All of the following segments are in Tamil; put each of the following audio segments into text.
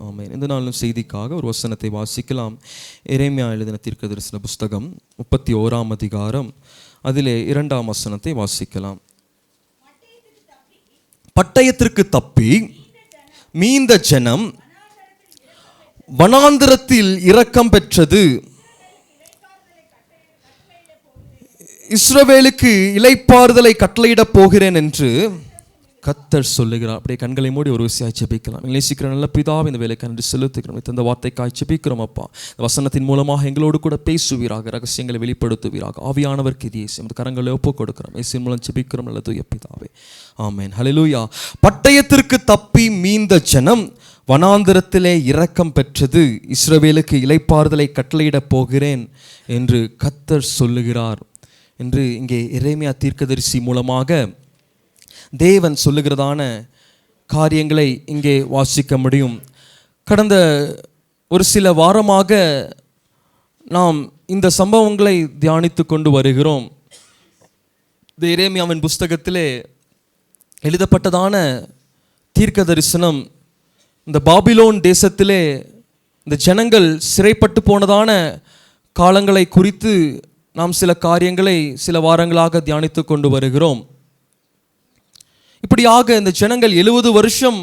ஆமென். இந்த நாளும் செய்திக்காக ஒரு வசனத்தை வாசிக்கலாம். எரேமியா எழுதின தீர்க்கதரிசன புஸ்தகம் 31ஆம் அதிகாரம் அதிலே 2ஆம் வசனத்தை வாசிக்கலாம். பட்டயத்திற்கு தப்பி மீந்த ஜனம் வனாந்திரத்தில் இரக்கம் பெற்றது. இஸ்ரவேலுக்கு இளைப்பாறுதலை கட்டளையிடப் போகிறேன் என்று கர்த்தர் சொல்லுகிறார். அப்படியே கண்களை மூடி ஒரு விஷயம் ஜெபிக்கலாம். நேசிக்கிற நல்ல பிதாவே, இந்த வேலைக்கு நன்றி செலுத்துகிறோம். இந்த வார்த்தைக்காய் ஜெபிக்கிறோம் அப்பா. இந்த வசனத்தின் மூலமாக எங்களோடு கூட பேசுவீராக, ரகசியங்களை வெளிப்படுத்துவீராக. ஆவியானவர் கிரியேசும் இந்த கரங்களை ஒப்புக் கொடுக்கிறோம். இயேசுவின் மூலம் ஜெபிக்கிறோம் நல்ல தூய பிதாவே, ஆமென். ஹல்லேலூயா. பட்டயத்திற்கு தப்பி மீந்த ஜனம் வனாந்திரத்திலே இரக்கம் பெற்றது. இஸ்ரவேலுக்கு இளைப்பாறுதலை கட்டளையிடப் போகிறேன் என்று கர்த்தர் சொல்லுகிறார் என்று இங்கே எரேமியா தீர்க்கதரிசி மூலமாக தேவன் சொல்லுகிறதான காரியங்களை இங்கே வாசிக்க முடியும். கடந்த ஒரு சில வாரமாக நாம் இந்த சம்பவங்களை தியானித்து கொண்டு வருகிறோம். இந்த எரேமியாவின் புஸ்தகத்திலே எழுதப்பட்டதான தீர்க்க தரிசனம் இந்த பாபிலோன் தேசத்திலே இந்த ஜனங்கள் சிறைப்பட்டு போனதான காலங்களை குறித்து நாம் சில காரியங்களை சில வாரங்களாக தியானித்து கொண்டு வருகிறோம். இப்படியாக இந்த ஜனங்கள் 70 வருஷம்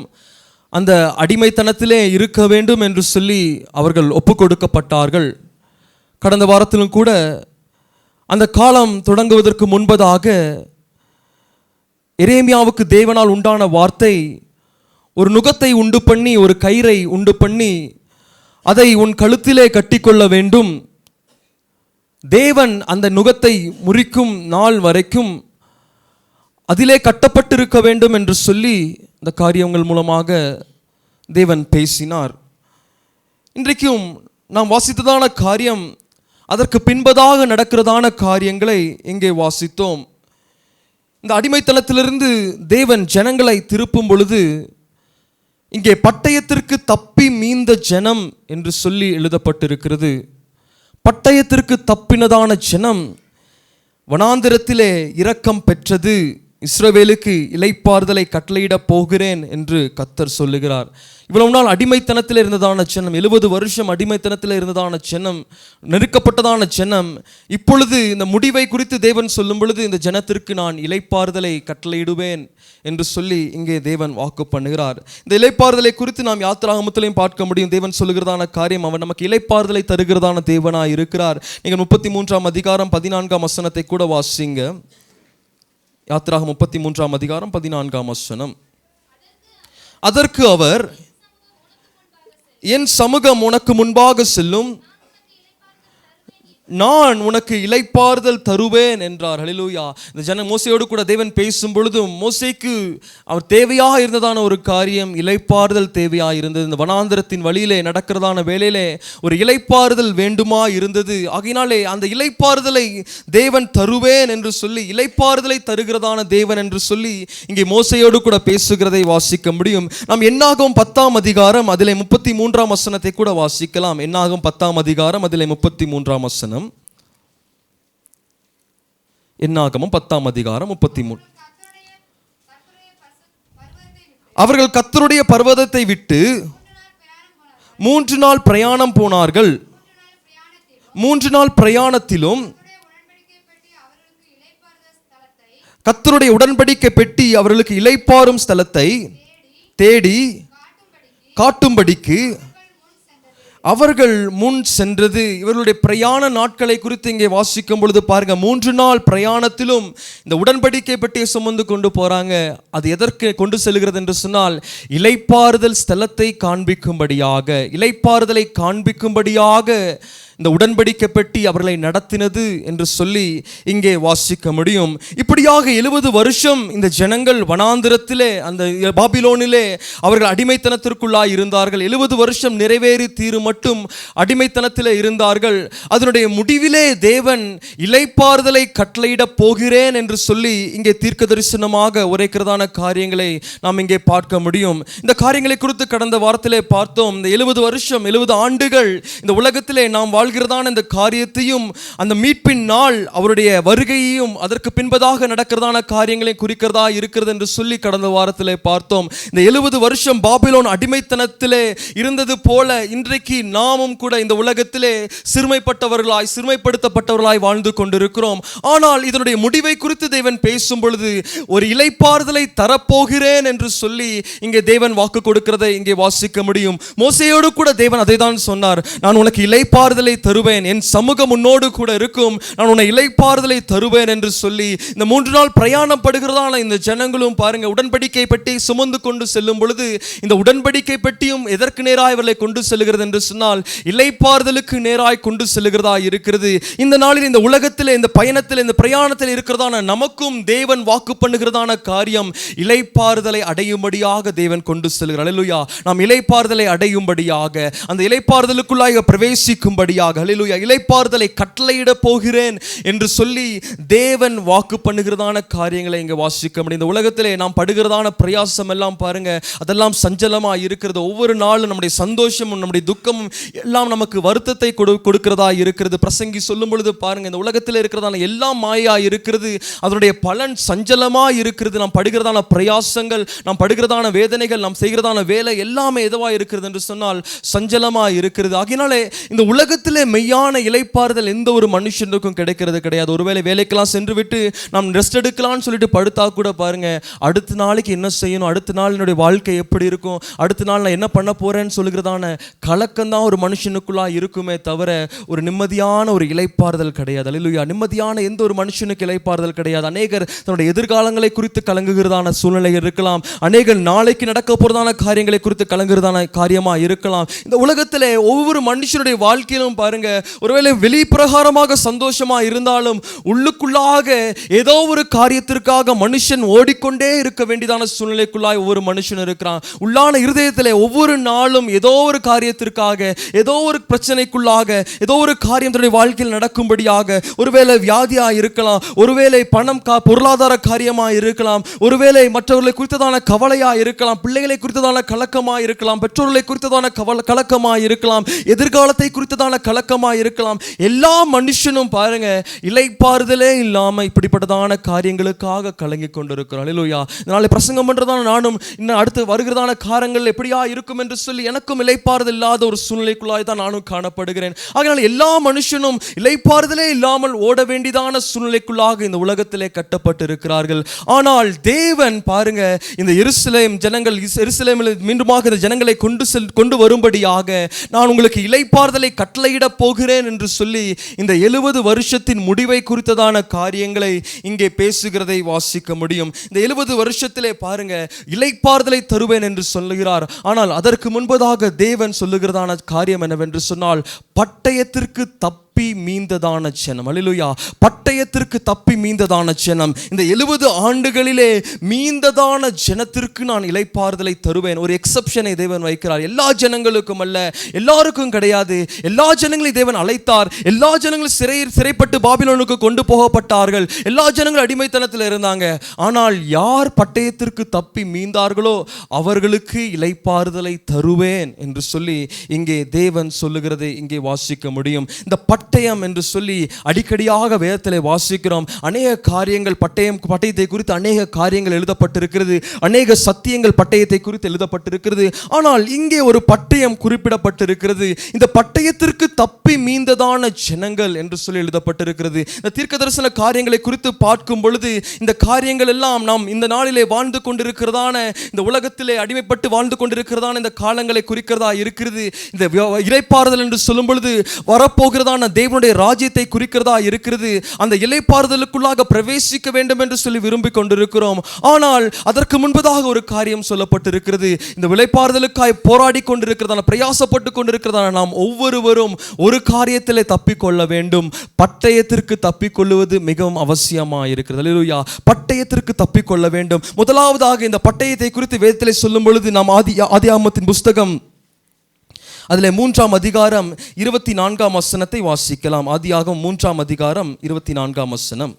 அந்த அடிமைத்தனத்திலே இருக்க வேண்டும் என்று சொல்லி அவர்கள் ஒப்புக் கொடுக்கப்பட்டார்கள். கடந்த வாரத்திலும் கூட அந்த காலம் தொடங்குவதற்கு முன்பதாக எரேமியாவுக்கு தேவனால் உண்டான வார்த்தை, ஒரு நுகத்தை உண்டு பண்ணி, ஒரு கயிறை உண்டு பண்ணி அதை உன் கழுத்திலே கட்டிக்கொள்ள வேண்டும். தேவன் அந்த நுகத்தை முறிக்கும் நாள் வரைக்கும் அதிலே கட்டப்பட்டிருக்க வேண்டும் என்று சொல்லி இந்த காரியங்கள் மூலமாக தேவன் பேசினார். இன்றைக்கும் நாம் வாசித்ததான காரியம், அதற்கு பின்பதாக நடக்கிறதான காரியங்களை இங்கே வாசித்தோம். இந்த அடிமைத்தனத்திலிருந்து தேவன் ஜனங்களை திருப்பும் பொழுது இங்கே பட்டயத்திற்கு தப்பி மீந்த ஜனம் என்று சொல்லி எழுதப்பட்டிருக்கிறது. பட்டயத்திற்கு தப்பினதான ஜனம் வனாந்திரத்திலே இரக்கம் பெற்றது. இஸ்ரவேலுக்கு இளைப்பாறுதலை கட்டளையிடப் போகிறேன் என்று கர்த்தர் சொல்லுகிறார். இவ்வளவு நாள் அடிமைத்தனத்தில் இருந்ததான ஜனம், 70 வருஷம் அடிமைத்தனத்தில் இருந்ததான ஜனம், நெருக்கப்பட்டதான ஜனம், இப்பொழுது இந்த முடிவை குறித்து தேவன் சொல்லும் பொழுது இந்த ஜனத்திற்கு நான் இளைப்பாறுதலை கட்டளையிடுவேன் என்று சொல்லி இங்கே தேவன் வாக்கு பண்ணுகிறார். இந்த இளைப்பாறுதலை குறித்து நாம் யாத்திராகமத்திலையும் பார்க்க முடியும். தேவன் சொல்லுகிறதான காரியம், அவன் நமக்கு இளைப்பாறுதலை தருகிறதான தேவனாய் இருக்கிறார். நீங்கள் 33ஆம் அதிகாரம் 14ஆம் வசனத்தை கூட வாசிங்க. யாத்திராகம் 33ஆம் அதிகாரம் 14ஆம் வசனம். அதற்கு அவர், என் சமூகம் உனக்கு முன்பாக செல்லும், நான் உனக்கு இளைப்பாறுதல் தருவேன் என்றார். ஹல்லேலூயா. இந்த ஜன மோசையோடு கூட தேவன் பேசும் பொழுதும் மோசைக்கு அவர் தேவையாக இருந்ததான ஒரு காரியம் இளைப்பாறுதல் தேவையாக இருந்தது. இந்த வனாந்திரத்தின் வழியிலே நடக்கிறதான வேளையிலே ஒரு இளைப்பாறுதல் வேண்டுமா இருந்தது. ஆகையினாலே அந்த இளைப்பாறுதலை தேவன் தருவேன் என்று சொல்லி, இளைப்பாறுதலை தருகிறதான தேவன் என்று சொல்லி இங்கே மோசையோடு கூட பேசுகிறதை வாசிக்க முடியும். நாம் என்னாகும் 10ஆம் அதிகாரம் அதிலே 33ஆம் வசனத்தை கூட வாசிக்கலாம். என்னாகும் 10ஆம் அதிகாரம் அதிலே 33ஆம் வசனம். என்னாகமம் 10ஆம் அதிகாரம் 33. அவர்கள் கர்த்தருடைய பர்வதத்தை விட்டு 3 நாள் பிரயாணம் போனார்கள். 3 நாள் பிரயாணத்திலும் கர்த்தருடைய உடன்படிக்கை பெட்டி அவர்களுக்கு இளைப்பாறும் ஸ்தலத்தை தேடி காட்டும்படிக்கு அவர்கள் முன் சென்றது. இவர்களுடைய பிரயாண நாட்களை குறித்து இங்கே வாசிக்கும் பொழுது பாருங்க, 3 நாள் பிரயாணத்திலும் இந்த உடன்படிக்கை பெட்டியை சுமந்து கொண்டு போறாங்க. அது எதற்கு கொண்டு செல்கிறது என்று சொன்னால், இளைப்பாறுதல் ஸ்தலத்தை காண்பிக்கும்படியாக, இளைப்பாறுதலை காண்பிக்கும்படியாக இந்த உடன்படிக்கை பெட்டி அவர்களை நடத்தினது என்று சொல்லி இங்கே வாசிக்க முடியும். இப்படியாக 70 வருஷம் இந்த ஜனங்கள் வனாந்திரத்திலே, அந்த பாபிலோனிலே அவர்கள் அடிமைத்தனத்திற்குள்ளாய் இருந்தார்கள். 70 வருஷம் நிறைவேறி தீரு மட்டும் அடிமைத்தனத்திலே இருந்தார்கள். அதனுடைய முடிவிலே தேவன் இளைப்பாறுதலை கட்டளையிடப் போகிறேன் என்று சொல்லி இங்கே தீர்க்க தரிசனமாக உரைக்கிறதான காரியங்களை நாம் இங்கே பார்க்க முடியும். இந்த காரியங்களை குறித்து கடந்த வாரத்திலே பார்த்தோம். இந்த 70 வருஷம் 70 ஆண்டுகள் இந்த உலகத்திலே நாம் வாழ்கிறதான இந்த காரியத்தையும், அந்த மீட்பின் நாள் அவருடைய வருகையையும் அதற்கு பின்பதாக நடக்கிறதான காரியங்களை குறிக்கிறதா இருக்கிறது என்று சொல்லி கடந்த வாரத்திலே பார்த்தோம். இந்த 70 வருஷம் பாபிலோன் அடிமைத்தனத்திலே இருந்தது போல இன்றைக்கு நாமும் கூட இந்த உலகத்திலே சிறுமைப்படுத்தப்பட்டவர்களாய் வாழ்ந்து கொண்டிருக்கிறோம். ஆனால் இதனுடைய முடிவை குறித்து தேவன் பேசும் பொழுது ஒரு இளைப்பாறுதலை தரப்போகிறேன் என்று சொல்லி இங்கே தேவன் வாக்கு கொடுக்கிறதை இங்கே வாசிக்க முடியும். மோசேயோடு கூட தேவன் அதை தான் சொன்னார். நான் உனக்கு இளைப்பாறுதலை தருவேன், என் சமூகம் உன்னோடு கூட இருக்கும், நான் உன்னை இளைப்பாறுதலை தருவேன் என்று சொல்லி இந்த 3 நாள் பிரயாணம் படுகிறதான இந்த ஜனங்களும் பாருங்க, உடன்படிக்கை பெட்டி சுமந்து கொண்டு செல்லும் பொழுது இந்த உடன்படிக்கை பெட்டியும் எதற்கு நேராய் அவர்களை கொண்டு செல்கிறது என்று சொன்னால் இளைப்பாறுதலுக்கு நேராய் கொண்டு செல்கிறதா இருக்கிறது. இந்த நாளில் இந்த உலகத்தில் இந்த பயணத்தில் இந்த பிரயாணத்தில் இருக்கிறதான நமக்கும் தேவன் வாக்கு பண்ணுகிறதான காரியம் இளைப்பாறுதலை அடையும்படியாக தேவன் கொண்டு செல்கிறார். அல்லேலூயா. நாம் இளைப்பாறுதலை அடையும்படியாக, அந்த இளைப்பாறுதலுக்குள்ளாக பிரவேசிக்கும்படியாக, அல்லேலூயா, இளைப்பாறுதலை கட்டளையிட போகிறேன் என்று சொல்லி தேவன் வாக்கு பண்ணுகிறதான காரியங்களை இங்கே வாசிக்க முடியும். இந்த உலகத்திலே நாம் படுகிறதான பிரயாசம் எல்லாம் பாருங்க, அதெல்லாம் சஞ்சலமா இருக்கிறது. ஒவ்வொரு நாளும் நம்முடைய சந்தோஷமும் நம்முடைய துக்கமும் எல்லாம் நமக்கு வருத்தத்தை கொடுக்கிறதா இருக்கிறது. பிரசங்கி சொல்லும் பொழுது பாருங்க, இந்த உலகத்தில் இருக்கிறதான எல்லாம் மாயா இருக்கிறது, அதனுடைய பலன் சஞ்சலமா இருக்கிறது. நாம் படுகிறதான பிரயாசங்கள், நாம் படுகிறதான வேதனைகள், நாம் செய்கிறதான வேலை எல்லாமே எதுவா இருக்கிறது என்று சொன்னால் சஞ்சலமா இருக்கிறது. ஆகினாலே இந்த உலகத்திலே மெய்யான இளைப்பாறுதல் எந்த ஒரு மனுஷனுக்கும் கிடைக்கிறது கிடையாது. ஒருவேளை வேலைக்கெல்லாம் சென்று விட்டு நாம் ரெஸ்ட் எடுக்கலாம்னு சொல்லிட்டு படுத்தா கூட பாருங்க, அடுத்த நாளைக்கு என்ன செய்யணும், அடுத்த நாள் என்னுடைய வாழ்க்கை எப்படி இருக்கும், அடுத்த நாள் நான் என்ன பண்ண போறேன்னு சொல்லுகிறதான கலக்கம் தான் ஒரு மனுஷனுக்குள்ளா இருக்குமே தவிர ஒரு நிம்மதியான ஒரு இளைப்பாறுதல் கிடையாது. அல்லேலூயா. நிம்மதியான எந்த ஒரு மனுஷனுக்கு இளைப்பாறுதல் கிடையாது. அநேகர் தன்னுடைய எதிர்காலங்களை குறித்து கலங்குகிறதான சூழ்நிலை இருக்கலாம். அநேகர் நாளைக்கு நடக்க போறதான காரியங்களை குறித்து கலங்குகிறதான காரியமா இருக்கலாம். இந்த உலகத்திலே ஒவ்வொரு மனுஷனுடைய வாழ்க்கையிலும் பாருங்க, ஒருவேளை வெளிப்பிரகாரமாக சந்தோஷமா இருந்தாலும் உள்ளுக்குள்ளாக ஏதோ ஒரு காரியத்திற்காக மனுஷன் ஓடிக்கொண்டே இருக்க வேண்டியதான சூழ்நிலைக்குள்ளாய் ஒவ்வொரு மனுஷன் இருக்கிறான். உள்ளான இருதயத்திலே ஒவ்வொரு நாளும் ஏதோ ஒரு காரியத்திற்காக, ஏதோ ஒரு பிரச்சனைக்குள்ளாக, ஏதோ ஒரு காரியம் தன்னுடைய வாழ்க்கையில் நடக்கும்படியாக, ஒருவேளை வியாதியா இருக்கலாம், ஒருவேளை பணம் பொருளாதார காரியமா இருக்கலாம், ஒருவேளை மற்றவர்களை குறித்ததான கவலையா இருக்கலாம், பிள்ளைகளை குறித்ததான கலக்கமா இருக்கலாம், பெற்றோர்களை குறித்ததான கலக்கமா இருக்கலாம், எதிர்காலத்தை குறித்ததான கலக்கமா இருக்கலாம். எல்லா மனுஷனும் பாருங்க இளைப்பாறுதலே இல்லாம இப்படிப்பட்டதான காரியங்களுக்காக கலங்கி கொண்டிருக்கிறார். அல்லேலூயா. இதனால பிரசங்கம் பண்றதான நானும் இன்னும் அடுத்து வருகிறதான காரியங்கள் எப்படியா இருக்கும் என்று சொல்லி எனக்கும் இளைப்பாறுதல் இல்லாத ஒரு சூழ்நிலைக்குள்ளாய் தான் நானும் காணப்படுகிறேன். அதனால எல்லா மனுஷனும் இளைப்பாறுதலே இல்லாமல் ஓட வேண்டியதான சூழ்நிலைக்குள்ளாக இந்த உலகத்திலே கட்டப்பட்டு இருக்கிறார்கள். ஆனால் தேவன் பாருங்க, இந்த எருசலேமில் மீண்டுமாக இந்த ஜனங்களை கொண்டு வரும்படியாக நான் உங்களுக்கு இளைப்பாறுதலை கட்டளையிட போகிறேன் என்று சொல்லி இந்த 70 வருஷத்தின் முடிவை குறித்ததான காரியங்களை இங்கே பேசுகிறதை வாசிக்க முடியும். இந்த 70 வருஷத்திலே பாருங்க இளைப்பாறுதலை தருவேன் என்று சொல்லுகிறார். ஆனால் அதற்கு முன்பதாக தேவன் சொல்லுகிறதான காரியம் என்னவென்று சொன்னால் பட்டயத்திற்கு தப்பி மீந்ததான ஜனம். அல்லேலூயா. பட்டயத்திற்கு தப்பி மீந்ததான ஜனம். இந்த 70 ஆண்டுகளிலே மீந்ததான ஜனத்திற்கு நான் இளைப்பாறுதலை தருவேன். ஒரு எக்ஸெப்ஷனை தேவன் வைக்கிறார். எல்லா ஜனங்களுக்கும் அல்ல, எல்லாருக்கும் கிடையாது. எல்லா ஜனங்களையும் தேவன் அழைத்தார். எல்லா ஜனங்களும் சிறைப்பட்டு பாபிலோனுக்கு கொண்டு போகப்பட்டார்கள். எல்லா ஜனங்களும் அடிமைத்தனத்தில் இருந்தாங்க. ஆனால் யார் பட்டயத்திற்கு தப்பி மீந்தார்களோ அவர்களுக்கு இளைப்பாறுதலை தருவேன் என்று சொல்லி இங்கே தேவன் சொல்லுகிறதை இங்கே வாசிக்க முடியும். இந்த பட்டயம் என்று சொல்லி அடிக்கடியாக வேதத்திலே வாசிக்கிறோம். அநேக காரியங்கள் பட்டயத்தை குறித்து அநேக காரியங்கள் எழுதப்பட்டிருக்கிறது. அநேக சத்தியங்கள் பட்டயத்தை குறித்து எழுதப்பட்டிருக்கிறது. ஆனால் இங்கே ஒரு பட்டயம் குறிப்பிடப்பட்டிருக்கிறது. இந்த பட்டயத்திற்கு தப்பி மீந்ததான ஜனங்கள் என்று சொல்லி எழுதப்பட்டிருக்கிறது. இந்த தீர்க்கதரிசன காரியங்களை குறித்து பார்க்கும் பொழுது இந்த காரியங்கள் எல்லாம் நாம் இந்த நாளிலே வாழ்ந்து கொண்டிருக்கிறதான, இந்த உலகத்திலே அடிமைப்பட்டு வாழ்ந்து கொண்டிருக்கிறதான இந்த காலங்களை குறிக்கிறதா இருக்கிறது. இந்த இளைப்பாறுதல் என்று சொல்லும் பொழுது வரப்போகிறதான தேவனுடைய ராஜ்யத்தை குறிக்கிறதா இருக்கிறது. அந்த இளைப்பாறுதலுக்குள்ளாக பிரவேசிக்க வேண்டும் என்று சொல்லி விரும்பி கொண்டிருக்கிறோம். ஆனால் அதற்கு முன்பதாக ஒரு காரியம் சொல்லப்பட்டிருக்கிறது. இந்த இளைப்பாறுதலுக்காய் போராடி கொண்டிருக்கிறதான, பிரயாசப்பட்டு கொண்டிருக்கிறதான நாம் ஒவ்வொருவரும் ஒரு காரியத்திலே தப்பிக்கொள்ள வேண்டும். பட்டயத்திற்கு தப்பிக்கொள்வது மிகவும் அவசியமாக இருக்கிறது. அல்லேலூயா. பட்டயத்திற்கு தப்பிக்கொள்ள வேண்டும். முதலாவதாக இந்த பட்டயத்தை குறித்து வேதத்திலே சொல்லும் பொழுது நாம் ஆதியாகமத்தின் புஸ்தகம் அதில் 3ஆம் அதிகாரம் 24ஆம் வசனத்தை வாசிக்கலாம். ஆதியாகமம் 3ஆம் அதிகாரம் 24ஆம் வசனம்.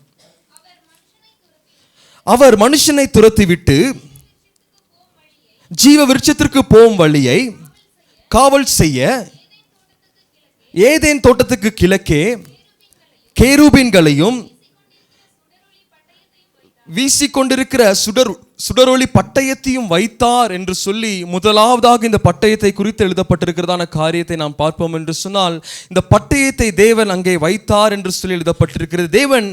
அவர் மனுஷனை துரத்திவிட்டு ஜீவ விருட்சத்திற்கு போகும் வழியை காவல் செய்ய ஏதேன் தோட்டத்துக்கு கிழக்கே கேருபீன்களையும் வீசிக்கொண்டிருக்கிற சுடரொளி பட்டயத்தையும் வைத்தார் என்று சொல்லி முதலாவதாக இந்த பட்டயத்தை குறித்து எழுதப்பட்டிருக்கிறதான காரியத்தை நாம் பார்ப்போம் என்று சொன்னால், இந்த பட்டயத்தை தேவன் அங்கே வைத்தார் என்று சொல்லி எழுதப்பட்டிருக்கிறது. தேவன்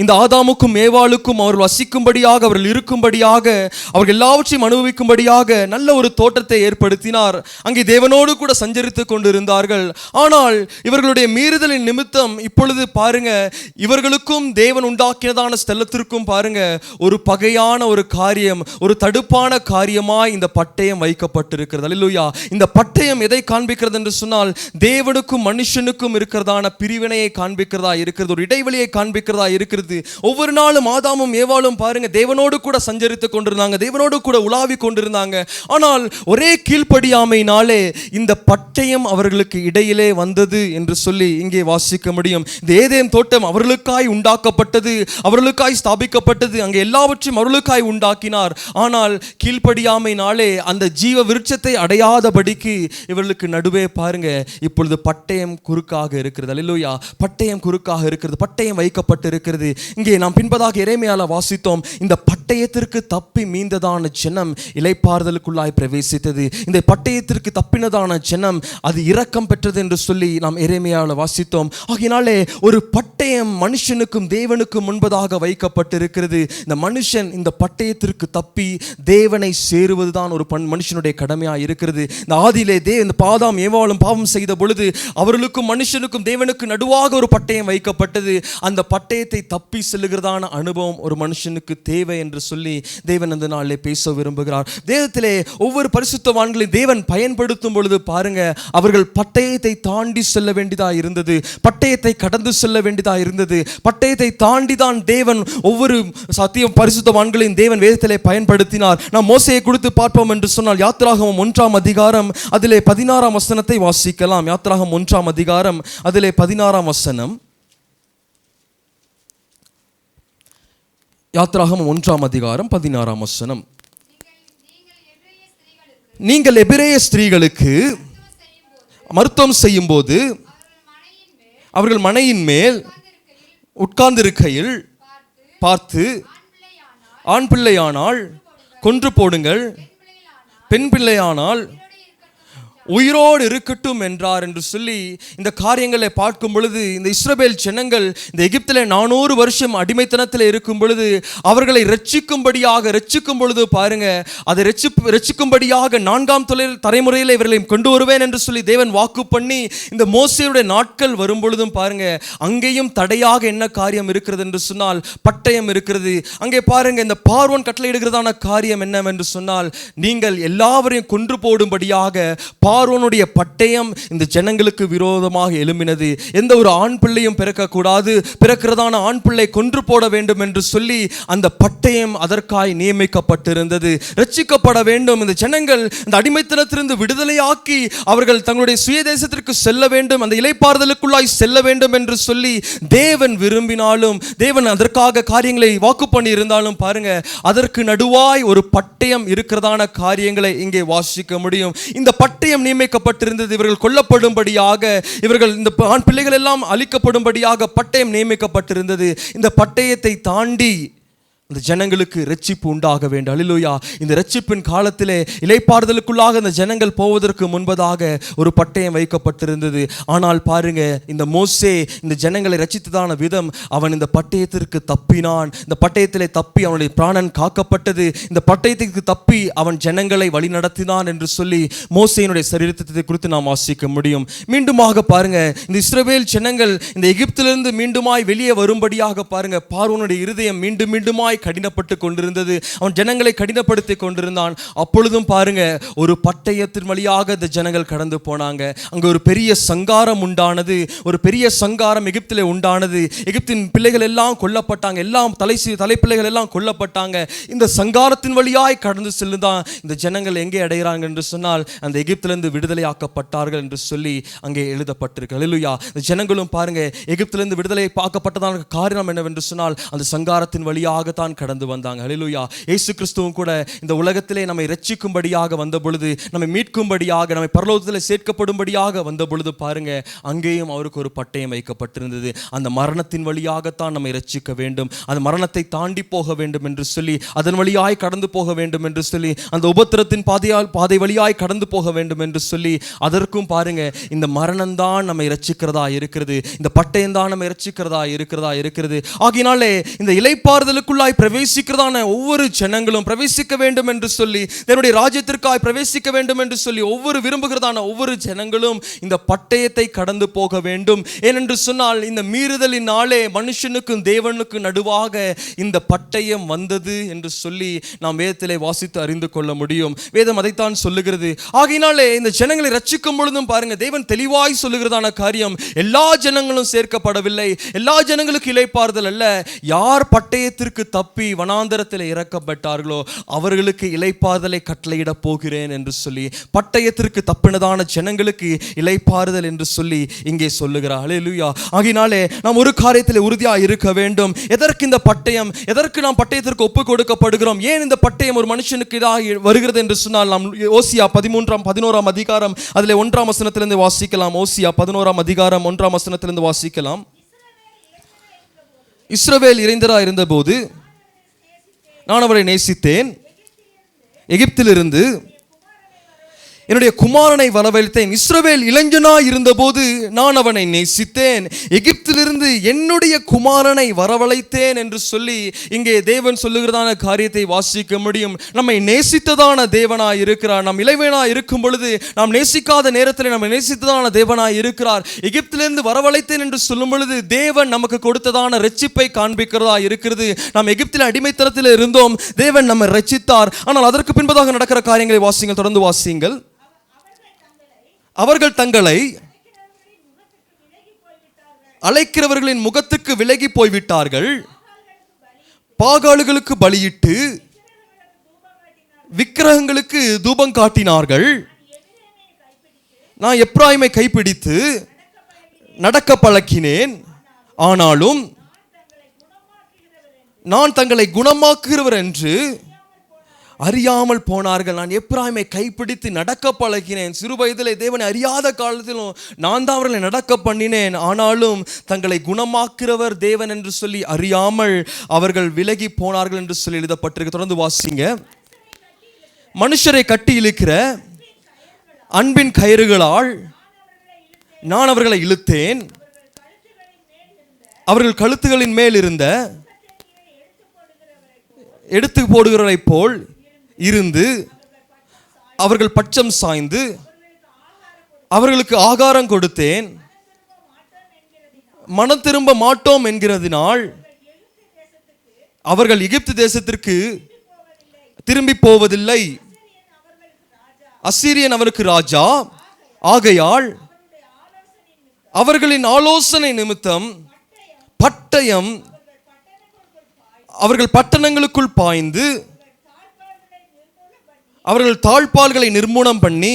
இந்த ஆதாமுக்கும் ஏவாளுக்கும் அவர்கள் வசிக்கும்படியாக, அவர்கள் இருக்கும்படியாக, அவர்கள் எல்லாவற்றையும் அனுபவிக்கும்படியாக நல்ல ஒரு தோட்டத்தை ஏற்படுத்தினார். அங்கே தேவனோடு கூட சஞ்சரித்து கொண்டிருந்தார்கள். ஆனால் இவர்களுடைய மீறுதலின் நிமித்தம் இப்பொழுது பாருங்க, இவர்களுக்கும் தேவன் உண்டாக்கியதான ஸ்தலத்திற்கும் பாருங்க ஒரு பகையான ஒரு காரியம், ஒரு தடுப்பான காரியமாய் இந்த பட்டயம் வைக்கப்பட்டிருக்கிறது. அல்லேலூயா. இந்த பட்டயம் எதை காண்பிக்கிறது என்று சொன்னால், தேவனுக்கும் மனுஷனுக்கும் இருக்கிறதான பிரிவினையை காண்பிக்கிறதா இருக்கிறது, ஒரு இடைவெளியை காண்பிக்கிறதா இருக்கிறது. ஒவ்வொரு நாளும் ஆதாமும் ஏவாளும் பாருங்க தேவனோடு கூட சஞ்சரித்து கொண்டிருந்தாங்க, தேவனோடு கூட உலாவி கொண்டிருந்தாங்க. ஆனால் ஒரே கீழ்ப்படியாமையினாலே இந்த பட்டயம் அவர்களுக்கு இடையிலே வந்தது என்று சொல்லி இங்கே வாசிக்க முடியும். இந்த ஏதேன் தோட்டம் அவர்களுக்காய் உண்டாக்கப்பட்டது, அவர்களுக்காய் ஸ்தாபிக்கப்பட்டது, அங்கே எல்லாவற்றையும் அவர்களுக்காய் உண்டாக்கினார். ஆனால் கீழ்ப்படியாமையினாலே அந்த ஜீவ விருட்சத்தை அடையாதபடிக்கு இவர்களுக்கு நடுவே பாருங்க இப்பொழுது பட்டயம் குறுக்காக இருக்கிறது. அல்லேலூயா. பட்டயம் குறுக்காக இருக்கிறது, பட்டயம் வைக்கப்பட்டிருக்கிறது. இங்கே நாம் பின்பதாக எரேமியால வாசித்தோம், இந்த பட்டயத்திற்கு தப்பி மீந்ததான ஜனம் இளைப்பாறுதலுக்குள்ளாய் பிரவேசித்தது. இந்த பட்டயத்திற்கு தப்பினதான ஜனம் அது இரக்கம் பெற்றது என்று சொல்லி நாம் எரேமியால வாசித்தோம். ஆகையினாலே ஒரு பட்டயம் மனுஷனுக்கும் தேவனுக்கும் முன்பதாக வைக்கப்பட்டிருக்கிறது. இந்த மனுஷன் இந்த பட்டயத்திற்கு தப்பி தேவனை சேருவதுதான் ஒரு மனுஷனுடைய கடமையாக இருக்கிறது. இந்த ஆதியிலே இந்த ஆதாம் ஏவாளும் பாவம் செய்த பொழுது அவர்களுக்கும் மனுஷனுக்கும் தேவனுக்கு நடுவாக ஒரு பட்டயம் வைக்கப்பட்டது. அந்த பட்டயத்தை தப்பி செல்லுகிறதான அனுபவம் ஒரு மனுஷனுக்கு தேவை என்று சொல்லி தேவன் அந்த நாளிலே பேச விரும்புகிறார். தேவத்திலே ஒவ்வொரு பரிசுத்தவான்களையும் தேவன் பயன்படுத்தும் பொழுது பாருங்க அவர்கள் பட்டயத்தை தாண்டி செல்ல வேண்டியதாக இருந்தது, பட்டயத்தை கடந்து செல்ல வேண்டியதாக இருந்தது. பட்டயத்தை தாண்டி தான் தேவன் ஒவ்வொரு சத்திய பரிசுத்தவான்களையும் தேவன் வேதத்திலே பயன்படுத்தினார். நாம் மோசேயை குறித்து பார்ப்போம் என்று சொன்னால், யாத்திராகமம் 1ஆம் அதிகாரம் அதிலே 16ஆம் வசனத்தை வாசிக்கலாம். யாத்திராகமம் 1ஆம் அதிகாரம் அதிலே 16ஆம் வசனம். யாத்திராகமம் 1ஆம் அதிகாரம் 16ஆம் வசனம். நீங்கள் எபிரேய ஸ்திரீகளுக்கு மருத்துவம் செய்யும் போது அவர்கள் மனையின் மேல் உட்கார்ந்திருக்கையில் பார்த்து, ஆண் பிள்ளையானால் கொன்று போடுங்கள், பெண் பிள்ளையானால் உயிரோடு இருக்கட்டும் என்றார் என்று சொல்லி இந்த காரியங்களை பார்க்கும் பொழுது, இந்த இஸ்ரவேல் ஜனங்கள் இந்த எகிப்தில் 400 வருஷம் அடிமைத்தனத்தில் இருக்கும் பொழுது அவர்களை ரட்சிக்கும் பொழுது பாருங்க, அதை ரட்சிக்கும்படியாக 4ஆம் தலைமுறையில் இவர்களை கொண்டு வருவேன் என்று சொல்லி தேவன் வாக்கு பண்ணி இந்த மோசேயுடைய நாட்கள் வரும் பொழுதும் பாருங்க அங்கேயும் தடையாக என்ன காரியம் இருக்கிறது என்று சொன்னால் பட்டயம் இருக்கிறது. அங்கே பாருங்க இந்த பார்வோன் கட்டளையிடுகிறதான காரியம் என்னவென்று சொன்னால், நீங்கள் எல்லாவரையும் கொன்று போடும்படியாக பார்வோனுடைய பட்டயம் இந்த ஜனங்களுக்கு விரோதமாக எழும்பினது. எந்த ஒரு ஆண் பிள்ளையும் பிறக்கக்கூடாது, பிறக்கிறதான ஆண் பிள்ளை கொன்று போட வேண்டும் என்று சொல்லி அந்த பட்டயம் அதற்காய் நியமிக்கப்பட்டிருந்தது. ரட்சிக்கப்பட வேண்டும், இந்த ஜனங்கள் இந்த அடிமைத்தனத்திலிருந்து விடுதலையாக்கி அவர்கள் தங்களுடைய சுயதேசத்திற்கு செல்ல வேண்டும், அந்த இளைப்பாறுதலுக்குள்ளாய் செல்ல வேண்டும் என்று சொல்லி தேவன் விரும்பினாலும், தேவன் அதற்காக காரியங்களை வாக்கு பண்ணி இருந்தாலும் பாருங்க அதற்கு நடுவாய் ஒரு பட்டயம் இருக்கிறதான காரியங்களை இங்கே வாசிக்க முடியும். இந்த பட்டயம் நியமிக்கப்பட்டிருந்தது. இவர்கள் கொல்லப்படும்படியாக, இவர்கள் இந்த ஆண் பிள்ளைகள் எல்லாம் அழிக்கப்படும்படியாக பட்டயம் நியமிக்கப்பட்டிருந்தது. இந்த பட்டயத்தை தாண்டி அந்த ஜனங்களுக்கு ரட்சிப்பு உண்டாக வேண்டும். அல்லேலூயா. இந்த ரட்சிப்பின் காலத்திலே இளைப்பாறுதலுக்குள்ளாக இந்த ஜனங்கள் போவதற்கு முன்பதாக ஒரு பட்டயம் வைக்கப்பட்டிருந்தது. ஆனால் பாருங்க இந்த மோசே இந்த ஜனங்களை ரட்சித்ததான விதம், அவன் இந்த பட்டயத்திற்கு தப்பினான். இந்த பட்டயத்திலே தப்பி அவனுடைய பிராணன் காக்கப்பட்டது. இந்த பட்டயத்திற்கு தப்பி அவன் ஜனங்களை வழி நடத்தினான் என்று சொல்லி மோசேயினுடைய சரித்திரத்தை குறித்து நாம் வாசிக்க முடியும். மீண்டுமாக பாருங்க இந்த இஸ்ரவேல் ஜனங்கள் இந்த எகிப்திலிருந்து மீண்டுமாய் வெளியே வரும்படியாக பாருங்க பார்வோனுடைய இருதயம் மீண்டுமாய் கடினப்பட்டு கொண்டிருந்தது. அவன் ஜனங்களை கடினப்படுத்தி கொண்டிருந்தான். அப்பொழுதும் பாருங்க ஒரு பட்டயத்தின் வழியாக இந்த ஜனங்கள் கடந்து போனாங்க. அங்க ஒரு பெரிய சங்காரம் உண்டானது, ஒரு பெரிய சங்காரம் எகிப்திலே உண்டானது. எகிப்தின் பிள்ளைகள் எல்லாம் கொல்லப்பட்டாங்க, எல்லாம் தலைப்பிள்ளைகள் எல்லாம் கொல்லப்பட்டாங்க. இந்த சங்காரத்தின் வழியாய் கடந்து செல்லுதான் இந்த ஜனங்கள் எங்கே அடைகிறாங்க என்று சொன்னால் அந்த எகிப்திலிருந்து விடுதலை ஆக்கப்பட்டார்கள் என்று சொல்லி அங்கே எழுதப்பட்டிருக்கு. அல்லேலூயா. இந்த ஜனங்களும் பாருங்க எகிப்திலிருந்து விடுதலை ஆக்கப்பட்டதான காரணம் என்னவென்று சொன்னால் அந்த சங்காரத்தின் வழியாகத்தான் தான் கடந்து வந்தாங்க. ஹல்லேலூயா. இயேசு கிறிஸ்துவும் கூட இந்த உலகத்திலே நம்மை இரட்சிக்கும்படியாக வந்த பொழுது, நம்மை மீட்கும்படியாக, நம்மை பரலோகத்தில் சேர்க்கப்படும்படியாக வந்த பொழுது பாருங்க, அங்கேயும் அவருக்கு ஒரு பட்டயம் வைக்கப்பட்டிருந்தது. அந்த மரணத்தின் வழியாகத்தான் நம்மை இரட்சிக்க வேண்டும், அந்த மரணத்தை தாண்டி போக வேண்டும் என்று சொல்லி, அதன் வழியாய் கடந்து போக வேண்டும் என்று சொல்லி, அந்த உபத்திரத்தின் பாதை வழியாய் கடந்து போக வேண்டும் என்று சொல்லி, அதற்கும் பாருங்க இந்த மரணம்தான் நம்மை இரட்சிக்கிறதா இருக்கிறது, இந்த பட்டயம் தான் நம்மை இரட்சிக்கிறதா இருக்கிறது. ஆகினாலே இந்த இளைப்பாறுதலுக்குள்ளாய் பிரவேசிக்கிறதான ஒவ்வொரு ஜனங்களும் பிரவேசிக்க வேண்டும் என்று சொல்லி, தன்னுடைய ராஜ்யத்திற்காய் பிரவேசிக்க வேண்டும் என்று சொல்லி ஒவ்வொரு விரும்புகிறதான ஒவ்வொரு ஜனங்களும் இந்த பட்டயத்தை கடந்து போக வேண்டும். ஏனென்று சொன்னால் இந்த மீறுதலினாலே மனுஷனுக்கும் தேவனுக்கும் நடுவாக இந்த பட்டயம் வந்தது என்று சொல்லி நாம் வேதத்திலே வாசித்து அறிந்து கொள்ள முடியும். வேதம் அதைத்தான் சொல்லுகிறது. ஆகையினாலே இந்த ஜனங்களை ரட்சிக்கும் பொழுதும் பாருங்க, தேவன் தெளிவாய் சொல்லுகிறதான காரியம், எல்லா ஜனங்களும் சேர்க்கப்படவில்லை, எல்லா ஜனங்களுக்கு இளைப்பாறுதல் அல்ல. யார் பட்டயத்திற்கு தப்பி வனாந்தரத்தில் இறக்கப்பட்டார்களோ அவர்களுக்கு இளைப்பாறுதலை கட்டளையிட போகிறேன் என்று சொல்லி, பட்டயத்திற்கு தப்பினதான ஜனங்களுக்கு இளைப்பாறுதல் என்று சொல்லி இங்கே சொல்லுகிறார். ஹல்லேலூயா. ஆகினாலே நாம் ஒரு காரியத்தில் உறுதியாக இருக்க வேண்டும். எதற்கு இந்த பட்டயம்? எதற்கு நாம் பட்டயத்திற்கு ஒப்பு கொடுக்கப்படுகிறோம்? ஏன் இந்த பட்டயம் ஒரு மனுஷனுக்கு இதாக வருகிறது என்று சொன்னால், நாம் ஓசியா 11ஆம் அதிகாரம் அதில் 1ஆம் வசனத்திலிருந்து வாசிக்கலாம். ஓசியா 11ஆம் அதிகாரம் 1ஆம் வசனத்திலிருந்து வாசிக்கலாம். இஸ்ரவேல் இறைந்தராய் இருந்தபோது நான் அவரை நேசித்தேன், எகிப்திலிருந்து என்னுடைய குமாரனை வரவழைத்தேன். இஸ்ரவேல் இளைஞனாய் இருந்தபோது நான் அவனை நேசித்தேன், எகிப்திலிருந்து என்னுடைய குமாரனை வரவழைத்தேன் என்று சொல்லி இங்கே தேவன் சொல்லுகிறதான காரியத்தை வாசிக்க முடியும். நம்மை நேசித்ததான தேவனாய் இருக்கிறார். நாம் இளைஞனாய் இருக்கும் பொழுது, நாம் நேசிக்காத நேரத்தில் நம்மை நேசித்ததான தேவனாய் இருக்கிறார். எகிப்திலிருந்து வரவழைத்தேன் என்று சொல்லும் பொழுது தேவன் நமக்கு கொடுத்ததான இரட்சிப்பை காண்பிக்கிறதா இருக்கிறது. நாம் எகிப்தில் அடிமைத்தனத்தில் இருந்தோம், தேவன் நம்மை இரட்சித்தார். ஆனால் அதற்கு பின்பதாக நடக்கிற காரியங்களை வாசிங்கள், தொடர்ந்து வாசிங்கள். அவர்கள் தங்களை அழைக்கிறவர்களின் முகத்துக்கு விலகி போய்விட்டார்கள், பாகாலுகளுக்கு பலியிட்டு விக்கிரகங்களுக்கு தூபம் காட்டினார்கள். நான் எப்ராயிமை கைப்பிடித்து நடக்க பழக்கினேன், ஆனாலும் நான் தங்களை குணமாக்குகிறவர் என்று அறியாமல் போனார்கள். நான் எப்ராயிமை கைப்பிடித்து நடக்க பழகினேன். சிறு வயதிலே தேவனை அறியாத காலத்திலும் நான் தான் அவர்களை நடக்க பண்ணினேன், ஆனாலும் தங்களை குணமாக்குகிறவர் தேவன் என்று சொல்லி அறியாமல் அவர்கள் விலகி போனார்கள் என்று சொல்லி எழுதப்பட்டிருக்கு. தொடர்ந்து வாசிங்க. மனுஷரை கட்டி இழுக்கிற அன்பின் கயிறுகளால் நான் அவர்களை இழுத்தேன், அவர்கள் கழுத்துகளின் மேல் இருந்த எடுத்து போடுகிறவரை போல் இருந்து அவர்கள் பட்சம் சாய்ந்து அவர்களுக்கு ஆகாரம் கொடுத்தேன். மனம் திரும்ப மாட்டோம் என்கிறதினால் அவர்கள் எகிப்து தேசத்திற்கு திரும்பி போவதில்லை. அசீரியன் அவருக்கு ராஜா, ஆகையால் அவர்களின் ஆலோசனை நிமித்தம் பட்டயம் அவர்கள் பட்டணங்களுக்குள் பாய்ந்து அவர்கள் தாழ்பால்களை நிர்மூலம் பண்ணி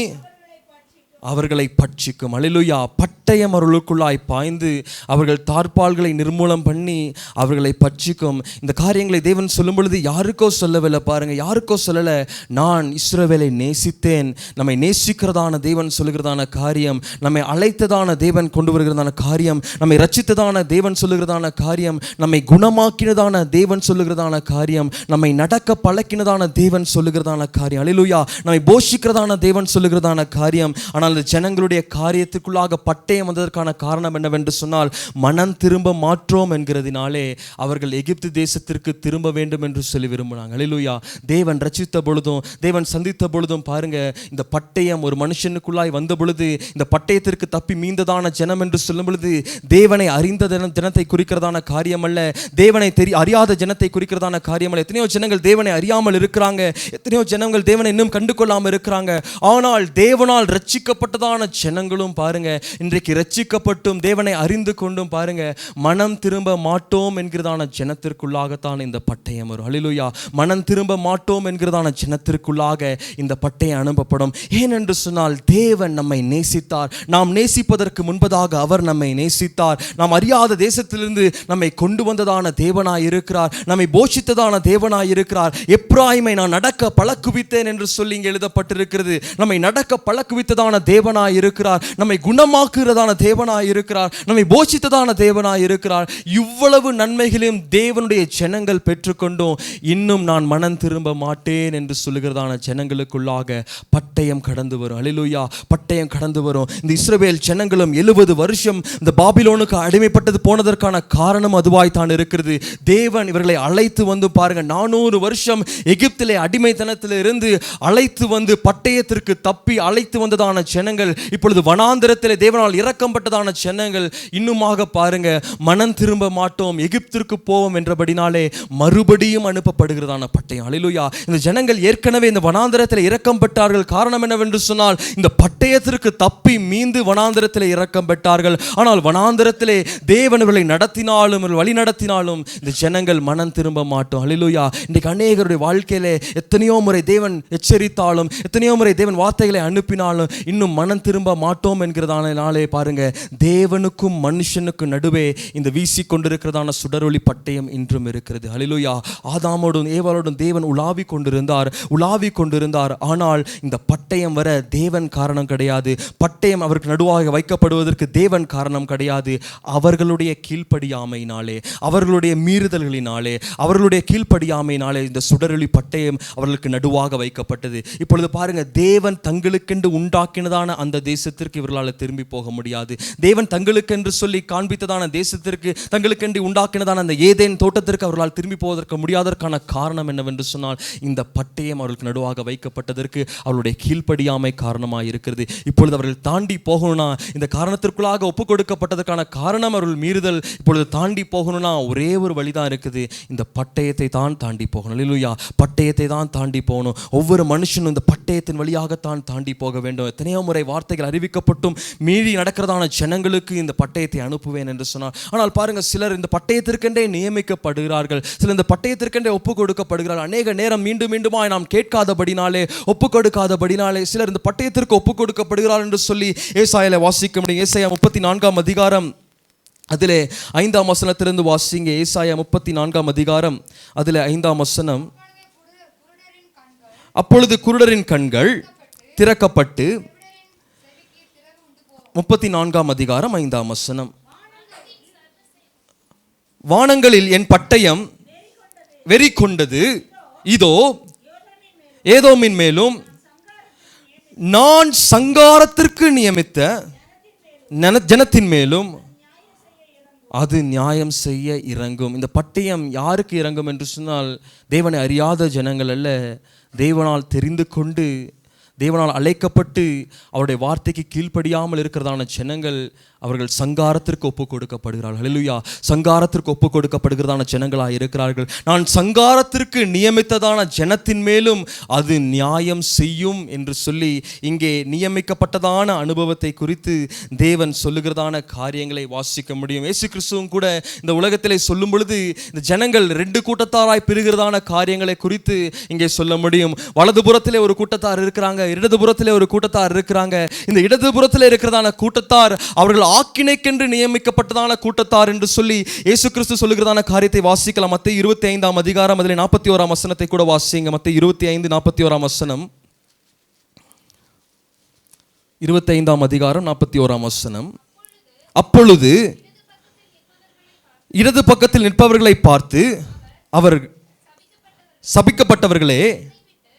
அவர்களை பட்சிக்கும். அல்லேலூயா. பட்டயம் அவர்களுக்குள்ளாய் பாய்ந்து அவர்கள் தாழ்பால்களை நிர்மூலம் பண்ணி அவர்களை பட்சிக்கும். இந்த காரியங்களை தேவன் சொல்லும் பொழுது யாருக்கோ சொல்லவில்லை பாருங்க, யாருக்கோ சொல்லலை. நான் இஸ்ரவேலை நேசித்தேன். நம்மை நேசிக்கிறதான தேவன் சொல்லுகிறதான காரியம், நம்மை அழைத்ததான தேவன் கொண்டு வருகிறதான காரியம், நம்மை ரட்சித்ததான தேவன் சொல்லுகிறதான காரியம், நம்மை குணமாக்கினதான தேவன் சொல்லுகிறதான காரியம், நம்மை நடக்க பழக்கினதான தேவன் சொல்லுகிறதான காரியம். அல்லேலூயா. நம்மை போஷிக்கிறதான தேவன் சொல்லுகிறதான காரியம். ஆனால் அந்த ஜனங்களுடைய காரியத்துக்குள்ளாக பட்டயம் வந்ததற்கான காரணம் என்னவென்று சொன்னால், மனம் திரும்ப மாற்றோம் என்கிறதினாலே அவர்கள் எகிப்து தேசத்திற்கு திரும்ப வேண்டும் என்று சொல்லி விரும்பினாங்க. அல்லேலூயா. தேவன் ரட்சித்த பொழுதும் தேவன் சந்தித்த பொழுதும் பாருங்க, இந்த பட்டயம் ஒரு மனுஷனுக்குள்ளாய் வந்த பொழுது, இந்த பட்டயத்திற்கு தப்பி மீந்ததான ஜனம் என்று சொல்லும் பொழுது தேவனை அறிந்த ஜனத்தை குறிக்கிறதான காரியம் அல்ல, தேவனை அறியாத ஜனத்தை குறிக்கிறதான காரியம் அல்ல. எத்தனையோ ஜனங்கள் தேவனை அறியாமல் இருக்கிறாங்க, எத்தனையோ ஜனங்கள் தேவனை இன்னும் கண்டு கொள்ளாமல் இருக்கிறாங்க. ஆனால் தேவனால் ரட்சிக்க பட்டதான ஜனங்களும் பாருங்க இன்றைக்கு இன்றைக்கு ரட்சிக்கப்பட்டும் தேவனை அறிந்து கொண்டும் பாருங்க மனம் திரும்ப மாட்டோம் என்கிறதான ஜனத்திற்குள்ளாகத்தான் இந்த பட்டயம் வரும். ஹல்லேலூயா. மனம் திரும்ப மாட்டோம் என்கிறதான ஜனத்திற்குள்ளாக இந்த பட்டயம் அனுப்பப்படும். ஏனென்று சொன்னால் தேவன் நம்மை நேசித்தார். நாம் நேசிப்பதற்கு முன்பதாக அவர் நம்மை நேசித்தார். நாம் அறியாத தேசத்திலிருந்து நம்மை கொண்டு வந்ததான தேவனாய் இருக்கிறார். நம்மை போஷித்ததான தேவனாய் இருக்கிறார். எப்ராயிமை நான் நடக்க பழக்குவித்தேன் என்று சொல்லி இங்கே எழுதப்பட்டிருக்கிறது. நம்மை நடக்க பழக்குவித்ததான தேவனாய் இருக்கிறார். நம்மை குணமாக்குகிறதான தேவனாய் இருக்கிறார். நம்மை போஷித்ததான தேவனாய் இருக்கிறார். இவ்வளவு நன்மைகளையும் தேவனுடைய ஜனங்கள் பெற்றுக்கொண்டும் இன்னும் நான் மனம் திரும்ப மாட்டேன் என்று சொல்லுகிறதான ஜனங்களுக்குள்ளாக பட்டயம் கடந்து வரும். அல்லேலூயா. பட்டயம் கடந்து வரும். இந்த இஸ்ரவேல் ஜனங்களும் 70 வருஷம் இந்த பாபிலோனுக்கு அடிமைப்பட்டது போனதற்கான காரணம் அதுவாய் தான் இருக்கிறது. தேவன் இவர்களை அழைத்து வந்து பாருங்க 400 வருஷம் எகிப்திலே அடிமைத்தனத்தில் இருந்து அழைத்து வந்து பட்டயத்திற்கு தப்பி அழைத்து வந்ததான ஜனங்கள் இப்பொழுது வனாந்திரத்திலே தேவனால் இறக்கப்பட்டதான ஜனங்கள் இன்னுமாக பாருங்க மனம் திரும்ப மாட்டோம் எகிப்திற்கு போவோம் என்றபடினாலே மறுபடியும் அனுப்பப்படுகிறதான பட்டயம். அல்லேலூயா. இந்த ஜனங்கள் ஏற்கனவே இந்த வனாந்திரத்தில் இறக்கப்பட்டார்கள். காரணம் என்னவென்று சொன்னால் இந்த பட்டயத்திற்கு தப்பி மீண்டு வனாந்திரத்தில் இறக்கப்பட்டார்கள். ஆனால் வனாந்திரத்திலே தேவன் இவர்களை நடத்தினாலும் வழி நடத்தினாலும் இந்த ஜனங்கள் மனம் திரும்ப மாட்டோம். அல்லேலூயா. இன்றைக்கு அநேகருடைய வாழ்க்கையிலே எத்தனையோ முறை தேவன் எச்சரித்தாலும் எத்தனையோ முறை தேவன் வார்த்தைகளை அனுப்பினாலும் இன்னும் மனம் திரும்ப மாட்டோம் என்கிறதான நாளே பாருங்க தேவனுக்கும் மனுஷனுக்கும் நடுவே இந்த வீசி கொண்டிருக்கிறதான சுடரொளி பட்டயம் இன்றும் இருக்கிறது. ஹல்லேலூயா. ஆதாமோடும் ஏவாளோடும் தேவன் உலாவி கொண்டிருந்தார். ஆனால் இந்த பட்டயம் வர தேவன் காரணம் கிடையாது. பட்டயம் அவருக்கு நடுவாக வைக்கப்படுவதற்கு தேவன் காரணம் கிடையாது. அவர்களுடைய கீழ்ப்படியாமையினாலே அவர்களுடைய மீறுதல்களினாலே அவர்களுடைய கீழ்ப்படியாமையினாலே இந்த சுடரொளி பட்டயம் அவர்களுக்கு நடுவாக வைக்கப்பட்டது. இப்பொழுது பாருங்க தேவன் தங்களுக்கென்று உண்டாக்கினதான அந்த தேசத்திற்கு இவர்களால் திரும்பி போக முடியாது. தேவன் தங்களுக்கென்று சொல்லி காண்பித்ததான தேசத்திற்கு தங்களுக்கென்று உண்டாக்கினதான அந்த ஏதேன் தோட்டத்திற்கு அவர்களால் திரும்பி போவதற்கு முடியாதற்கான காரணம் என்னவென்று சொன்னால் இந்த பட்டயம் அவர்களுக்கு நடுவாக வைக்கப்பட்டதற்கு அவருடைய கீழ்ப்படியாமை காரணமாக இருக்கிறது. இப்பொழுது அவர்கள் தாண்டி போகணும்னா இந்த காரணத்திற்குள்ளாக ஒப்புக் கொடுக்கப்பட்டதற்கான காரணம் அவர்கள் மீறுதல். இப்பொழுது தாண்டி போகணும்னா ஒரே ஒரு வழிதான் இருக்குது. இந்த பட்டயத்தை தான் தாண்டி போகணும். அல்லேலூயா. பட்டயத்தை தான் தாண்டி போகணும். ஒவ்வொரு மனுஷனும் இந்த பட்டயத்தின் வழியாகத்தான் தாண்டி போக வேண்டும். எத்தனையோ முறை வார்த்தைகள் அறிவிக்கப்பட்டும் மீறி நடக்கிறதான ஜனங்களுக்கு இந்த பட்டயத்தை அனுப்புவேன் என்று சொன்னார். ஆனால் பாருங்க சிலர் இந்த பட்டயத்திற்கென்றே நியமிக்கப்படுகிறார்கள். சிலர் இந்த பட்டயத்திற்கென்றே ஒப்புக் கொடுக்கப்படுகிறார்கள். அநேக நேரம் மீண்டும் மீண்டுமாய் நாம் கேட்காதபடினாலே ஒப்புக் கொடுக்காதபடினாலே சிலர் இந்த பட்டயத்திற்கு ஒப்புக் கொடுக்கப்படுகிறார் என்று சொல்லி ஏசாயால வாசிக்க முடியும். ஏசாயா 34 அதிகாரம் அதிலே 5 வசனத்திலிருந்து வாசிங்க. ஏசாயா 34 அதிகாரம் அதிலே 5 வசனம். அப்பொழுது குருடரின் கண்கள் திறக்கப்பட்டு 34 அதிகாரம் 5 வசனம். வானங்களில் என் பட்டயம் வெறி கொண்டது, இதோ ஏதோமின் மேலும் நான் சங்காரத்திற்கு நியமித்த ஜனத்தின் மேலும் அது நியாயம் செய்ய இறங்கும். இந்த பட்டயம் யாருக்கு இறங்கும் என்று சொன்னால் தேவனை அறியாத ஜனங்கள் அல்ல, தேவனால் தெரிந்து கொண்டு தேவனால் அழைக்கப்பட்டு அவருடைய வார்த்தைக்கு கீழ்ப்படியாமல் இருக்கிறதான ஜனங்கள் அவர்கள் சங்காரத்திற்கு ஒப்புக் கொடுக்கப்படுகிறார்கள். ஹல்லேலூயா. சங்காரத்திற்கு ஒப்புக் கொடுக்கப்படுகிறதான ஜனங்களாக இருக்கிறார்கள். நான் சங்காரத்திற்கு நியமித்ததான ஜனத்தின் மேலும் அது நியாயம் செய்யும் என்று சொல்லி இங்கே நியமிக்கப்பட்டதான அனுபவத்தை குறித்து தேவன் சொல்லுகிறதான காரியங்களை வாசிக்க முடியும். இயேசு கிறிஸ்துவும் கூட இந்த உலகத்திலே சொல்லும் பொழுது இந்த ஜனங்கள் 2 கூட்டத்தாராய் பிரிகிறதான காரியங்களை குறித்து இங்கே சொல்ல முடியும். வலதுபுறத்திலே ஒரு கூட்டத்தார் இருக்கிறாங்க, இடதுபுறத்திலே ஒரு கூட்டத்தார் இருக்கிறாங்க. இந்த இடதுபுறத்திலே இருக்கிறதான கூட்டத்தார் அவர்கள் ஆக்கினைக்கென்று நியமிக்கப்பட்டதான கூட்டத்தார் என்று சொல்லி இயேசு கிறிஸ்து சொல்லுகிறதான காரியத்தை வாசிக்கலாம். மத்தேயு 25 அதிகாரம் அதிலே 41 வசனத்தை கூட வாசிங்க. மத்தேயு 25 41 வசனம். 25 அதிகாரம் 41 வசனம். அப்பொழுது இடது பக்கத்தில் நிற்பவர்களை பார்த்து அவர் சபிக்கப்பட்டவர்களே,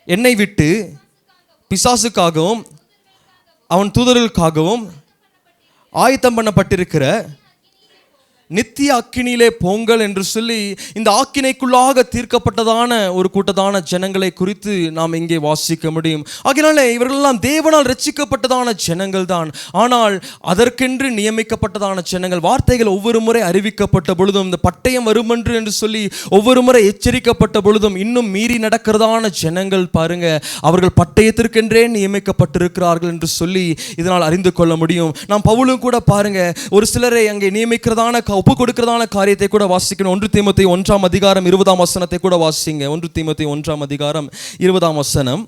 என்னை விட்டு பிசாசுக்காகவும் அவன் தூதர்களுக்காகவும் ஆயத்தம் பண்ணப்பட்டிருக்கிற நித்திய அக்கினியிலே போங்கள் என்று சொல்லி இந்த ஆக்கினைக்குள்ளாக தீர்க்கப்பட்டதான ஒரு கூட்டத்தான ஜனங்களை குறித்து நாம் இங்கே வாசிக்க முடியும். ஆகையினாலே இவர்களெல்லாம் தேவனால் ரட்சிக்கப்பட்டதான ஜனங்கள் தான். ஆனால் அதற்கென்று நியமிக்கப்பட்டதான ஜனங்கள். வார்த்தைகள் ஒவ்வொரு முறை அறிவிக்கப்பட்ட பொழுதும், இந்த பட்டயம் வருமென்று என்று சொல்லி ஒவ்வொரு முறை எச்சரிக்கப்பட்ட பொழுதும் இன்னும் மீறி நடக்கிறதான ஜனங்கள் பாருங்க, அவர்கள் பட்டயத்திற்கென்றே நியமிக்கப்பட்டிருக்கிறார்கள் என்று சொல்லி இதனால் அறிந்து கொள்ள முடியும். நாம் பவுலும் கூட பாருங்க, ஒரு சிலரை அங்கே நியமிக்கிறதான ஒப்பு கொடுக்கிறதான காரியத்தை கூட வாசிக்கணும். 1 தீமோத்தேயு 1 அதிகாரம் 20 வசனத்தை கூட வாசிங்க. 1 தீமோத்தேயு 1 அதிகாரம் 20 வசனம்.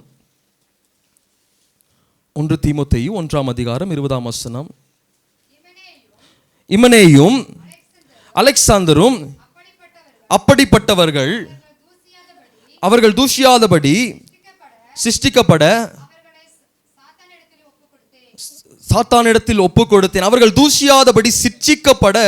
1 தீமோத்தேயு 1 அதிகாரம் 20 வசனம். இமனேயும் அலெக்சாந்தரும் அப்படிப்பட்டவர்கள் அவர்கள் தூஷியாதபடி சிருஷ்டிக்கப்பட சாத்தானிடத்தில் ஒப்பு கொடுத்தேன். அவர்கள் தூஷியாதபடி சிட்சிக்கப்பட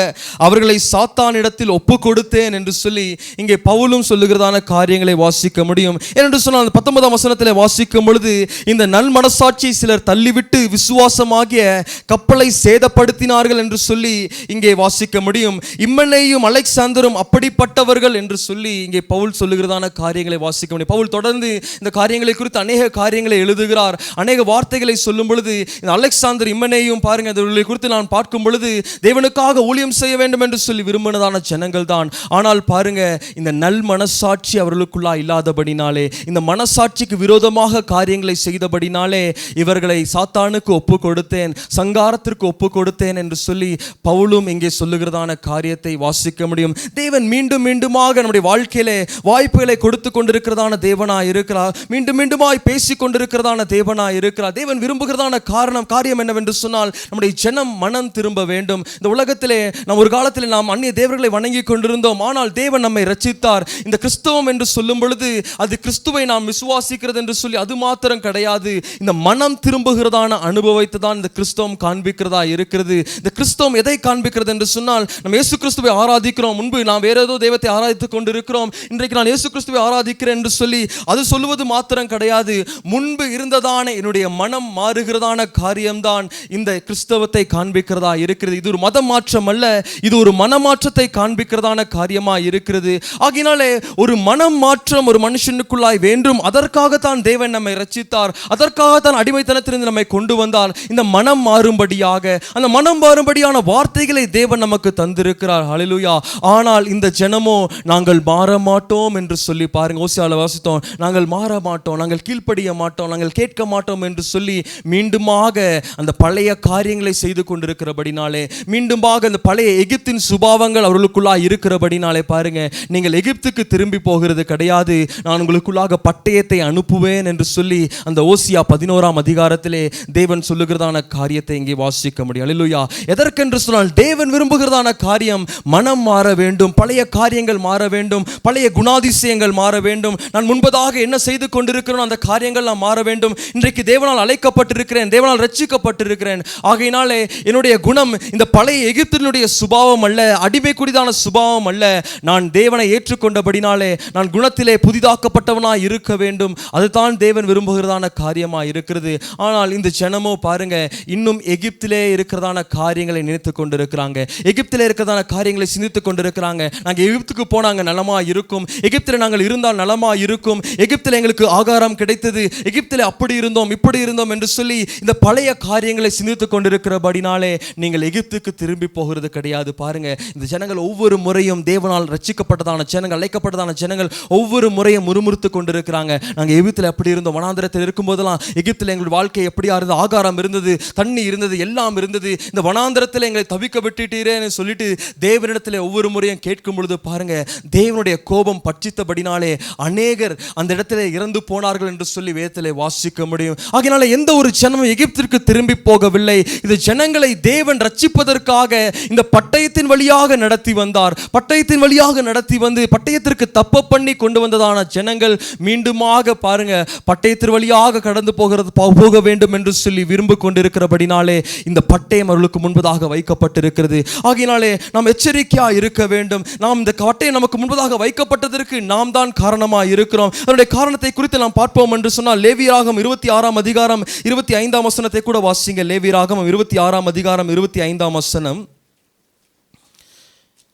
அவர்களை சாத்தானிடத்தில் ஒப்பு கொடுத்தேன் என்று சொல்லி இங்கே பவுலும் சொல்லுகிறதான காரியங்களை வாசிக்க முடியும். ஏனென்று சொன்னால் 19ஆம் வசனத்தில் வாசிக்கும் பொழுது, இந்த நல் மனசாட்சியை சிலர் தள்ளிவிட்டு விசுவாசமாகிய கப்பலை சேதப்படுத்தினார்கள் என்று சொல்லி இங்கே வாசிக்க முடியும். இம்மனேயும் அலெக்சாந்தரும் அப்படிப்பட்டவர்கள் என்று சொல்லி இங்கே பவுல் சொல்லுகிறதான காரியங்களை வாசிக்க முடியும். பவுல் தொடர்ந்து இந்த காரியங்களை குறித்து அநேக காரியங்களை எழுதுகிறார். அநேக வார்த்தைகளை சொல்லும் பொழுது இந்த அலெக்சாந்தர் இம்மனேயும் பாருங்க, அவர்களை குறித்து நான் பார்க்கும் பொழுது தேவனுக்காக ஊழியம் செய்ய வேண்டும் என்று சொல்லி விரும்பினதான ஜனங்கள் தான். ஆனால் பாருங்க, இந்த நல் மனசாட்சி அவர்களுக்குள்ளா இல்லாதபடினாலே, இந்த மனசாட்சிக்கு விரோதமாக காரியங்களை செய்தபடினாலே இவர்களை சாத்தானுக்கு ஒப்பு கொடுத்தேன், சங்காரத்திற்கு ஒப்பு கொடுத்தேன் என்று சொல்லி பவுலும் இங்கே சொல்லுகிறதான காரியத்தை வாசிக்க முடியும். தேவன் மீண்டும் மீண்டுமாக நம்முடைய வாழ்க்கையிலே வாய்ப்புகளை கொடுத்து கொண்டிருக்கிறதான தேவனாய் இருக்கிறார். மீண்டும் மீண்டுமாய் பேசிக் கொண்டிருக்கிறதான தேவனாய் இருக்கிறார். தேவன் விரும்புகிறதான காரியம் என்னவென்று சொன்னால், நம்முடைய ஜனம் மனம் திரும்ப வேண்டும். இந்த உலகத்திலே நாம் ஒரு காலத்தில் நாம் அந்நிய தேவர்களை வணங்கி கொண்டிருந்தோம். ஆனால் தேவன் நம்மை ரட்சித்தார். இந்த கிறிஸ்தவம் என்று சொல்லும் பொழுது அது கிறிஸ்துவை நாம் விசுவாசிக்கிறது என்று சொல்லி அது மாத்திரம் கிடையாது. இந்த மனம் திரும்புகிறதான அனுபவத்தை தான் இந்த கிறிஸ்தவம் காண்பிக்கிறதா இருக்கிறது. இந்த கிறிஸ்தவம் எதை காண்பிக்கிறது என்று சொன்னால், நம்ம இயேசு கிறிஸ்துவை ஆராதிக்கிறோம். முன்பு நாம் வேற ஏதோ தெய்வத்தை ஆராதித்துக் கொண்டிருக்கிறோம், இன்றைக்கு நான் இயேசு கிறிஸ்துவை ஆராதிக்கிறேன் என்று சொல்லி அது சொல்லுவது மாத்திரம் கிடையாது. முன்பு இருந்ததான என்னுடைய மனம் மாறுகிறதான காரியம்தான் இந்த கிறிஸ்தவத்தை காண்பிக்கிறதா இருக்கிறது. இது ஒரு மத மாற்றம் அல்ல, இது ஒரு மனமாற்றத்தை காண்பிக்கிறதான காரியமா இருக்கிறது. ஆகினாலே ஒரு மனம் மாற்றம் ஒரு மனுஷனுக்குள்ளாய் வேண்டும். அதற்காகத்தான் தேவன் நம்மை ரட்சித்தார், அதற்காகத்தான் அடிமைத்தனத்திலிருந்து நம்மை கொண்டு வந்தார். இந்த மனம் மாறும்படியாக, அந்த மனம் மாறும்படியான வார்த்தைகளை தேவன் நமக்கு தந்திருக்கிறார். ஹல்லேலூயா. ஆனால் இந்த ஜனமோ நாங்கள் மாற மாட்டோம் என்று சொல்லி பாருங்க, ஓசியால வாசித்தோம், நாங்கள் மாற மாட்டோம், நாங்கள் கீழ்ப்படிய மாட்டோம், நாங்கள் கேட்க மாட்டோம் என்று சொல்லி மீண்டுமாக அந்த பழைய காரியங்களை செய்து கொண்டிருக்கிறபடினாலே, மீண்டுமாக அந்த பழைய எகிப்தின் சுபாவங்கள் அவர்களுக்குள்ளா இருக்கிறபடினாலே பாருங்க, நீங்கள் எகிப்துக்கு திரும்பி போகிறது கிடையாது, நான் உங்களுக்குள்ளாக பட்டயத்தை அனுப்புவேன் என்று சொல்லி அந்த ஓசியா 11ஆம் அதிகாரத்திலே தேவன் சொல்லுகிறதான காரியத்தை இங்கே வாசிக்க முடியும். அல்லேலூயா. எதற்கென்று சொன்னால், தேவன் விரும்புகிறதான காரியம் மனம் மாற வேண்டும், பழைய காரியங்கள் மாற வேண்டும், பழைய குணாதிசயங்கள் மாற வேண்டும். நான் முன்பதாக என்ன செய்து கொண்டிருக்கிறோம் அந்த காரியங்கள் நான் மாற வேண்டும். இன்றைக்கு தேவனால் அழைக்கப்பட்டிருக்கிறேன், தேவனால் ரட்சிக்கப்பட்டிருக்கிறேன். ஆகையினாலே என்னுடைய குணம் இந்த பழைய எகிப்தினுடைய சுபாவம் அல்ல, அடிமைக்குடிதான சுபாவம் அல்ல. நான் தேவனை ஏற்றுக்கொண்டபடினாலே நான் குணத்திலே புதிதாக்கப்பட்டவனாய் இருக்க வேண்டும். அதுதான் தேவன் விரும்புகிறதான காரியமாக இருக்கிறது. ஆனால் இந்த ஜனமோ பாருங்க, இன்னும் எகிப்திலே இருக்கிறதான காரியங்களை நினைத்து கொண்டிருக்கிறாங்க, எகிப்திலே இருக்கிறதான காரியங்களை சிந்தித்து கொண்டிருக்கிறாங்க. நாங்கள் எகிப்துக்கு போனாங்க நலமா இருக்கும், எகிப்தில் நாங்கள் இருந்தால் நலமா இருக்கும், எகிப்தில் எங்களுக்கு ஆகாரம் கிடைத்தது, எகிப்தில் அப்படி இருந்தோம் இப்படி இருந்தோம் என்று சொல்லி இந்த பழைய காரியங்களை சிந்தித்துக் கொண்டிருக்கிறபடினாலே நீங்கள் எகிப்துக்கு திரும்பி போகிறது கிடையாது. பாருங்க, இந்த ஜனங்கள் ஒவ்வொரு முறையும் தேவனால் ரட்சிக்கப்பட்டதான ஜனங்கள், அழைக்கப்பட்டதான ஜனங்கள் ஒவ்வொரு முறையும் முறுமுறுத்து கொண்டிருக்கிறாங்க. நாங்கள் எகிப்தில் எப்படி இருந்தோம், வனாந்திரத்தில் இருக்கும் போதெல்லாம் எகிப்தில் எங்களுடைய வாழ்க்கை எப்படியா இருந்தது, ஆகாரம் இருந்தது, தண்ணி இருந்தது, எல்லாம் இருந்தது, இந்த வனாந்திரத்தில் எங்களை தவிக்க விட்டுட்டீரேன்னு சொல்லிட்டு தேவனிடத்தில் ஒவ்வொரு முறையும் கேட்கும் பொழுது பாருங்க, தேவனுடைய கோபம் பட்சித்தபடினாலே அநேகர் அந்த இடத்திலே இறந்து போனார்கள் என்று சொல்லி வேதத்திலே வாசிக்க முடியும். ஆகையினால எந்த ஒரு ஜனமும் எகிப்திற்கு திரும்பி போகவில்லை. இந்த ஜனங்களை தேவன் ரட்சிப்பதற்காக இந்த பட்டயத்தின் வழியாக நடத்தி வந்தார். பட்டயத்தின் வழியாக நடத்தி வந்து பட்டயத்திற்கு தப்ப பண்ணி கொண்டு வந்ததான ஜனங்கள் மீண்டுமாக பாருங்க, பட்டயத்தின் வழியாக கடந்து போக வேண்டும் என்று சொல்லி விரும்பி கொண்டிருக்கிறபடினாலே இந்த பட்டயம் அவர்களுக்கு முன்பதாக வைக்கப்பட்டிருக்கிறது. ஆகையினாலே நாம் எச்சரிக்கையா இருக்க வேண்டும். நாம் இந்த பட்டயம் நமக்கு முன்பதாக வைக்கப்பட்டதற்கு நாம் தான் காரணமாக இருக்கிறோம். அதனுடைய காரணத்தை குறித்து நாம் பார்ப்போம் என்று சொன்னால், லேவியராகமம் 26ஆம் அதிகாரம் 25ஆம் வசனத்தை கூட வாசிங்க. லேவியராகமம் 26ஆம் அதிகாரம் 25ஆம் வசனம்.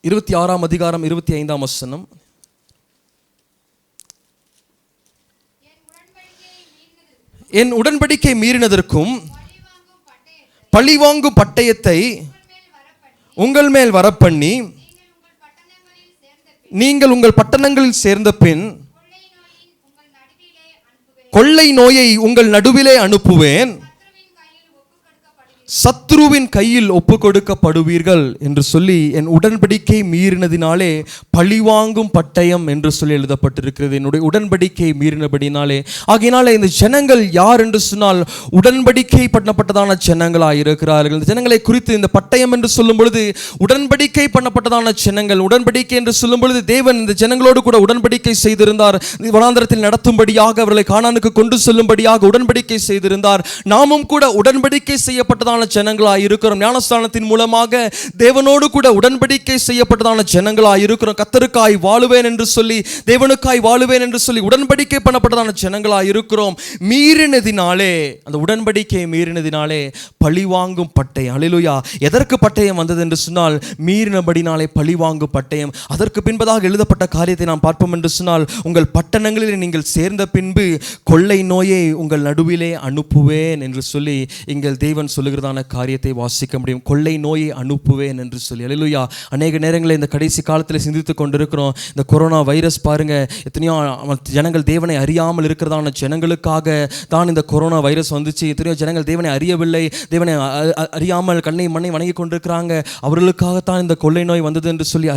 26ஆம் அதிகாரம் 25ஆம் வசனம். என் உடன்படிக்கை மீறினதற்கும் பழிவாங்கும் பட்டயத்தை உங்கள் மேல் வரப்பண்ணி நீங்கள் உங்கள் பட்டணங்களில் சேர்ந்த பின் கொள்ளை நோயை உங்கள் நடுவிலே அனுப்புவேன், சத்ருவின் கையில் ஒப்பு கொடுக்கப்படுவீர்கள் என்று சொல்லி என் உடன்படிக்கை மீறினதினாலே பழிவாங்கும் பட்டயம் என்று சொல்லி எழுதப்பட்டிருக்கிறது. என்னுடைய உடன்படிக்கை மீறினபடினாலே. ஆகையினாலே இந்த ஜனங்கள் யார் என்று சொன்னால் உடன்படிக்கை பண்ணப்பட்டதான ஜனங்களாக இருக்கிறார்கள். இந்த ஜனங்களை குறித்து இந்த பட்டயம் என்று சொல்லும் பொழுது உடன்படிக்கை பண்ணப்பட்டதான ஜனங்கள். உடன்படிக்கை என்று சொல்லும் பொழுது தேவன் இந்த ஜனங்களோடு கூட உடன்படிக்கை செய்திருந்தார். வனாந்தரத்தில் நடத்தும்படியாக, அவர்களை கானானுக்கு கொண்டு செல்லும்படியாக உடன்படிக்கை செய்திருந்தார். நாமும் கூட உடன்படிக்கை செய்யப்பட்டதான ஜனங்களாய் இருக்கிறோம். ஞானஸ்தானத்தின் மூலமாக தேவனோடு கூட உடன்படிக்கை செய்யப்பட்டதான ஜனங்களாய் இருக்கிறோம். கர்த்தருக்காய் வாழுவேன் என்று சொல்லி, தேவனுக்காய் வாழுவேன் என்று சொல்லி உடன்படிக்கை பண்ணப்பட்டதான ஜனங்களாய் இருக்கிறோம். மீறினதினாலே, அந்த உடன்படிக்கை மீறினதினாலே பழிவாங்கும் பட்டயம். அல்லேலூயா. எதற்கு பட்டயம் வந்தது என்று சொன்னால் மீறினபடினாலே பழிவாங்கும் பட்டயம். அதற்கு பின்பதாக எழுதப்பட்ட காரியத்தை நாம் பார்ப்போம் என்று சொன்னால், உங்கள் பட்டணங்களில் நீங்கள் சேர்ந்த பின்பு கொள்ளை நோயை உங்கள் நடுவிலே அனுப்புவேன் என்று சொல்லி எங்கள் தேவன் சொல்லுகிறதான காரியத்தை வாசிக்க முடியும். கொள்ளை நோயை அனுப்புவேன் என்று சொல்லி. அல்லேலூயா. அநேக நேரங்களில் இந்த கடைசி காலத்தில் சிந்தித்துக் கொண்டிருக்கிறோம். இந்த கொரோனா வைரஸ் பாருங்க, எத்தனையோ ஜனங்கள் தேவனை அறியாமல் இருக்கிறதான ஜனங்களுக்காக தான் இந்த கொரோனா வைரஸ் வந்துச்சு. எத்தனையோ ஜனங்கள் தேவனை அறியவில்லை, தேவனை அறியாமல் கண்ணை மண்ணை வணங்கி கொண்டிருக்கிறாங்க. அவர்களுக்காகத்தான் இந்த கொள்ளை நோய் வந்தது என்று சொல்லி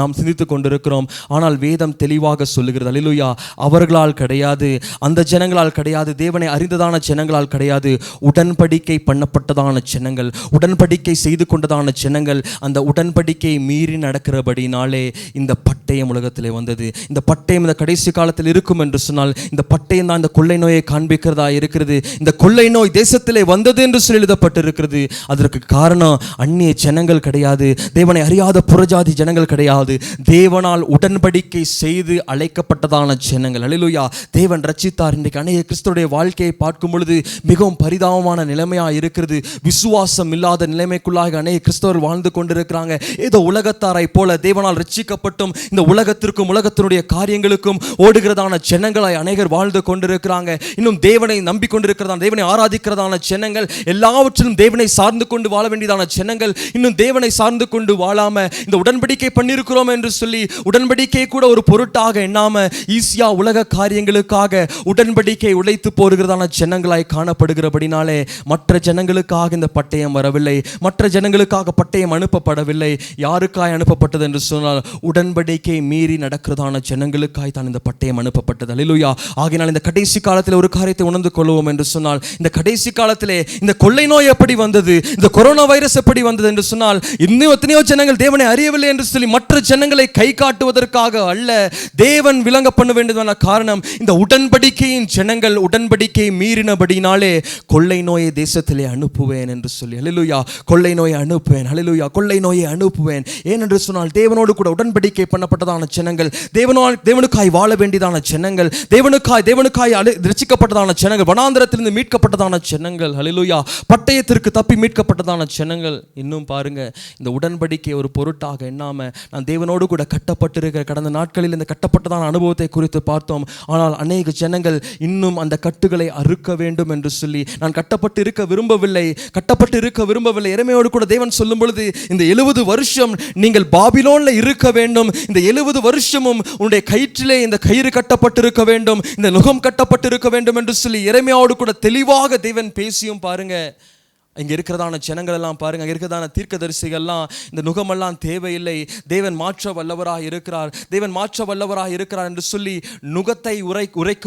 நாம் சிந்தித்துக் கொண்டிருக்கிறோம். ஆனால் வேதம் தெளிவாக சொல்லுகிறது, அல்லேலூயா, அவர்களால் கிடையாது, அந்த ஜனங்களால் கிடையாது, தேவனை அறிந்ததான ஜனங்களால் கிடையாது, உடன்படிக்கை பண்ணப்பட்டதான ஜனங்கள், உடன்படிக்கை செய்து கொண்டதான ஜனங்கள், அந்த உடன்படிக்கை மீறி நடக்கிறபடினாலே இந்த பட்டயம் உலகத்திலே வந்தது. இந்த பட்டயம் இந்த கடைசி காலத்தில் இருக்கும் என்று சொன்னால் இந்த பட்டயம் தான் இந்த கொள்ளை நோயை காண்பிக்கிறதா இருக்கிறது. இந்த கொள்ளை நோய் தேசத்திலே வந்தது என்று சொல்லி எழுதப்பட்டிருக்கிறது. அதற்கு காரணம் அந்நிய ஜனங்கள் கிடையாது, தேவனை அறியாத புறஜாதி ஜனங்கள் கிடையாது, தேவனால் உடன்படிக்கை செய்து அழைக்கப்பட்டதான ஜனங்கள். அல்லேலூயா. தேவன் ரட்சித்தார். இன்றைக்கு அநேக கிறிஸ்துவுடைய வாழ்க்கையை பார்க்கும் பொழுது மிகவும் பரிதாபமான நிலைமையா இருக்கிறது. விசுவாசம் இல்லாத நிலைமைக்குள்ளாக அநேக கிறிஸ்தவர்கள் வாழ்ந்து கொண்டிருக்கிறாங்க. ஏதோ உலகத்தாரை போல தேவனால் ரட்சிக்கப்பட்டும் இந்த உலகத்திற்கும் உலகத்தினுடைய காரியங்களுக்கும் ஓடுகிறதான ஜனங்களாய் அநேகர் வாழ்ந்து கொண்டிருக்கிறாங்க. இன்னும் தேவனை நம்பிக்கொண்டிருக்கிறதான, தேவனை ஆராதிக்கிறதான ஜனங்கள், எல்லாவற்றிலும் தேவனை சார்ந்து கொண்டு வாழ வேண்டியதான ஜனங்கள் இன்னும் தேவனை சார்ந்து கொண்டு வாழாம இந்த உடன்படிக்கை பண்ணியிருக்கிறோம் என்று சொல்லி உடன்படிக்கை கூட ஒரு பொருட்டாக எண்ணாம ஈஸியா உலக காரியங்களுக்காக உடன்படிக்கை உழைத்து போடுகிறதான ஜனங்களாய் காணப்படுகிறபடினாலே மற்ற ஜனங்களுக்காக இந்த பட்டயம் வரவில்லை, மற்ற ஜனங்களுக்காக பட்டயம் அனுப்பப்படவில்லை. யாருக்காய் அனுப்பப்பட்டது என்று சொன்னால் உடன்படிக்கை மீறி நடக்கிறதான ஜனங்களுக்காய் தான் இந்த பட்டயம் அனுப்பப்பட்டது. அல்லேலூயா. ஆகையினால் இந்த கடைசி காலத்தில் ஒரு காரியத்தை உணர்ந்து கொள்வோம் என்று சொன்னால், இந்த கடைசி காலத்திலே இந்த கொள்ளை நோய் எப்படி வந்தது, இந்த கொரோனா வைரஸ் எப்படி வந்தது என்று சொன்னால், இன்னும் எத்தனையோ ஜனங்கள் தேவனை அறியவில்லை என்று சொல்லி மற்ற ஜனங்களை கை காட்டுவதற்காக அல்ல, தேவன் விளங்க பண்ண வேண்டியதான காரணம் இந்த உடன்படிக்கையின் ஜனங்கள் உடன்படிக்கை மீறினபடினாலே கொள்ளை நோயை தேசத்திலே அனுப்புவேன் என்று சொல்லி. அல்லேலூயா. கொள்ளை நோயை அனுப்புவேன். அல்லேலூயா. கொள்ளை நோயை அனுப்புவேன். ஏனென்று சொன்னால் தேவனோடு கூட உடன்படிக்கை பண்ணப்பட்டதான ஜனங்கள், தேவனுக்காய் வாழ வேண்டியதான ஜனங்கள், தேவனுக்காய் ரட்சிக்கப்பட்டதான ஜனங்கள், வனாந்தரத்திலிருந்து மீட்கப்பட்டதான ஜனங்கள். அல்லேலூயா. பட்டயத்திற்கு தப்பி மீட்கப்பட்டதான ஜனங்கள். இன்னும் பாருங்க, இந்த உடன்படிக்கை ஒரு பொருட்டாக எண்ணாம நான் தேவனோடு கூட கட்டப்பட்டிருக்கிற கடந்த நாட்களில் இந்த கட்டப்பட்டதான அனுபவத்தை குறித்து பார்த்தோம். ஆனால் அநேக ஜனங்கள் இன்னும் அந்த கட்டுகளை அறுக்க வேண்டும் என்று சொல்லி நான் கட்டப்பட்டு இருக்க விரும்பவில்லை. எரேமியாவோடு கூட தேவன் சொல்லும் பொழுது இந்த 70 வருஷம் நீங்கள் பாபிலோன்ல இருக்க வேண்டும், இந்த 70 வருஷமும் உன்னுடைய கயிற்றிலே இந்த கயிறு கட்டப்பட்டிருக்க வேண்டும், இந்த நுகம் கட்டப்பட்டிருக்க வேண்டும் என்று சொல்லி எரேமியாவோடு கூட தெளிவாக தேவன் பேசியும் பாருங்க. இங்கே இருக்கிறதான ஜனங்கள் எல்லாம் பாருங்க, அங்கே இருக்கிறதான தீர்க்கதரிசிகள்லாம் இந்த நுகமெல்லாம் தேவையில்லை, தேவன் மாற்ற வல்லவராக இருக்கிறார், தேவன் மாற்ற வல்லவராக இருக்கிறார் என்று சொல்லி நுகத்தை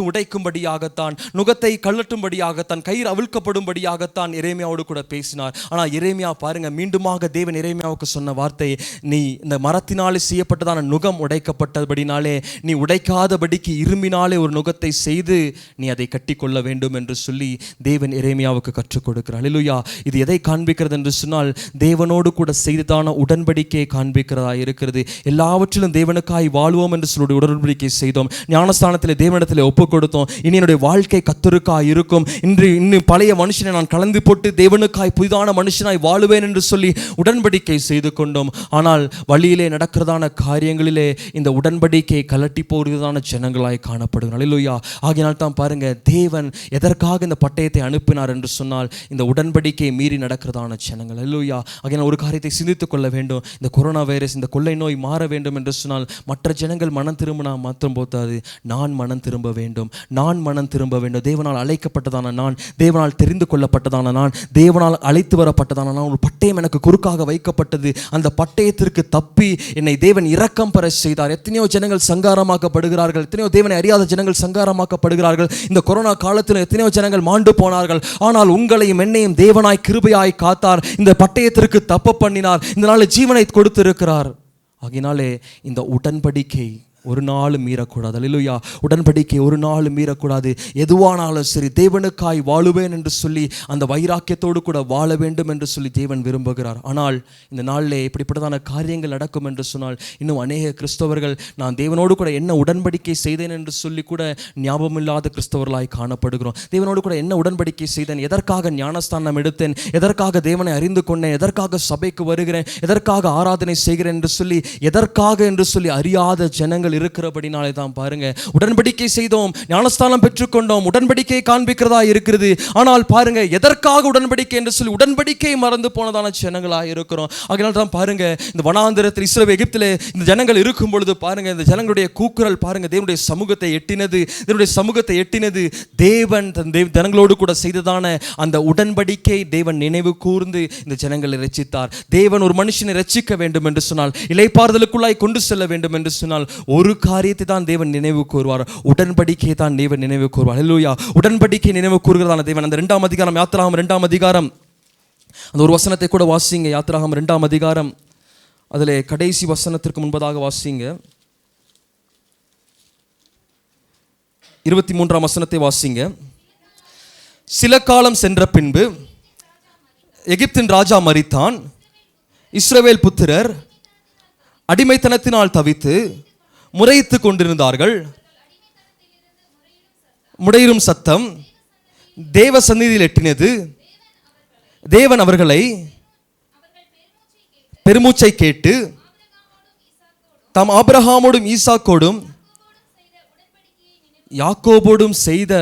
உடைக்கும்படியாகத்தான், நுகத்தை கழட்டும்படியாகத்தான், கயிறு அவிழ்க்கப்படும்படியாகத்தான் எரேமியாவோடு கூட பேசினார். ஆனால் எரேமியா பாருங்க, மீண்டுமாக தேவன் எரேமியாவுக்கு சொன்ன வார்த்தை, நீ இந்த மரத்தினாலே செய்யப்பட்டதான நுகம் உடைக்கப்பட்டபடினாலே நீ உடைக்காதபடிக்கு இரும்பினாலே ஒரு நுகத்தை செய்து நீ அதை கட்டிக்கொள்ள வேண்டும் என்று சொல்லி தேவன் எரேமியாவுக்கு கற்றுக் கொடுக்கிறார். அல்லேலூயா. இது எதை காண்பிக்கிறது என்று சொன்னால் தேவனோடு கூட செய்ததான உடன்படிக்கையை காண்பிக்கிறதா இருக்கிறது. எல்லாவற்றிலும் தேவனுக்காய் வாழ்வோம் என்று சொல்லி உடன்படிக்கை செய்தோம். ஞானஸ்தானத்தில் தேவனிடத்தில் ஒப்புக் கொடுத்தோம். இனி என்னுடைய வாழ்க்கை கர்த்தருக்காய் இருக்கும். இன்னும் பழைய மனுஷனை நான் கலந்து போட்டு தேவனுக்காய் புதிதான மனுஷனாய் வாழுவேன் என்று சொல்லி உடன்படிக்கை செய்து கொண்டோம். ஆனால் வழியிலே நடக்கிறதான காரியங்களிலே இந்த உடன்படிக்கையை கலட்டி போடுகிறதான ஜனங்களாய் காணப்படுகிறோம். அல்லேலூயா. ஆகையினால் தான் பாருங்க, தேவன் எதற்காக இந்த பட்டயத்தை அனுப்பினார் என்று சொன்னால் இந்த உடன்படிக்கையை மீறி நடக்கிறதான ஜனங்கள். அல்லேலூயா. ஆகையினால் ஒரு காரியத்தை சிந்தித்துக் கொள்ள வேண்டும். இந்த கொரோனா வைரஸ், இந்த கொள்ளை நோய் மாற வேண்டும் என்று சொன்னால் மற்ற ஜனங்கள் மனம் திரும்பினா மாத்திரம் போதாது, நான் மனம் திரும்ப வேண்டும். நான் மனம் திரும்ப வேண்டும். தேவனால் அழைக்கப்பட்டதான நான், தேவனால் தெரிந்து கொள்ளப்பட்டதான நான், தேவனால் அழைத்து வரப்பட்டதான நான், ஒரு பட்டயம் எனக்கு குறுக்காக வைக்கப்பட்டது. அந்த பட்டயத்திற்கு தப்பி என்னை தேவன் இரக்கம் பெற செய்தார். எத்தனையோ ஜனங்கள் சங்காரமாக்கப்படுகிறார்கள். எத்தனையோ தேவனை அறியாத ஜனங்கள் சங்காரமாக்கப்படுகிறார்கள். இந்த கொரோனா காலத்தில் எத்தனையோ ஜனங்கள் மாண்டு போனார்கள். ஆனால் உங்களையும் என்னையும் தேவனாய் கிருபையாய் காத்தார். இந்த பட்டயத்திற்கு தப்ப பண்ணினார். இந்த நாள் ஜீவனை கொடுத்திருக்கிறார். ஆகினாலே இந்த உடன்படிக்கை ஒரு நாள் மீறக்கூடாது. அல்லேலூயா. உடன்படிக்கை ஒரு நாள் மீறக்கூடாது. எதுவானாலும் சரி தேவனுக்காய் வாழுவேன் என்று சொல்லி அந்த வைராக்கியத்தோடு கூட வாழ வேண்டும் என்று சொல்லி தேவன் விரும்புகிறார். ஆனால் இந்த நாளில் இப்படிப்பட்டதான காரியங்கள் நடக்கும் என்று சொன்னால் இன்னும் அநேக கிறிஸ்தவர்கள் நான் தேவனோடு கூட என்ன உடன்படிக்கை செய்தேன் என்று சொல்லி கூட ஞாபகமில்லாத கிறிஸ்தவர்களாய் காணப்படுகிறோம். தேவனோடு கூட என்ன உடன்படிக்கை செய்தேன், எதற்காக ஞானஸ்தானம் எடுத்தேன், எதற்காக தேவனை அறிந்து கொண்டேன், எதற்காக சபைக்கு வருகிறேன், எதற்காக ஆராதனை செய்கிறேன் என்று சொல்லி எதற்காக என்று சொல்லி அறியாத ஜனங்கள் இருக்கிறபடினாலே தான் பாருங்க, உடன்படிக்கை செய்தோம், ஞானஸ்தானம் பெற்றுக்கொண்டோம், உடன்படிக்கை காண்பிக்கிறதா இருக்கிறது. ஆனால் பாருங்க, எதற்காக உடன்படிக்கை என்று சொல்லி உடன்படிக்கை மறந்து போனதான ஜனங்களாக இருக்கிறோம். அதனால தான் பாருங்க, இந்த வனாந்திரத்தில் இஸ்ரவேல் எகிப்திலே இந்த ஜனங்கள் இருக்கும் பொழுது பாருங்க, இந்த ஜனங்களுடைய கூக்குரல் பாருங்க தேவனுடைய சமூகத்தை எட்டினது. தேவனுடைய சமூகத்தை எட்டினது. தேவன் ஜனங்களோடு கூட செய்ததான அந்த உடன்படிக்கை தேவன் நினைவு கூர்ந்து இந்த ஜனங்களை ரட்சித்தார். தேவன் ஒரு மனுஷனை ரட்சிக்க வேண்டும் என்று சொன்னால், இளைப்பாறுதலுக்குள்ளாய் கொண்டு செல்ல வேண்டும் என்று சொன்னால் ஒரு காரியத்தை தான் தேவன் நினைவு கூறுவார். உடன்படிக்கையை தான் தேவன் நினைவு கூறுவார். அல்லேலூயா. உடன்படிக்கை நினைவு கூறுகிறதான தேவன். அந்த 2ஆம் அதிகாரம், யாத்திராகமம் 2ஆம் அதிகாரம், அந்த ஒரு வசனத்தை கூட வாசிங்க. யாத்திராகமம் 2ஆம் அதிகாரம், அதில் கடைசி வசனத்திற்கு முன்பதாக வாசிங்க. 23ஆம் வசனத்தை வாசிங்க. சில காலம் சென்ற பின்பு எகிப்தின் ராஜா மரித்தான். இஸ்ரவேல் புத்திரர் அடிமைத்தனத்தினால் தவித்து முறையிட்டு கொண்டிருந்தார்கள். முறையிடும் சத்தம் தேவ சந்நிதியில் எட்டினது. தேவன் அவர்களை பெருமூச்சை கேட்டு தாம் ஆபிரகாமோடும் ஈசாக்கோடும் யாக்கோபோடும் செய்த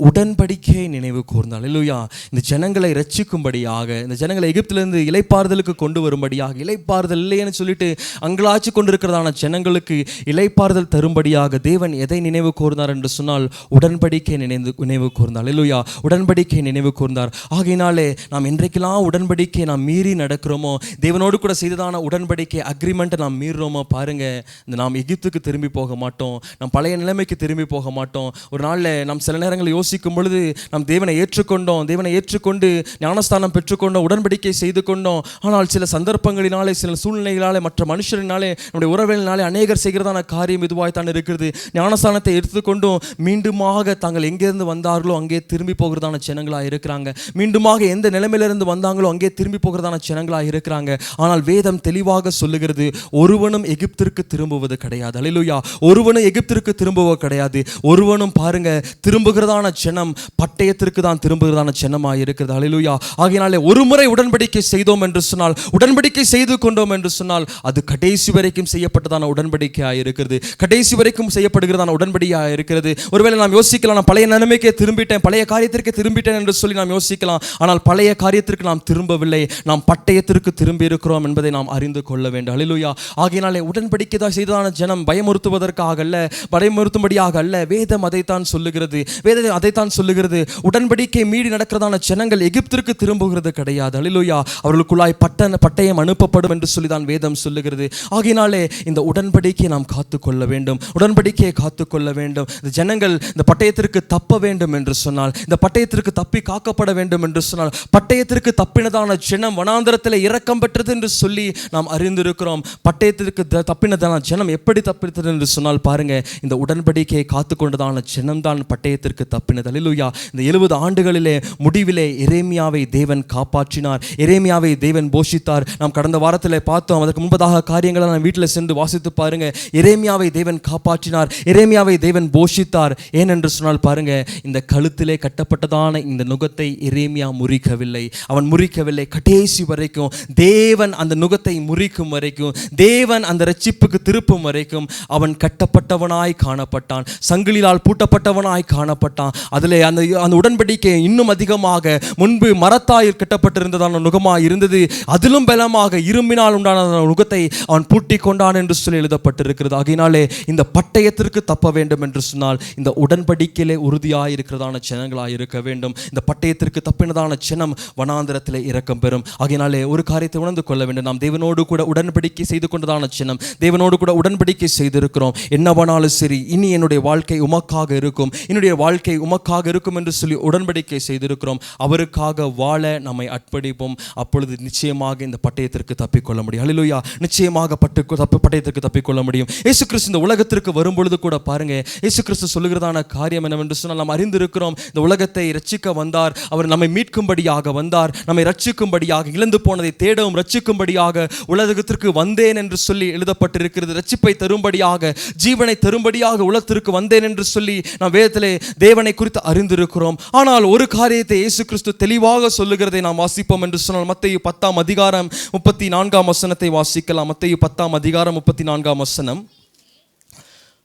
உடன்படிக்கையை நினைவு கூர்ந்தார். அல்லேலூயா. இந்த ஜனங்களை ரட்சிக்கும்படியாக, இந்த ஜனங்களை எகிப்திலிருந்து இளைப்பாறுதலுக்கு கொண்டு வரும்படியாக, இளைப்பாறுதல் இல்லைன்னு சொல்லிட்டு அங்கலாச்சு கொண்டிருக்கிறதான ஜனங்களுக்கு இளைப்பாறுதல் தரும்படியாக தேவன் எதை நினைவு கூர்ந்தார் என்று சொன்னால் உடன்படிக்கை நினைவு கூர்ந்தார். அல்லேலூயா. உடன்படிக்கை நினைவு கூர்ந்தார். ஆகையினாலே நாம் என்றைக்கெல்லாம் உடன்படிக்கை நாம் மீறி நடக்கிறோமோ, தேவனோடு கூட செய்ததான உடன்படிக்கை அக்ரிமெண்ட்டை நாம் மீறுறோமோ பாருங்க, இந்த நாம் எகிப்துக்கு திரும்பி போக மாட்டோம். நாம் பழைய நிலைமைக்கு திரும்பி போக மாட்டோம். ஒரு நாளில் நாம் சில நேரங்களில் யோசிக்கும் பொழுது நாம் தேவனை ஏற்றுக்கொண்டோம், தேவனை ஏற்றுக்கொண்டு ஞானஸ்தானம் பெற்றுக்கொண்டோம், உடன்படிக்கை செய்து கொண்டோம். ஆனால் சில சந்தர்ப்பங்களினாலே, சில சூழ்நிலைகளாலே, மற்ற மனுஷரினாலே, நம்முடைய உறவினாலே அநேகர் செய்கிறதான காரியம் இதுவாய் தான் இருக்கிறது. ஞானஸ்தானத்தை எடுத்துக்கொண்டும் மீண்டுமாக தாங்கள் எங்கேருந்து வந்தார்களோ அங்கே திரும்பி போகிறதான ஜனங்களாக இருக்கிறாங்க. மீண்டுமாக எந்த நிலைமையிலிருந்து வந்தாங்களோ அங்கே திரும்பி போகிறதான ஜனங்களாக இருக்கிறாங்க. ஆனால் வேதம் தெளிவாக சொல்லுகிறது, ஒருவனும் எகிப்திற்கு திரும்புவது கிடையாது. அல்லேலூயா. ஒருவனும் எகிப்திற்கு திரும்புவது கிடையாது. ஒருவனும் பாருங்க திரும்புகிறதான ஜனம் பட்டயத்திற்கு தான் திரும்புகிறதான ஜனமாக இருக்கிறது. அல்லேலூயா. ஆகையினாலே ஒரு முறை உடன்படிக்கை செய்தோம் என்று சொன்னால், உடன்படிக்கை செய்து கொண்டோம் என்று சொன்னால் அது கடைசி வரைக்கும் செய்யப்பட்டதான உடன்படிக்கையாக இருக்கிறது. கடைசி வரைக்கும் செய்யப்படுகிறதான உடன்படிக்கையாக இருக்கிறது. ஒருவேளை நாம் யோசிக்கலாம், நான் பழைய நிலைமைக்கே திரும்பிட்டேன், பழைய காரியத்திற்கு திரும்பிட்டேன் என்று சொல்லி நாம் யோசிக்கலாம். ஆனால் பழைய காரியத்திற்கு நாம் திரும்பவில்லை, நாம் பட்டயத்திற்கு திரும்பி இருக்கிறோம் என்பதை நாம் அறிந்து கொள்ள வேண்டும். அல்லேலூயா. ஆகையினாலே உடன்படிக்கை தான் செய்ததான ஜனம் பயமுறுத்துவதற்காக அல்ல, பயமுறுத்தும்படியாக அல்ல. வேதம் அதைத்தான் சொல்லுகிறது. வேதம் அதைத்தான் சொல்லுகிறது. உடன்படிக்கை மீறி நடக்கிறதான ஜனங்கள் எகிப்திற்கு திரும்புகிறது கிடையாது. அல்லேலூயா. அவர்களுக்குள்ளாய் பட்டயம் அனுப்பப்படும் என்று சொல்லி தான் வேதம் சொல்லுகிறது. ஆகையினாலே இந்த உடன்படிக்கையை நாம் காத்துக்கொள்ள வேண்டும். உடன்படிக்கையை காத்துக்கொள்ள வேண்டும். இந்த ஜனங்கள் இந்த பட்டயத்திற்கு தப்ப வேண்டும் என்று சொன்னால், இந்த பட்டயத்திற்கு தப்பி காக்கப்பட வேண்டும் என்று சொன்னால், பட்டயத்திற்கு தப்பினதான ஜனம் வனாந்தரத்தில் இரக்கம் பெற்றது என்று சொல்லி நாம் அறிந்திருக்கிறோம். பட்டயத்திற்கு தப்பினதான ஜனம் எப்படி தப்பித்தது என்று சொன்னால் பாருங்க, இந்த உடன்படிக்கையை காத்துக்கொண்டதான உண்டான ஜனம்தான் பட்டயத்திற்கு தப்பினது. அல்லேலூயா. இந்த 70 ஆண்டுகளிலே முடிவிலே எரேமியாவை தேவன் காப்பாற்றினார், எரேமியாவை தேவன் போஷித்தார். நாம் கடந்த வாரத்தில் பார்த்தோம். அதற்கு முன்பதாக காரியங்களை நான் வீட்டில் சென்று வாசித்து பாருங்க. எரேமியாவை தேவன் காப்பாற்றினார், எரேமியாவை தேவன் போஷித்தார். ஏனென்று சொன்னால் பாருங்க, இந்த கழுத்திலே கட்டப்பட்டதான இந்த நுகத்தை எரேமியா முறிக்கவில்லை, அவன் முறிக்கவில்லை. கடைசி வரைக்கும் தேவன் அந்த நுகத்தை முறிக்கும் வரைக்கும், தேவன் அந்த இரட்சிப்புக்கு திருப்பும் வரைக்கும் அவன் கட்டப்பட்டவனாய் காணப்பட்டான், சங்கிலியால் பூட்டப்பட்டவனாய் காணப்பட்டான். அதிலே அந்த உடன்படிக்கை இன்னும் அதிகமாக முன்பு மரத்தாயில் கட்டப்பட்டிருந்ததான நுகமாய் இருந்தது. அதிலும் பலமாக இரும்பினால் உண்டான நுகத்தை அவன் பூட்டி கொண்டான் என்று சொல்லி எழுதப்பட்டிருக்கிறது. ஆகையினாலே இந்த பட்டயத்திற்கு தப்ப வேண்டும் என்று சொன்னால் இந்த உடன்படிக்கையிலே உறுதியாய் இருக்கிறதான ஜனங்களாய் இருக்க வேண்டும். இந்த பட்டயத்திற்கு தப்பினதான ஜனம் வனாந்திரத்திலே இரக்கம் பெறும். ஆகையினாலே ஒரு காரியத்தை உணர்ந்து கொள்ள வேண்டும். நாம் தேவனோடு கூட உடன்படிக்கை செய்து கொண்டதான ஜனம், தேவனோடு கூட உடன்படிக்கை செய்திருக்கிறோம். என்னவானாலும் சரி, இனி என்னுடைய வாழ்க்கை உமக்காக இருக்கும், என்னுடைய வாழ்க்கை உமக்காக இருக்கும் என்று சொல்லி உடன்படிக்கை செய்திருக்கிறோம். அவருக்காக வாழ நம்மை அர்ப்பணிப்போம். அப்பொழுது நிச்சயமாக இந்த பட்டயத்திற்கு தப்பிக்கொள்ள முடியும். அல்லேலூயா. நிச்சயமாக பட்டயத்திற்கு தப்பிக்கொள்ள முடியும். இயேசு கிறிஸ்து இந்த உலகத்திற்கு வரும்பொழுது கூட பாருங்க, இயேசு கிறிஸ்து சொல்லுகிறதான காரியம் என்னவென்று சொன்னால், நாம் அறிந்திருக்கிறோம், இந்த உலகத்தை ரட்சிக்க வந்தார், அவர் நம்மை மீட்கும்படியாக வந்தார், நம்மை ரட்சிக்கும்படியாக, இழந்து போனதை தேடவும் ரட்சிக்கும்படியாக உலகத்திற்கு வந்தேன் என்று சொல்லி எழுதப்பட்டிருக்கிறது. ரட்சிப்பை தரும்படியாக, ஜீவனை தரும்படியாக உலகத்திற்கு வந்தேன் என்று சொல்லி நாம் வேதத்திலே தேவனை குறித்து அறிந்திருக்கிறோம். ஆனால் ஒரு காரியத்தை இயேசு கிறிஸ்து தெளிவாக சொல்லுகிறதை நாம் வாசிப்போம் என்று சொன்னால், மத்தேயு 10:34 வாசிக்கலாம். மத்தேயு 10:34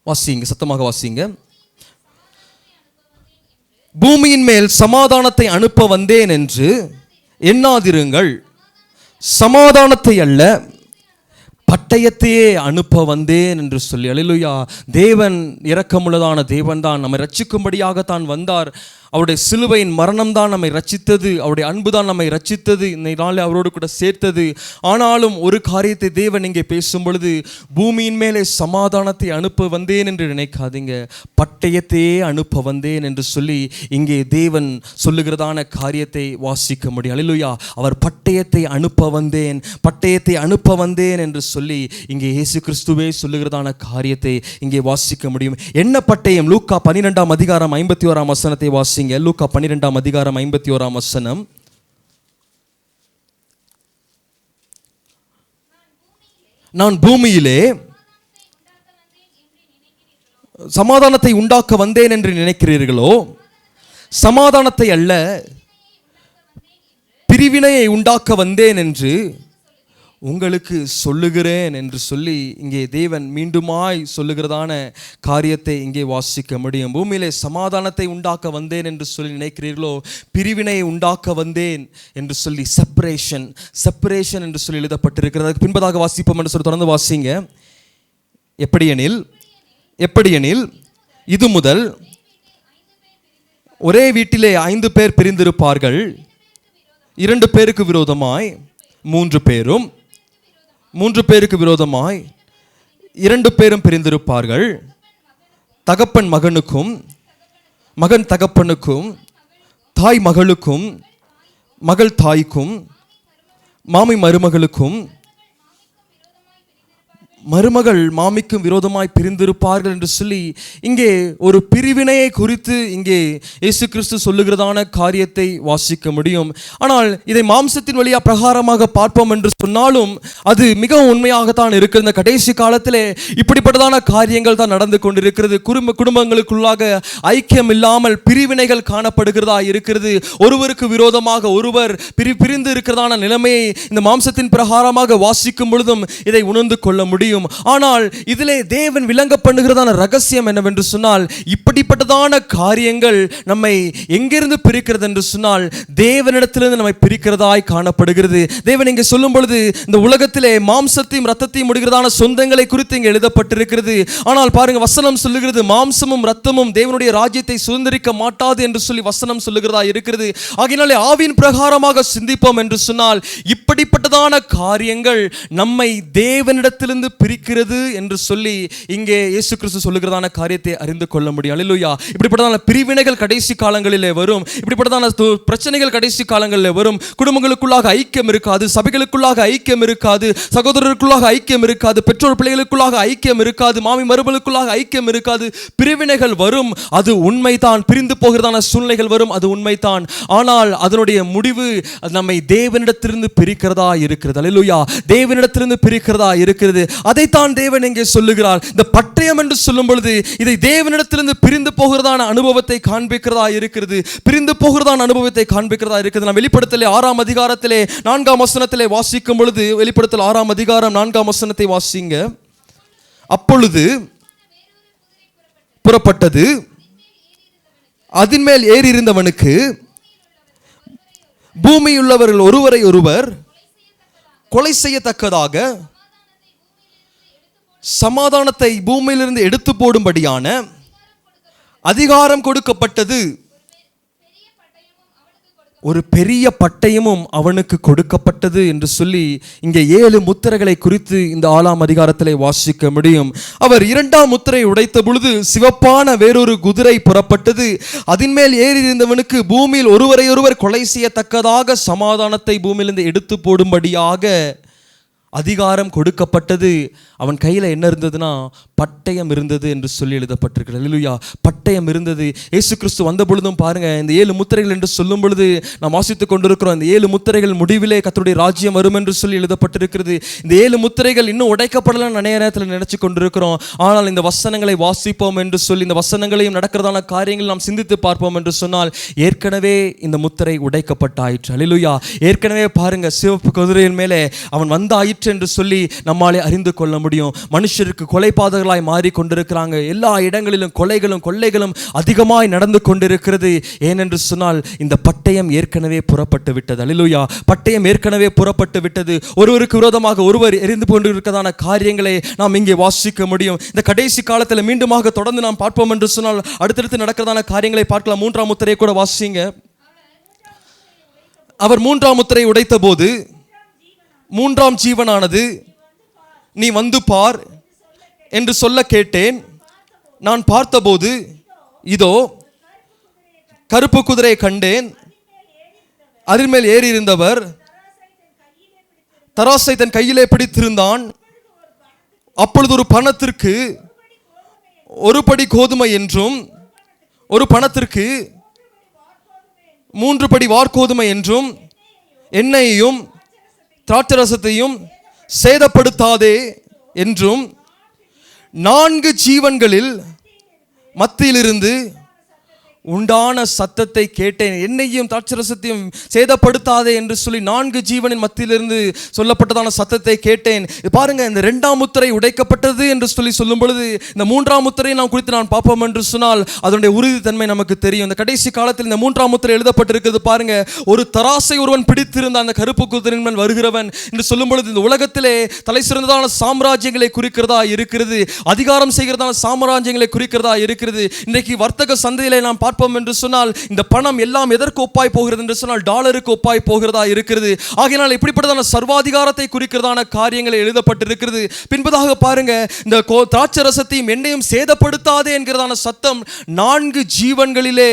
வாசிங்க, சத்தமாக வாசிங்க. பூமியின் மேல் சமாதானத்தை அனுப்ப வந்தேன் என்று எண்ணாதிருங்கள், சமாதானத்தை அல்ல பட்டயத்தையே அனுப்ப வந்தேன் என்று சொல்லி. அல்லேலூயா. தேவன் இரக்கமுள்ளதான தேவன் தான், நம்மை ரட்சிக்கும்படியாகத்தான் வந்தார். அவருடைய சிலுவையின் மரணம் தான் நம்மை ரட்சித்தது, அவருடைய அன்பு தான் நம்மை ரட்சித்தது, இந்த நாளை அவரோடு கூட சேர்த்தது. ஆனாலும் ஒரு காரியத்தை தேவன் இங்கே பேசும் பொழுது, பூமியின் மேலே சமாதானத்தை அனுப்ப வந்தேன் என்று நினைக்காதீங்க, பட்டயத்தையே அனுப்ப வந்தேன் என்று சொல்லி இங்கே தேவன் சொல்லுகிறதான காரியத்தை வாசிக்க முடியும். அல்லேலூயா. அவர் பட்டயத்தை அனுப்ப வந்தேன், பட்டயத்தை அனுப்ப வந்தேன் என்று சொல்லி இங்கே இயேசு கிறிஸ்துவே சொல்லுகிறதான காரியத்தை இங்கே வாசிக்க முடியும். என்ன பட்டயம்? லூக்கா 12:51 வாசிங்க. லூக்கா 12:51. நான் பூமியிலே சமாதானத்தை உண்டாக்க வந்தேன் என்று நினைக்கிறீர்களோ? சமாதானத்தை அல்ல பிரிவினையை உண்டாக்க வந்தேன் என்று உங்களுக்கு சொல்லுகிறேன் என்று சொல்லி இங்கே தேவன் மீண்டுமாய் சொல்லுகிறதான காரியத்தை இங்கே வாசிக்க முடியும். பூமியிலே சமாதானத்தை உண்டாக்க வந்தேன் என்று சொல்லி நினைக்கிறீர்களோ? பிரிவினையை உண்டாக்க வந்தேன் என்று சொல்லி, செப்பரேஷன் என்று சொல்லி எழுதப்பட்டிருக்கிறது. பின்பதாக வாசிப்போம் என்று சொல்லி தொடர்ந்து வாசிங்க. எப்படியெனில் இது முதல் ஒரே வீட்டிலே 5 பேர் பிரிந்திருப்பார்கள், 2 பேருக்கு விரோதமாய் 3 பேரும், 3 பேருக்கு விரோதமாய் 2 பேரும் பிரிந்திருப்பார்கள். தகப்பன் மகனுக்கும், மகன் தகப்பனுக்கும், தாய் மகளுக்கும், மகள் தாய்க்கும், மாமி மருமகளுக்கும், மருமகள் மாமிக்கும் விரோதமாய் பிரிந்திருப்பார்கள் என்று சொல்லி இங்கே ஒரு பிரிவினையை குறித்து இங்கே இயேசு கிறிஸ்து சொல்லுகிறதான காரியத்தை வாசிக்க முடியும். ஆனால் இதை மாம்சத்தின் வழியா பிரகாரமாக பார்ப்போம் என்று சொன்னாலும் அது மிகவும் உண்மையாகத்தான் இருக்கிற இந்த கடைசி காலத்திலே இப்படிப்பட்டதான காரியங்கள் தான் நடந்து கொண்டிருக்கிறது. குடும்பங்களுக்குள்ளாக ஐக்கியம் இல்லாமல் பிரிவினைகள் காணப்படுகிறதா இருக்கிறது. ஒருவருக்கு விரோதமாக ஒருவர் பிரிந்து இருக்கிறதான நிலைமையை இந்த மாம்சத்தின் பிரகாரமாக வாசிக்கும் பொழுதும் இதை உணர்ந்து கொள்ள முடியும். ஆனால் இதிலே தேவன் விளங்க பண்ணுகிறதான ரகசியம் என்னவென்று சொன்னால், இப்படிப்பட்டதான காரியங்கள் நம்மை எங்கிருந்து பிரிக்கிறது என்று சொன்னால் தேவனிடத்திலிருந்து நம்மை பிரிக்கிறதாய் காணப்படுகிறது. தேவன் இங்கே சொல்லும் பொழுது இந்த உலகத்திலே மாம்சத்தையும் இரத்தத்தையும் முடிகிறதான சொந்தங்களை குறித்து இங்கே எழுதப்பட்டிருக்கிறது. ஆனால் பாருங்க, வசனம் சொல்லுகிறது மாம்சமும் இரத்தமும் தேவனுடைய ராஜ்யத்தை சுதந்திரிக்க மாட்டாது என்று சொல்லி வசனம் சொல்லுகிறதா இருக்கிறது. ஆகையினாலே ஆவியின் பிரகாரமாக சிந்திப்போம் என்று சொன்னால் இப்படிப்பட்டதான காரியங்கள் நம்மை தேவனிடத்திலிருந்து பிரிக்கிறது என்று சொல்லி இங்கே இயேசு கிறிஸ்து சொல்லுகிறதான காரியத்தை அறிந்து கொள்ள முடியும். அல்லேலூயா. இப்படிப்பட்டதான பிரிவினைகள் கடைசி காலங்களிலே வரும். இப்படிப்பட்டதான பிரச்சனைகள் கடைசி காலங்களிலே வரும். குடும்பங்களுக்குள்ளாக ஐக்கியம் இருக்காது, சபைகளுக்குள்ளாக ஐக்கியம் இருக்காது, சகோதரர்களுக்குள்ளாக ஐக்கியம் இருக்காது, பெற்றோர் பிள்ளைகளுக்குள்ளாக ஐக்கியம் இருக்காது, மாமி மருமகளுக்குள்ளாக ஐக்கியம் இருக்காது. பிரிவினைகள் வரும், அது உண்மைதான். பிரிந்து போகிறதான சூழ்நிலைகள் வரும், அது உண்மைதான். ஆனால் அதனுடைய முடிவு நம்மை தேவனிடத்திலிருந்து பிரிக்கிறதா இருக்கிறது. அல்லேலூயா. தேவனிடத்திலிருந்து பிரிக்கிறதா இருக்கிறது. அதைத்தான் தேவன் இங்கே சொல்லுகிறார். இந்த பட்டயம் என்று சொல்லும் பொழுது இதை தேவனிடத்திலிருந்து பிரிந்து போகிறதான அனுபவத்தை காண்பிக்கிறதா இருக்கிறது. பிரிந்து போகிறதான அனுபவத்தை காண்பிக்கிறதா இருக்கிறது. நாம் வெளிப்படுத்தலே 6ஆம் அதிகாரத்திலே 4ஆம் வசனத்திலே வாசிக்கும் பொழுது, வெளிப்படுத்தல் 6ஆம் அதிகாரம் 4ஆம் வசனத்தை வாசிங்க. அப்பொழுது புறப்பட்டது, அதின்மேல் ஏறி இருந்தவனுக்கு பூமியுள்ளவர்கள் ஒருவரை ஒருவர் கொலை செய்யத்தக்கதாக சமாதானத்தை பூமியிலிருந்து எடுத்து போடும்படியான அதிகாரம் கொடுக்கப்பட்டது. ஒரு பெரிய பட்டயமும் அவனுக்கு கொடுக்கப்பட்டது என்று சொல்லி இங்கே 7 முத்திரைகளை குறித்து இந்த 6ஆம் அதிகாரத்திலே வாசிக்க முடியும். அவர் 2ஆம் முத்திரை உடைத்த பொழுது சிவப்பான வேறொரு குதிரை புறப்பட்டது. அதின்மேல் ஏறி இருந்தவனுக்கு பூமியில் ஒருவரை ஒருவர் கொலை செய்யத்தக்கதாக சமாதானத்தை பூமியிலிருந்து எடுத்து போடும்படியாக அதிகாரம் கொடுக்கப்பட்டது. அவன் கையில் என்ன இருந்ததுன்னா பட்டயம் இருந்தது என்று சொல்லி எழுதப்பட்டிருக்கிறது. அல்லேலூயா. பட்டயம் இருந்தது. இயேசு கிறிஸ்து வந்த பொழுதும் பாருங்க, இந்த 7 முத்திரைகள் என்று சொல்லும் பொழுது நாம் வாசித்துக் கொண்டிருக்கிறோம். இந்த 7 முத்திரைகள் முடிவிலே கர்த்தருடைய ராஜ்யம் வரும் என்று சொல்லி எழுதப்பட்டிருக்கிறது. இந்த 7 முத்திரைகள் இன்னும் உடைக்கப்படலாம் நிறைய நேரத்தில் நினைச்சு கொண்டிருக்கிறோம். ஆனால் இந்த வசனங்களை வாசிப்போம் என்று சொல்லி, இந்த வசனங்களையும் நடக்கிறதான காரியங்கள் நாம் சிந்தித்து பார்ப்போம் என்று சொன்னால், ஏற்கனவே இந்த முத்திரை உடைக்கப்பட்டாயிற்று. அல்லேலூயா. ஏற்கனவே பாருங்க, சிவப்பு குதிரையின் மேலே அவன் வந்தாயிற்று என்று சொல்லி நம்மாலே அறிந்து கொள்ள முடியும். மனுஷருக்கு கொலைபாதகர்களாய் மாறி கொண்டிருக்கிறாங்க. எல்லா இடங்களிலும் கொலைகளும் கொள்ளைகளும் அதிகமாய் நடந்து கொண்டிருக்கிறது. ஏனென்று சொன்னால் இந்த பட்டயம் ஏற்கனவே புறப்பட்டு விட்டது. அல்லேலூயா. பட்டயம் ஏற்கனவே புறப்பட்டு விட்டது. ஒருவருக்கு விரோதமாக ஒருவர் எரிந்து கொண்டிருக்கிறதான காரியங்களை நாம் இங்கே வாசிக்க முடியும். இந்த கடைசி காலத்தில் மீண்டுமாக தொடர்ந்து நாம் பார்ப்போம் என்று சொன்னால் அடுத்தடுத்து நடக்கிறதான காரியங்களை பார்க்கலாம். 3ஆம் முத்திரையை கூட வாசிங்க. அவர் 3ஆம் முத்திரையை உடைத்த போது 3ஆம் ஜீவனானது நீ வந்து பார் என்று சொல்ல கேட்டேன். நான் பார்த்தபோது இதோ கருப்பு குதிரையை கண்டேன். அதன் மேல் ஏறி இருந்தவர் தராசை தன் கையிலே பிடித்திருந்தான். அப்பொழுது ஒரு பணத்திற்கு ஒரு படி கோதுமை என்றும் ஒரு பணத்திற்கு 3 படி வார்கோதுமை என்றும் எண்ணெயையும் திராட்சரசத்தையும் சேதப்படுத்தாதே என்றும் 4 ஜீவன்களில் மத்தியிலிருந்து உண்டான சத்தத்தை கேட்டேன். என்னையும் திராட்சரசத்தையும் சேதப்படுத்தாதே என்று சொல்லி 4 ஜீவனின் மத்தியிலிருந்து சொல்லப்பட்டதான சத்தத்தை கேட்டேன். பாருங்க, இந்த 2ஆம் முத்திரை உடைக்கப்பட்டது என்று சொல்லி சொல்லும் பொழுது இந்த 3ஆம் முத்திரையை நாம் குறித்து நான் பார்ப்போம் என்று சொன்னால் அதனுடைய உறுதித்தன்மை நமக்கு தெரியும். இந்த கடைசி காலத்தில் இந்த 3ஆம் முத்திரை எழுதப்பட்டிருக்கிறது. பாருங்க, ஒரு தராசை ஒருவன் பிடித்திருந்த அந்த கருப்பு குதிரையின் மேல் வருகிறவன் என்று சொல்லும் பொழுது இந்த உலகத்திலே தலை சிறந்ததான சாம்ராஜ்யங்களை குறிக்கிறதா இருக்கிறது. அதிகாரம் செய்கிறதான சாம்ராஜ்யங்களை குறிக்கிறதா இருக்கிறது. இன்றைக்கு வர்த்தக சந்தையிலே நாம் என்று சொன்னால் இந்த பணம் எல்லாம் எதற்கு ஒப்பாய் போகிறது என்று சொன்னால் டாலருக்கு ஒப்பாய் போகிறதா இருக்கிறது. ஆகையால் இப்படிப்பட்டதான சர்வாதிகாரத்தை குறிக்கிறதான காரியங்கள் எழுதப்பட்டிருக்கிறது. பின்பதாக பாருங்க, இந்த திராட்சரசத்தையும் எண்ணெயும் சேதப்படுத்தாதே என்கிறதான சத்தம் 4 ஜீவன்களிலே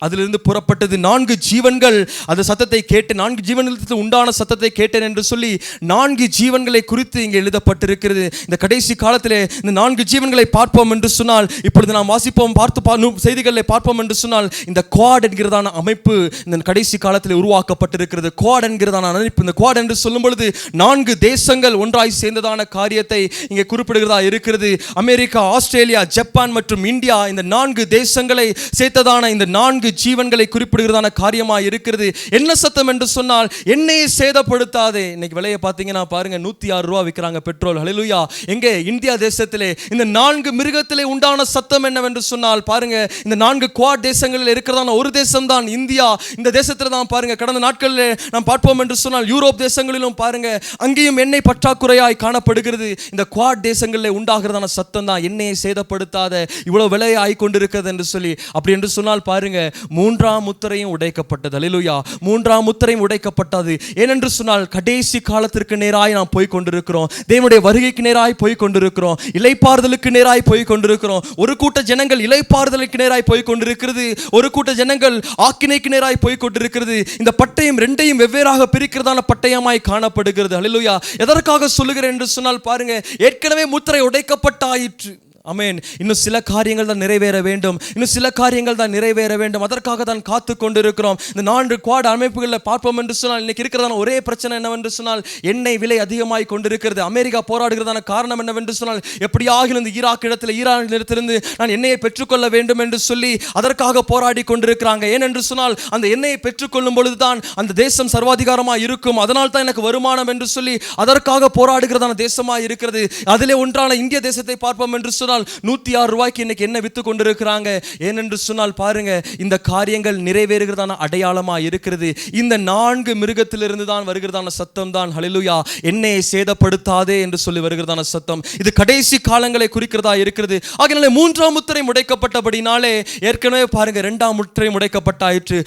அதிலிருந்து புறப்பட்டது. 4 ஜீவன்கள் அந்த சத்தத்தை கேட்டு 4 ஜீவன்களுக்கு உண்டான சத்தத்தை கேட்டேன் என்று சொல்லி 4 ஜீவன்களை குறித்து இங்கே எழுதப்பட்டிருக்கிறது. இந்த கடைசி காலத்திலே இந்த 4 ஜீவன்களை பார்ப்போம் என்று சொன்னால் இப்பொழுது நாம் வாசிப்போம் பார்த்து செய்திகளை பார்ப்போம் என்று சொன்னால் இந்த குவாட் என்கிறதான அமைப்பு இந்த கடைசி காலத்தில் உருவாக்கப்பட்டிருக்கிறது. குவாட் என்கிறதான அமைப்பு, இந்த குவாட் என்று சொல்லும் பொழுது 4 தேசங்கள் ஒன்றாய் சேர்ந்ததான காரியத்தை இங்கே குறிப்பிடுகிறதா இருக்கிறது. அமெரிக்கா, ஆஸ்திரேலியா, ஜப்பான் மற்றும் இந்தியா, இந்த 4 தேசங்களை சேர்த்ததான இந்த 4 ஜீவன்களை குறிப்பிடுகிறதான காரியமாக இருக்கிறது. என்ன சத்தம் என்று சொன்னால் எண்ணெயை சேதப்படுத்தாதே. இன்னைக்கு விலையை பார்த்தீங்கன்னா பாருங்க, 106 ரூபா விற்கிறாங்க பெட்ரோல். ஹல்லேலூயா. எங்கே? இந்தியா தேசத்திலே இந்த 4 மிருகத்திலே உண்டான சத்தம் என்னவென்று சொன்னால் பாருங்க, இந்த 4 குவாட் தேச தேசங்களில் இருக்கிறதான ஒரு தேசம் தான் இந்தியா. இந்த தேசத்தில் தான் பாருங்க கடந்த நாட்களில் நாம் பார்ப்போம் என்று சொன்னால் யூரோப் தேசங்களிலும் பாருங்க அங்கேயும் எண்ணெய் பற்றாக்குறையாய் காணப்படுகிறது. இந்த குவாட் தேசங்களில் உண்டாகிறதான சத்தம் தான் எண்ணெயை சேதப்படுத்தாத இவ்வளவு விலை ஆகிக்கொண்டிருக்கிறது என்று சொல்லி. அப்படி என்று சொன்னால் பாருங்க மூன்றாம் முத்திரையும் உடைக்கப்பட்டது. அல்லேலூயா. மூன்றாம் முத்திரையும் உடைக்கப்பட்டது. ஏனென்று சொன்னால் கடைசி காலத்திற்கு நேராய் நாம் போய் கொண்டிருக்கிறோம். தேவனுடைய வருகைக்கு நேராய் போய் கொண்டிருக்கிறோம். இளைப்பாறுதலுக்கு நேராய் போய் கொண்டிருக்கிறோம். ஒரு கூட்ட ஜனங்கள் இளைப்பாறுதலுக்கு நேராய் போய் கொண்டிருக்கிறது, ஒரு கூட்ட ஜனங்கள் ஆக்கினைக்கு நேராய் போய் கொண்டிருக்கிறது. இந்த பட்டயம் ரெண்டையும் வெவ்வேறாக பிரிக்கிறதான பட்டயமாய் காணப்படுகிறது. அல்லேலூயா. எதற்காக சொல்லுகிறேன் என்று சொன்னால் பாருங்க ஏற்கனவே முத்திரை உடைக்கப்பட்டாயிற்று. ஆமென். இன்னும் சில காரியங்கள் தான் நிறைவேற வேண்டும், இன்னும் சில காரியங்கள் தான் நிறைவேற வேண்டும். அதற்காக தான் காத்து கொண்டிருக்கிறோம். இந்த 4 குவாட் அமைப்புகளில் பார்ப்போம் என்று சொன்னால் இன்னைக்கு இருக்கிறதான ஒரே பிரச்சனை என்னவென்று சொன்னால் எண்ணெய் விலை அதிகமாய் கொண்டிருக்கிறது. அமெரிக்கா போராடுகிறதான காரணம் என்னவென்று சொன்னால் எப்படியாக இந்த ஈராக் இடத்திலிருந்து நான் எண்ணெயை பெற்றுக்கொள்ள வேண்டும் என்று சொல்லி அதற்காக போராடி கொண்டிருக்கிறாங்க. ஏனென்று சொன்னால் அந்த எண்ணெயை பெற்றுக்கொள்ளும் பொழுதுதான் அந்த தேசம் சர்வாதிகாரமாக இருக்கும், அதனால் தான் எனக்கு வருமானம் என்று சொல்லி அதற்காக போராடுகிறதான தேசமாக இருக்கிறது. அதிலே ஒன்றான இந்திய தேசத்தை பார்ப்போம் என்று சொன்னால் 106 ரூபாய்க்கு இன்னைக்கு என்ன வித்து கொண்டிருக்கிறாங்க. ஏனென்று சொன்னால் பாருங்க இந்த காரியங்கள் நிறைவேறுகிறதான அடையாளமா இருக்கிறது. இந்த 4 மிருகத்திலிருந்து தான் வருகிறதான சத்தம் தான் ஹல்லேலூயா எண்ணெயை சேதப்படுத்தாதே என்று சொல்லி வருகிறதான சத்தம். இது கடைசி காலங்களை குறிக்கிறதா இருக்கிறது. ஆகையால் மூன்றாம் முத்திரை உடைக்கப்பட்டபடினாலே ஏற்கனவே பாருங்க 2ஆம் முத்திரை உடைக்கப்பட்டாயிற்று.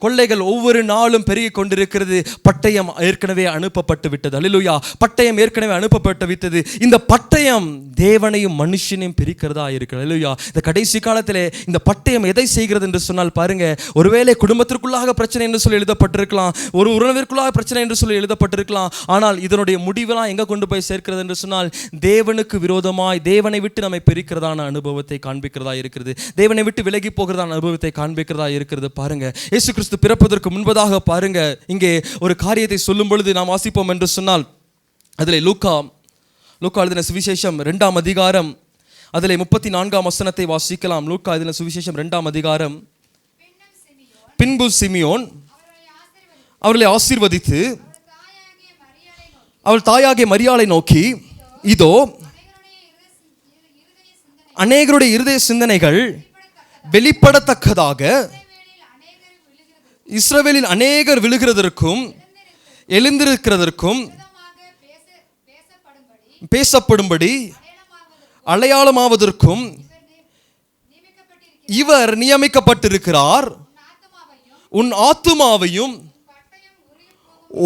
கொள்ளைகள் ஒவ்வொரு நாளும் பெருகி கொண்டிருக்கிறது. பட்டயம் ஏற்கனவே அனுப்பப்பட்டு விட்டது. ஹல்லேலூயா. பட்டயம் ஏற்கனவே அனுப்பப்பட்டு விட்டது. இந்த பட்டயம் தேவனையும் மனுஷனையும் பிரிக்கிறதா இருக்கிறது. அல்லேலூயா. இந்த கடைசி காலத்திலே இந்த பட்டயம் எதை செய்கிறது என்று சொன்னால் பாருங்க ஒருவேளை குடும்பத்திற்குள்ளாக பிரச்சனை என்று சொல்லி எழுதப்பட்டிருக்கலாம், ஒரு உறவிற்குள்ளாக பிரச்சனை என்று சொல்லி எழுதப்பட்டிருக்கலாம். ஆனால் இதனுடைய முடிவெல்லாம் எங்க கொண்டு போய் சேர்க்கிறது என்று சொன்னால் தேவனுக்கு விரோதமாய் தேவனை விட்டு நம்மை பிரிக்கிறதான அனுபவத்தை காண்பிக்கிறதா இருக்கிறது. தேவனை விட்டு விலகி போகிறதான அனுபவத்தை காண்பிக்கிறதா இருக்கிறது. பாருங்க இயேசு கிறிஸ்து பிறப்பதற்கு முன்பதாக பாருங்க இங்கே ஒரு காரியத்தை சொல்லும் பொழுது நாம் வாசிப்போம் என்று சொன்னால் அதில் லூக்கா எழுதின சுவிசேஷம் 2ஆம் அதிகாரம் அதில் 34ஆம் வசனத்தை வாசிக்கலாம். லூக்கா எழுதின சுவிசேஷம் 2ஆம் அதிகாரம். பின்பு சிமியோன் அவர்களை ஆசீர்வதித்து அவள் தாயாகிய மரியாளை நோக்கி, இதோ அநேகருடைய இருதய சிந்தனைகள் வெளிப்படத்தக்கதாக இஸ்ரவேலில் அநேகர் விழுகிறதற்கும் எழுந்திருக்கிறதற்கும் பேசப்படும்படி அடையாளமாவதற்கும் இவர் நியமிக்கப்பட்டிருக்கிறார். உன் ஆத்துமாவையும்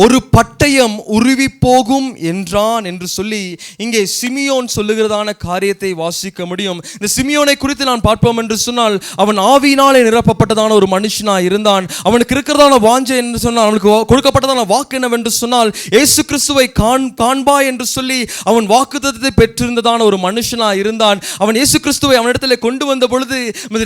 ஒரு பட்டயம் உருவி போகும் என்றான் என்று சொல்லி இங்கே சிமியோன் சொல்லுகிறதான காரியத்தை வாசிக்க முடியும். இந்த சிமியோனை குறித்து நான் பார்ப்போம் என்று சொன்னால் அவன் ஆவியினாலே நிரப்பப்பட்டதான ஒரு மனுஷனா இருந்தான். அவனுக்கு இருக்கிறதான வாஞ்சை என்று சொன்னால் அவனுக்கு கொடுக்கப்பட்டதான வாக்கு என்னவென்று சொன்னால் இயேசு கிறிஸ்துவை காண்பா என்று சொல்லி அவன் வாக்குத்தத்தத்தை பெற்றிருந்ததான ஒரு மனுஷனா இருந்தான். அவன் இயேசு கிறிஸ்துவை அவனிடத்தில் கொண்டு வந்த பொழுது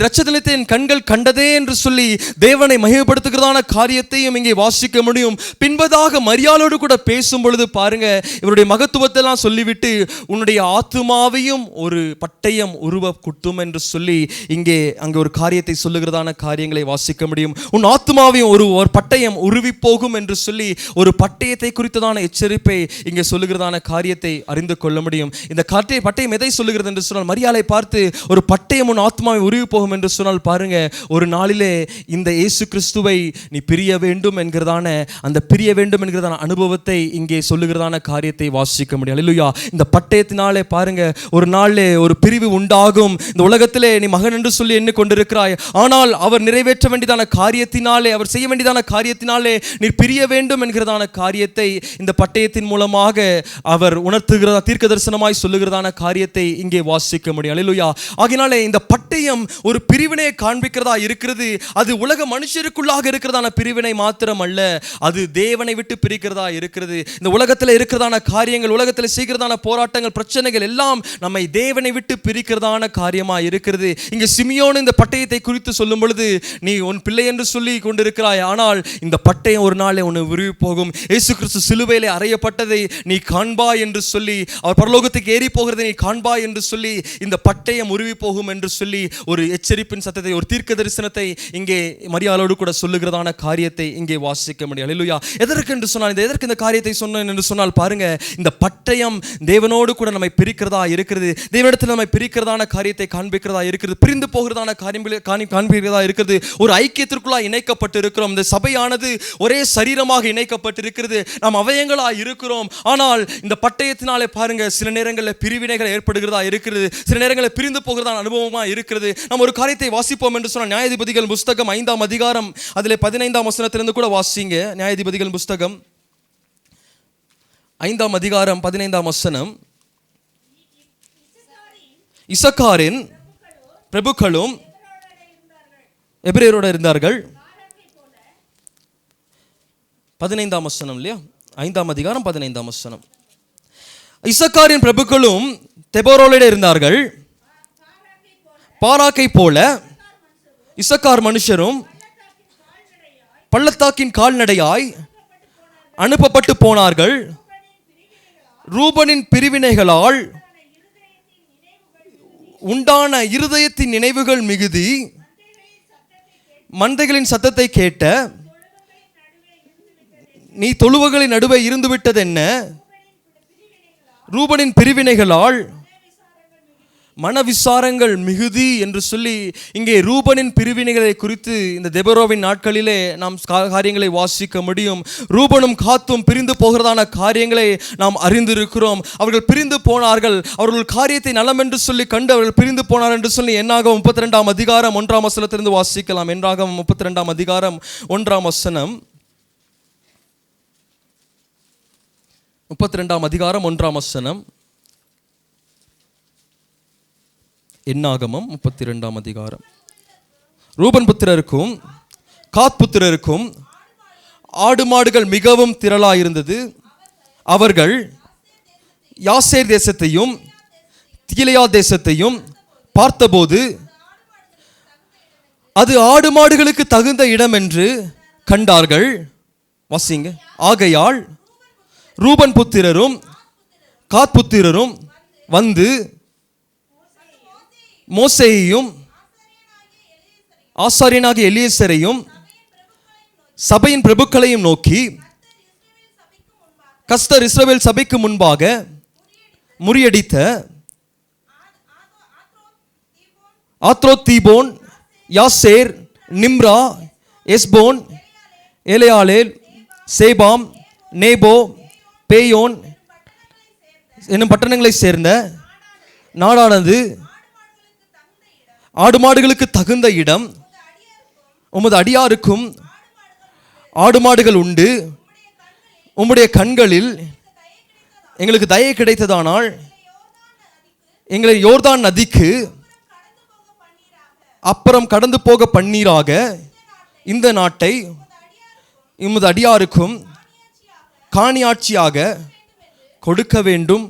ரட்சத்தினத்தை என் கண்கள் கண்டதே என்று சொல்லி தேவனை மகிமைப்படுத்துகிறதான காரியத்தையும் இங்கே வாசிக்க முடியும். பின்பதாக மரியாளோடு கூட பேசும் பொழுது பாருங்க இவருடைய மகத்துவத்தை எல்லாம் சொல்லிவிட்டு உன்னுடைய ஆத்துமாவையும் ஒரு பட்டயம் உருவ குத்தும் என்று சொல்லி அங்கே ஒரு காரியத்தை சொல்லுகிறதான காரியங்களை வாசிக்க முடியும். உன் ஆத்துமாவையும் ஒரு பட்டயம் உருவி போகும் என்று சொல்லி ஒரு பட்டயத்தை குறித்ததான எச்சரிப்பை இங்கே சொல்லுகிறதான காரியத்தை அறிந்து கொள்ள முடியும். இந்த பட்டயம் எதை சொல்லுகிறது என்று சொன்னால் மரியாளை பார்த்து ஒரு பட்டயம் உன் ஆத்துமாவை உருவி போகும் என்று சொன்னால் பாருங்க ஒரு நாளிலே இந்த இயேசு கிறிஸ்துவை நீ பிரிய வேண்டும் என்கிறதான அந்த பிரிய வேண்டும் என்கிறதான அனுபவத்தை இங்கே சொல்லுகிறதான காரியத்தை வாசிக்க முடியும். அல்லேலூயா. இந்த பட்டயத்தினாலே பாருங்க ஒரு நாளிலே ஒரு பிரிவு உண்டாகும். இந்த உலகத்திலே நீ மகன் என்று சொல்லி எண்ணி கொண்டிருக்கிறாய், ஆனால் அவர் நிறைவேற்ற வேண்டியதான காரியத்தினாலே அவர் செய்ய வேண்டியதான காரியத்தினாலே நீ பிரிய வேண்டும் என்கிறதான காரியத்தை இந்த பட்டயத்தின் மூலமாக அவர் உணர்த்துகிறதா தீர்க்க தரிசனமாய் சொல்லுகிறதான காரியத்தை இங்கே வாசிக்க முடியும். அல்லேலூயா. ஆகையினாலே இந்த பட்டயம் ஒரு பிரிவினை காண்பிக்கிறதா இருக்கிறது. அது உலக மனுஷருக்குள்ளாக இருக்கிறதான பிரிவினை மாத்திரம் அல்ல, அது தேவனை விட்டு பிரிக்கிறதா இருக்கிறது. இந்த உலகத்தில் இருக்கிறதான காரியங்கள், உலகத்தில் செய்கிறதான போராட்டங்கள், பிரச்சனைகள் எல்லாம் நம்மை தேவனை விட்டு பிரிக்கிறதான காரியமா இருக்கிறது. இங்கே சிமியோன் இந்த பட்டயத்தை குறித்து சொல்லும் பொழுது நீ உன் பிள்ளை என்று சொல்லி கொண்டிருக்கிறாய், ஆனால் இந்த பட்டயம் ஒரு நாளே உன்னை உருவி போகும். இயேசு கிறிஸ்து சிலுவையிலே அறையப்பட்டதை நீ காண்பாய் என்று சொல்லி, அவர் பரலோகத்துக்கு ஏறி போகிறதை நீ காண்பாய் என்று சொல்லி இந்த பட்டயம் உருவி போகும் என்று சொல்லி ஒரு எச்சரிப்பின் சத்தத்தை, ஒரு தீர்க்க தரிசனத்தை இங்கே மரியாளோடு கூட சொல்லுகிறதான காரியத்தை இங்கே வாசிக்க முடியும். அல்லேலூயா. எதற்கு என்று சொன்னால், எதற்கு இந்த காரியத்தை சொன்னேன் என்று சொன்னால் பாருங்க, இந்த பட்டயம் தேவனோடு கூட நம்மை பிரிக்கிறதா இருக்கிறது, தேவனிடத்தில் நம்மை பிரிக்கிறதான காரியத்தை காண்பிக்கிறதா இருக்கிறது, பிரிந்து போகிறதான காரியங்களை காண்பிக்கிறதா இருக்கிறது. ஒரு ஐக்கியத்திற்குள்ளாக இணைக்கப்பட்டு இருக்கிறோம். இந்த சபையானது ஒரே சரீரமாக இணைக்கப்பட்டிருக்கிறது. நாம் அவயங்களாக இருக்கிறோம். ஆனால் இந்த பட்டயத்தினாலே பாருங்க, சில நேரங்களில் பிரிவினைகள் ஏற்படுகிறதா இருக்கிறது, சில நேரங்களில் பிரிந்து போகிறதான அனுபவமாக இருக்கிறது. நாம் ஒரு காரியத்தை வாசிப்போம் என்று சொன்னால், நியாயாதிபதிகள் புஸ்தகம் 5ஆம் அதிகாரம் அதிலே 15ஆம் வசனத்திலிருந்து கூட வாசிங்க. நியாயாதிபதிகள் புஸ்தகம் 5ஆம் அதிகாரம் 15ஆம் வசனம். இசக்காரின் பிரபுக்களும் எபிரேயரோடு இருந்தார்கள். 15ஆம் வசனம் இல்லையா, 5ஆம் அதிகாரம் 15ஆம் வசனம். இசக்காரின் பிரபுக்களும் தெபோரோடு இருந்தார்கள். பாராக்கை போல இசக்கார் மனுஷரும் பள்ளத்தாக்கின் கால்நடையாய் அனுப்பப்பட்டு போனார்கள். ரூபனின் பிரிவினைகளால் உண்டான இருதயத்தின் நினைவுகள் மிகுதி, மந்தைகளின் சத்தத்தை கேட்ட நீ தொழுவங்களின் நடுவே இருந்துவிட்டது என்ன? ரூபனின் பிரிவினைகளால் மனவிசாரங்கள் மிகுதி என்று சொல்லி இங்கே ரூபனின் பிரிவினைகளை குறித்து இந்த தெபோராவின் நாட்களிலே நாம் காரியங்களை வாசிக்க முடியும். ரூபனும் காத்தும் பிரிந்து போகிறதான காரியங்களை நாம் அறிந்திருக்கிறோம். அவர்கள் பிரிந்து போனார்கள். அவர்கள் காரியத்தை நலம் என்று சொல்லி கண்டு அவர்கள் பிரிந்து போனார் என்று சொல்லி என்னாகமம் 32ஆம் அதிகாரம் 1ஆம் வசனத்திலிருந்து வாசிக்கலாம். என்னாகமம் 32ஆம் அதிகாரம் 1ஆம் வசனம். 32ஆம் அதிகாரம் 1ஆம் வசனம். என்னாகமம் 32ஆம் அதிகாரம். ரூபன் புத்திரருக்கும் காத் புத்திரருக்கும் ஆடு மாடுகள் மிகவும் திரளாயிருந்தது. அவர்கள் யாசேர் தேசத்தையும் கீலேயா தேசத்தையும் பார்த்தபோது அது ஆடு மாடுகளுக்கு தகுந்த இடம் என்று கண்டார்கள். வாசிங்க. ஆகையால் ரூபன் புத்திரரும் காத் புத்திரரும் வந்து மோசேயையும் ஆசாரியனாகிய எலியேசரையும் சபையின் பிரபுக்களையும் நோக்கி, கர்த்தர் இஸ்ரவேல் சபைக்கு முன்பாக முறியடித்த ஆத்ரோத் தீபோன், யாசேர், நிம்ரா, எஸ்போன், எலேயாலேல், சேபாம், நேபோ, பேயோன் என்னும் பட்டணங்களை சேர்ந்த நாடானது ஆடு மாடுகளுக்கு தகுந்த இடம். உமது அடியாருக்கும் ஆடு மாடுகள் உண்டு. உம்முடைய கண்களில் எங்களுக்கு தயை கிடைத்ததானால் எங்களை யோர்தான் நதிக்கு அப்புறம் கடந்து போக பண்ணீராக. இந்த நாட்டை உமது அடியாருக்கும் காணியாட்சியாக கொடுக்க வேண்டும்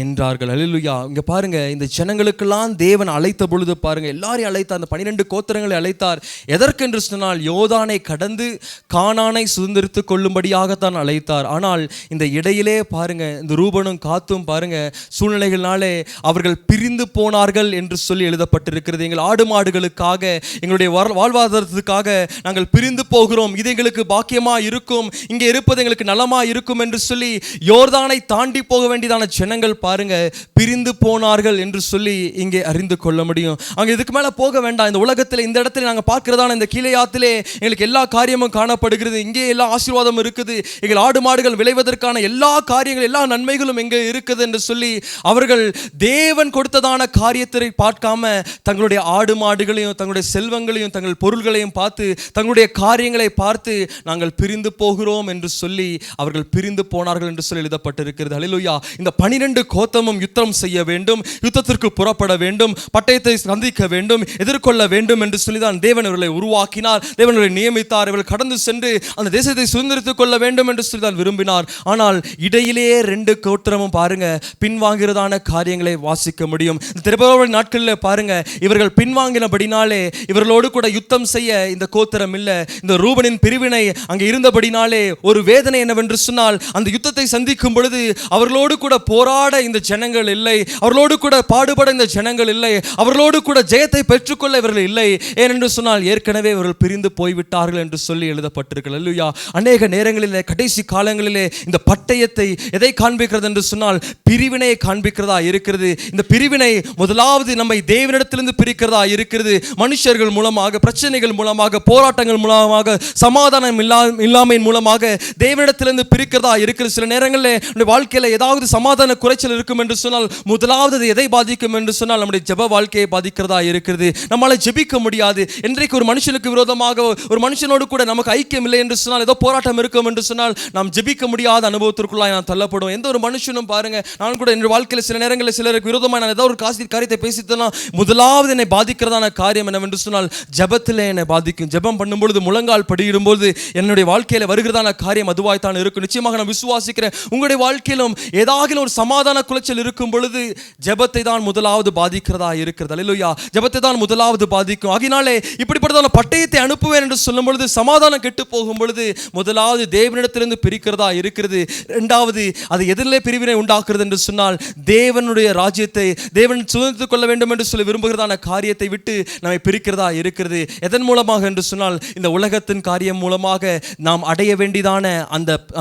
என்றார்கள். அல்லேலூயா. இங்க பாருங்க, இந்த ஜனங்களுக்கெல்லாம் தேவன் அழைத்த பொழுது பாருங்க, எல்லாரையும் அழைத்தார். அந்த 12 கோத்திரங்களை அழைத்தார். எதற்கென்று சொன்னால் யோர்தானை கடந்து கானானை சுதந்திரித்துக் கொள்ளும்படியாகத்தான் அழைத்தார். ஆனால் இந்த இடையிலே பாருங்க, இந்த ரூபனும் காத்தும் பாருங்க, சூழ்நிலைகளினாலே அவர்கள் பிரிந்து போனார்கள் என்று சொல்லி எழுதப்பட்டிருக்கிறது. எங்கள் ஆடு மாடுகளுக்காக, எங்களுடைய வாழ்வாதாரத்துக்காக நாங்கள் பிரிந்து போகிறோம், இது எங்களுக்கு பாக்கியமா இருக்கும், இங்கே இருப்பது எங்களுக்கு நலமா இருக்கும் என்று சொல்லி யோர்தானை தாண்டி போக வேண்டியதான ஜனங்கள் பாருங்க பிரிந்து போனார்கள் என்று சொல்லி இங்கே அறிந்து கொள்ள முடியும். அங்க இதுக்கு மேல போக வேண்டாம். இந்த உலகத்தில் இந்த இடத்துல நாங்கள் பார்க்கிறதான இந்த கீலேயாத்திலே எங்களுக்கு எல்லா காரியமும் காணப்படுகிறது. இங்கே எல்லா ஆசீர்வாதம் இருக்குது. எங்கள் ஆடு மாடுகள் விளைவதற்கான எல்லா காரியங்கள், எல்லா நன்மைகளும் எங்கே இருக்குது என்று சொல்லி அவர்கள் தேவன் கொடுத்ததான காரியத்தை பார்க்காம தங்களுடைய ஆடு மாடுகளையும் தங்களுடைய செல்வங்களையும் தங்கள் பொருள்களையும் பார்த்து தங்களுடைய காரியங்களை பார்த்து நாங்கள் பிரிந்து போகிறோம் என்று சொல்லி அவர்கள் பிரிந்து போனார்கள் என்று சொல்லி எழுதப்பட்டிருக்கிறது. அல்லேலூயா. இந்த 12 கோத்திரமும் யுத்தம் செய்ய வேண்டும், யுத்தத்திற்கு புறப்பட வேண்டும், பட்டயத்தை சந்திக்க வேண்டும், எதிர்கொள்ள வேண்டும் என்று சொல்லிதான் தேவன் அவர்களை உருவாக்கினார், தேவன் அவர்களை நியமித்தார். இவர்கள் கடந்து சென்று அந்த தேசத்தை சுதந்திரித்துக் கொள்ள வேண்டும் என்று சொல்லிதான் விரும்பினார். ஆனால் இடையிலேயே 2 கோத்திரமும் பாருங்க பின்வாங்கிறதான காரியங்களை வாசிக்க முடியும். தெபோராவின் நாட்களில் பாருங்க, இவர்கள் பின்வாங்கினபடினாலே இவர்களோடு கூட யுத்தம் செய்ய இந்த கோத்திரம் இல்லை. இந்த ரூபனின் பிரிவினை அங்கே இருந்தபடினாலே ஒரு வேதனை என்னவென்று சொன்னால், அந்த யுத்தத்தை சந்திக்கும் பொழுது அவர்களோடு கூட போராட போராட இந்த ஜனங்கள் இல்லை, அவர்களோடு கூட பாடுபட இந்த ஜனங்கள் இல்லை, அவர்களோடு கூட ஜெயத்தை பெற்றுக்கொள்ள இவர்கள் இல்லை. ஏனென்று சொன்னால் ஏற்கனவே இவர்கள் பிரிந்து போய்விட்டார்கள் என்று சொல்லி எழுதப்பட்டிருக்கிறது. அல்லேலூயா. அநேக நேரங்களிலே கடைசி காலங்களிலே இந்த பட்டயத்தை எதை காண்பிக்கிறது என்று சொன்னால் பிரிவினையை காண்பிக்கிறதா இருக்கிறது. இந்த பிரிவினை முதலாவது நம்மை தேவனிடத்திலிருந்து பிரிக்கிறதா இருக்கிறது. மனுஷர்கள் மூலமாக, பிரச்சனைகள் மூலமாக, போராட்டங்கள் மூலமாக, சமாதானம் இல்லாமையின் மூலமாக தேவனிடத்திலிருந்து பிரிக்கிறதா இருக்கிறது. சில நேரங்களில் வாழ்க்கையில் ஏதாவது சமாதான குறைச்சல் இருக்கும் என்று சொன்னால் முதலாவது எதை பாதிக்கும் என்று சொன்னால் நம்முடைய ஜெப வாழ்க்கையை பாதிக்கிறதா இருக்கிறது. நம்மளால ஜெபிக்க முடியாது. இன்றைக்கு ஒரு மனுஷனுக்கு விரோதமாக ஒரு மனுஷனோடு கூட நமக்கு ஐக்கியம் இல்லை என்று சொன்னால், ஏதோ போராட்டம் இருக்கும் என்று சொன்னால் நாம் ஜெபிக்க முடியாத அனுபவத்திற்குள்ளாய் நான் தள்ளப்படுவோம். எந்த ஒரு மனுஷனும் பாருங்க, நான் கூட என் வாழ்க்கையில் சில நேரங்களில் சிலருக்கு விரோதமாக நான் ஏதோ ஒரு காரியத்தை பேசித்தனா முதலாவது என்னை பாதிக்கிறதான காரியம் என்னவென்று சொன்னால் ஜெபத்திலே என்னை பாதிக்கும். ஜெபம் பண்ணும்பொழுது, முழங்கால் படியிடும்போது என்னுடைய வாழ்க்கையில் வருகிறதான காரியம் அதுவாய் தான் இருக்கும். நிச்சயமாக நான் விசுவாசிக்கிறேன், உங்களுடைய வாழ்க்கையிலும் ஏதாவது ஒரு சமாதான குலைச்சல் இருக்கும் பொழுது ஜெபத்தை தான் முதலாவது பாதிக்கிறதா இருக்கிறது. அல்லேலூயா. ஜெபத்தை தான் முதலாவது பாதிக்கும். ஆகினாலே இப்படிப்பட்டதான பட்டயத்தை அனுப்புவேன் என்று சொல்லும் பொழுது சமாதானம் கெட்டு போகும் பொழுது முதலாவது தேவனிடத்திலிருந்து பிரிக்கிறதா இருக்கிறது. இரண்டாவது அது எதிரிலே பிரிவினை உண்டாக்குறது என்று சொன்னால் தேவனுடைய ராஜ்யத்தை தேவன் சுதந்திரித்துக் கொள்ள வேண்டும் என்று சொல்லி விரும்புகிறதான காரியத்தை விட்டு நம்மை பிரிக்கிறதா இருக்கிறது. எதன் மூலமாக என்று சொன்னால் இந்த உலகத்தின் காரியம் மூலமாக நாம் அடைய வேண்டியதான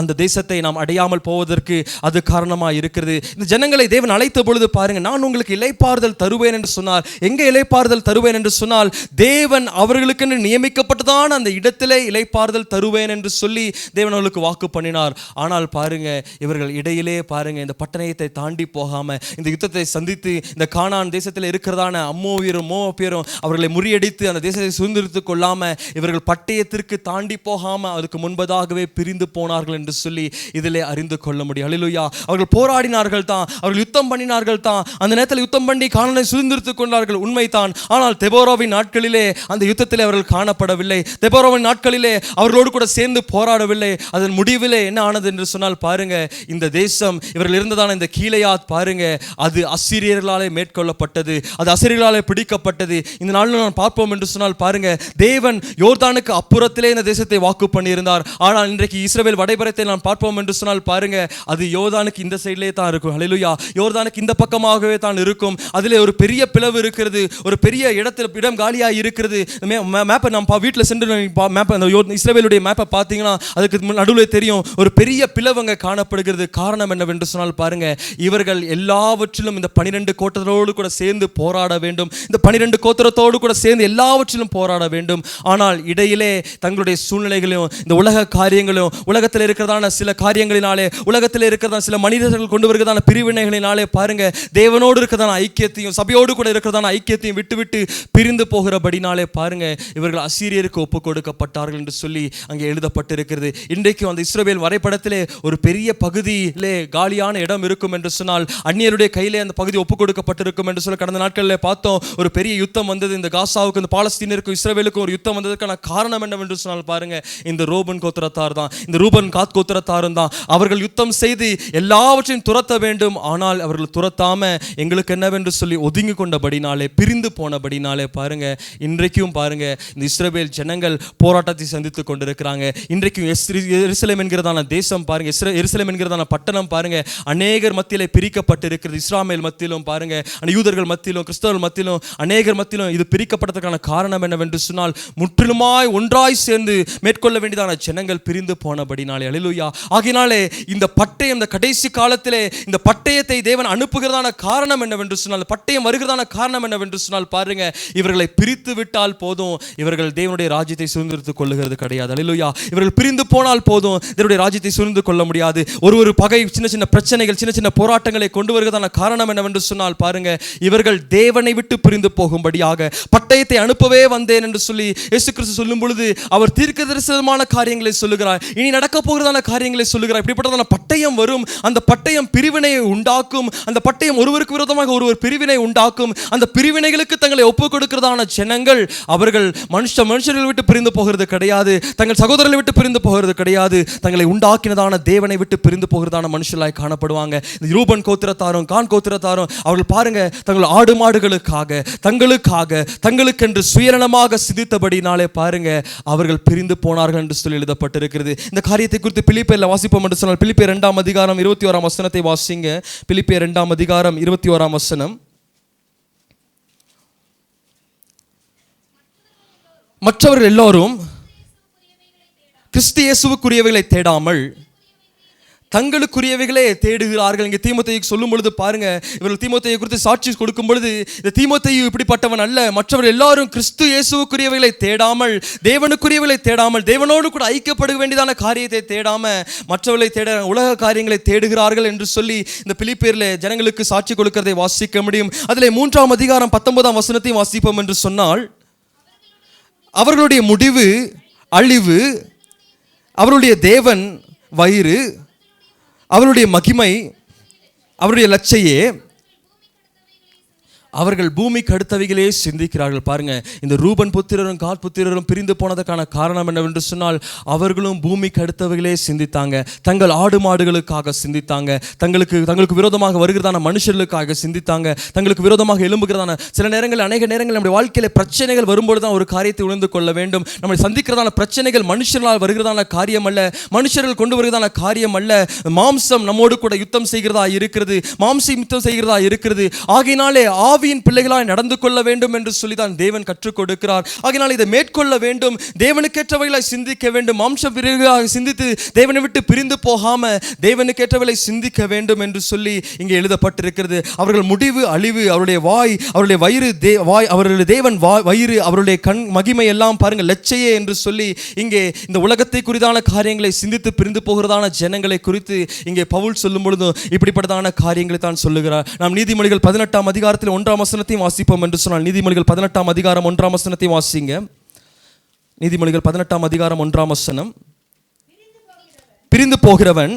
அந்த தேசத்தை நாம் அடையாமல் போவதற்கு அது காரணமாக இருக்கிறது. இந்த ஜனங்களை தேவன் அழைத்த பொழுது பாருங்க, நான் உங்களுக்கு இளைப்பாறுதல் தருவேன் என்று சொன்னார். எங்கே இளைப்பாறுதல் தருவேன் என்று சொன்னால் தேவன் அவர்களுக்கு நியமிக்கப்பட்டதான அந்த இடத்திலே இளைப்பாறுதல் தருவேன் என்று சொல்லி தேவன் அவர்களுக்கு வாக்கு பண்ணினார். ஆனால் பாருங்க, இவர்கள் இடையிலே பாருங்க இந்த பட்டணத்தை தாண்டி போகாம இந்த யுத்தத்தை சந்தித்து இந்த கானான் தேசத்தில் இருக்கிறதான அம்மோவியரும் மோவாபியரும் அவர்களை முறியடித்து அந்த தேசத்தை சுதந்திரித்துக் கொள்ளாம இவர்கள் பட்டயத்திற்கு தாண்டி போகாம அதுக்கு முன்பதாகவே பிரிந்து போனார்கள் என்று சொல்லி இதிலே அறிந்து கொள்ள முடியும். அல்லேலூயா. அவர்கள் போராடினார்கள் தான், அவர்கள் யுத்தம் பண்ணினார்கள் தான், அந்த நேரத்தில் யுத்தம் பண்ணி கானானை சுதந்திரித்துக் கொண்டார்கள், உண்மைதான். ஆனால் தெபோராவின் நாட்களிலே அந்த யுத்தத்தில் அவர்கள் காணப்படவில்லை. தெபோராவின் நாட்களிலே அவர்களோடு கூட சேர்ந்து போராடவில்லை. அதன் முடிவிலே என்ன ஆனது என்று சொன்னால் பாருங்க, இந்த தேசம் இவர்கள் இருந்ததான இந்த கீலேயாத் பாருங்க, அது அசீரியர்களாலே மேற்கொள்ளப்பட்டது, அது அசீரியர்களாலே பிடிக்கப்பட்டது. இந்த நாளில் நான் பார்ப்போம் என்று சொன்னால் பாருங்க, தேவன் யோர்தானுக்கு அப்புறத்திலே இந்த தேசத்தை வாக்கு பண்ணியிருந்தார். ஆனால் இன்றைக்கு இஸ்ரவேல் வடைபரத்தை நான் பார்ப்போம் என்று சொன்னால் பாருங்க, அது யோர்தானுக்கு இந்த சைடிலே தான் இருக்கும். அல்லேலூயா. யோர்தானுக்கு இந்த பக்கமாகவே தான் இருக்கும். அதிலே ஒரு பெரிய பிளவு இருக்கிறது, ஒரு பெரிய இடம் காலியாக இருக்கிறது. மேப்பை நம்ம வீட்டில் சென்று மேப்பை அந்த இஸ்ரவேலுடைய மேப்பை பார்த்தீங்கன்னா அதுக்கு நடுவில் தெரியும் ஒரு பெரிய பிளவு அங்கே காணப்படுகிறது. காரணம் என்னவென்று சொன்னால் பாருங்க, இவர்கள் எல்லாவற்றிலும் இந்த 12 கோத்திரத்தோடு கூட சேர்ந்து போராட வேண்டும். இந்த 12 கோத்திரத்தோடு கூட சேர்ந்து எல்லாவற்றிலும் போராட வேண்டும். ஆனால் இடையிலே தங்களுடைய சூழ்நிலைகளையும் இந்த உலக காரியங்களையும் உலகத்தில் இருக்கிறதான சில காரியங்களினாலே உலகத்தில் இருக்கிறதான சில மனிதர்கள் கொண்டு வருகிறதான பிரிவினைகளினாலே பாருங்க, தேவனோடு இருக்கிறதான ஐக்கியத்தையும் சபையோடு கூட இருக்கிறதான ஐக்கியத்தையும் விட்டு விட்டு பிரிந்து போகிறபடினாலே பாருங்க, இவர்கள் அசீரியருக்கு ஒப்பு கொடுக்கப்பட்டார்கள் என்று சொல்லி அங்கே எழுதப்பட்டிருக்கிறது. இன்றைக்கு அந்த இஸ்ரவேல் வரைபடத்திலே ஒரு பெரிய பகுதியிலே காலியான இடம் இருக்கும் என்று சொன்னால் அந்நியருடைய கையிலே அந்த பகுதி ஒப்பு கொடுக்கப்பட்டிருக்கும் என்று சொல்லி கடந்த நாட்களில் பார்த்தோம். ஒரு பெரிய யுத்தம் வந்தது, இந்த காசாவுக்கு இந்த பாலஸ்தீனருக்கும் இஸ்ரவேலுக்கும் ஒரு யுத்தம் வந்ததற்கான காரணம் என்னவென்று சொன்னால் பாருங்க, இந்த ரூபன் கோத்திரத்தார் தான், இந்த ரூபன் காத் கோத்திரத்தாரும் தான். அவர்கள் யுத்தம் செய்து எல்லாவற்றையும் துரத்த வேண்டும். ஆனால் அவர்கள் துரத்தாம எங்களுக்கு என்னவென்று சொல்லி ஒதுங்கி கொண்டபடினாலே, பிரிந்து போனபடினாலே பாருங்க, இன்றைக்கும் பாருங்க இந்த இஸ்ரவேல் ஜனங்கள் போராட்டத்தை சந்தித்துக் கொண்டிருக்கிறாங்க. இன்றைக்கும் எருசலேம் என்கிறதான தேசம் பாருங்க, எருசலேம் என்கிறதான பட்டணம் பாருங்க, அநேகர் மத்தியிலே பிரிக்கப்பட்டிருக்கிறது. இஸ்ராமேல் மத்தியிலும் பாருங்க, யூதர்கள் மத்தியிலும் கிறிஸ்தவர்கள் மத்தியிலும் அநேகர் மத்தியிலும் இது பிரிக்கப்பட்டதற்கான காரணம் என்னவென்று சொன்னால் முற்றிலுமாய் ஒன்றாய் சேர்ந்து மேற்கொள்ள வேண்டியதான ஜனங்கள் பிரிந்து போனபடினாலே. அல்லேலூயா. ஆகினாலே இந்த பட்டயம், இந்த கடைசி காலத்திலே இந்த பட்டயத்தை தேவன் அனுப்புகிறதான காரணம் என்னவென்று சொன்னால், பட்டயம் வருகிறதான காரணம் என்னவென்று சொன்னால் பாருங்க, இவர்களை பிரித்து விட்டால் போதும், இவர்கள் தேவனுடைய ராஜ்யத்தை சுதந்திரித்துக் கொள்ளுகிறது கிடையாது. அல்லேலூயா. இவர்கள் பிரிந்து போனால் போதும், தேவனுடைய ராஜ்யத்தை சுதந்திரித்துக் கொள்ள முடியாது. ஒரு பகை, சின்ன சின்ன பிரச்சனைகள், சின்ன சின்ன போராட்டங்களை கொண்டு வருகிறதான காரணம் என்னவென்று சொன்னால் பாருங்க, இவர்கள் தேவனை விட்டு பிரிந்து போகும்படியாக பட்டயத்தை அனுப்பவே வந்தேன் என்று சொல்லி இயேசு கிறிஸ்து சொல்லும் பொழுது அவர் தீர்க்கதரிசனமான காரியங்களை சொல்லுகிறார், இனி நடக்க போகிறதான காரியங்களை சொல்லுகிறார். இப்படிப்பட்டதான பட்டயம் வரும், அந்த பட்டயம் பிரிவினையை உண்டாக்கும், அந்த பட்டயம் ஒருவருக்கு விரோதமாக ஒருவர் பிரிவினை உண்டாக்கும். அந்த பிரிவினைகளுக்கு தங்களை ஒப்புக் கொடுக்கிறதான ஜனங்கள் அவர்கள் மனுஷர்களை விட்டு பிரிந்து போகிறது கிடையாது, தங்கள் சகோதரர்களை விட்டு பிரிந்து போகிறது கிடையாது, தங்களை உண்டாக்கினதான தேவனை விட்டு பிரிந்து போகிறதான மனுஷர்களாய் காணப்படுவாங்க. ரூபன் கோத்திரத்தாரும் கான் கோத்திரத்தாரும் அவர்கள் பாருங்க, தங்கள் ஆடு மாடுகளுக்காக தங்களுக்கென்று சுயநலமாக சிந்தித்தபடினாலே பாருங்க அவர்கள் பிரிந்து போனார்கள் என்று சொல்லி எழுதப்பட்டிருக்கிறது. இந்த காரியத்தை குறித்து பிலிப்பியரில் வாசிப்போம் என்று சொன்னால் பிலிப்பியர் 2 அதிகாரம் 21 வசனத்தை வாசிங்க. வாசிங்க. பிலிப்பியர் 2 அதிகாரம் 21 வசனம். மற்றவர்கள் எல்லோரும் கிறிஸ்து இயேசுவுக்குரியவைகளை தேடாமல் தங்களுக்குரியவைகளே தேடுகிறார்கள். இங்கே தீமோத்தேயுக்கு சொல்லும் பொழுது பாருங்க, இவர்கள் தீமோத்தேயு குறித்து சாட்சி கொடுக்கும் பொழுது, இந்த தீமோத்தேயு இப்படிப்பட்டவன் அல்ல, மற்றவர் எல்லாரும் கிறிஸ்து இயேசுவுக்குரியவைகளை தேடாமல், தேவனுக்குரியவைகளை தேடாமல், தேவனோடு கூட ஐக்கியப்பட வேண்டியதான காரியத்தை தேடாம மற்றவர்களை தேட உலக காரியங்களை தேடுகிறார்கள் என்று சொல்லி இந்த பிலிப்பியரில் ஜனங்களுக்கு சாட்சி கொடுக்கிறதை வாசிக்க முடியும். அதில் 3 அதிகாரம் 19 வசனத்தையும் வாசிப்போம் என்று சொன்னால், அவர்களுடைய முடிவு அழிவு, அவருடைய தேவன் வயிறு, அவருடைய மகிமை, அவருடைய லட்சையே, அவர்கள் பூமிக்கு அடுத்தவைகளே சிந்திக்கிறார்கள். பாருங்க, இந்த ரூபன் புத்திரரும் காத் புத்திரரும் பிரிந்து போனதற்கான காரணம் என்னவென்று சொன்னால், அவர்களும் பூமிக்கு அடுத்தவைகளே சிந்தித்தாங்க. தங்கள் ஆடு மாடுகளுக்காக சிந்தித்தாங்க, தங்களுக்கு விரோதமாக வருகிறதான மனுஷர்களுக்காக சிந்தித்தாங்க, தங்களுக்கு விரோதமாக எழும்புகிறதான சில நேரங்கள், அநேக நேரங்கள் நம்முடைய வாழ்க்கையில பிரச்சனைகள் வரும்பொழுது தான் ஒரு காரியத்தை உணர்ந்து கொள்ள வேண்டும். நம்மை சந்திக்கிறதான பிரச்சனைகள் மனுஷர்களால் வருகிறதான காரியம் அல்ல, மனுஷர்கள் கொண்டு வருகிறதான காரியம் அல்ல. மாம்சம் நம்மோடு கூட யுத்தம் செய்கிறதா இருக்கிறது, மாம்சம் யுத்தம் செய்கிறதா இருக்கிறது. ஆகையினாலே ஆவியின் பிள்ளைகளாய் நடந்து கொள்ள வேண்டும் என்று சொல்லி தான் தேவன் கற்றுக் கொடுக்கிறார். ஆகையினால் இதை மேற்கொள்ள வேண்டும், தேவனுக்கேற்றவைகளை சிந்திக்க வேண்டும். மாம்ச பிறகாக சிந்தித்து தேவனை விட்டு பிரிந்து போகாம தேவனுக்கேற்றவைகளை சிந்திக்க வேண்டும் என்று சொல்லி இங்கே எழுதப்பட்டிருக்கிறது. அவர்கள் முடிவு அழிவு, அவருடைய வாய், அவருடைய வயிறு, அவருடைய தேவன் வயிறு, அவருடைய கண் மகிமை எல்லாம் பாருங்கள் லட்சையே என்று சொல்லி இங்கே இந்த உலகத்தை குறித்தான காரியங்களை சிந்தித்து பிரிந்து போகிறதான ஜனங்களை குறித்து இங்கே பவுல் சொல்லும் பொழுது இப்படிப்பட்டதான காரியங்களை தான் சொல்லுகிறார். நாம் நீதிமொழிகள் 18 அதிகாரத்தில் 1 வசனத்தையும் வாசிப்போம் என்று சொன்னால், நீதிமொழிகள் 18 அதிகாரம் 1 வசனத்தையும் வாசிங்க. நீதிமொழிகள் 18 அதிகாரம் 1 வசனம். பிரிந்து போகிறவன்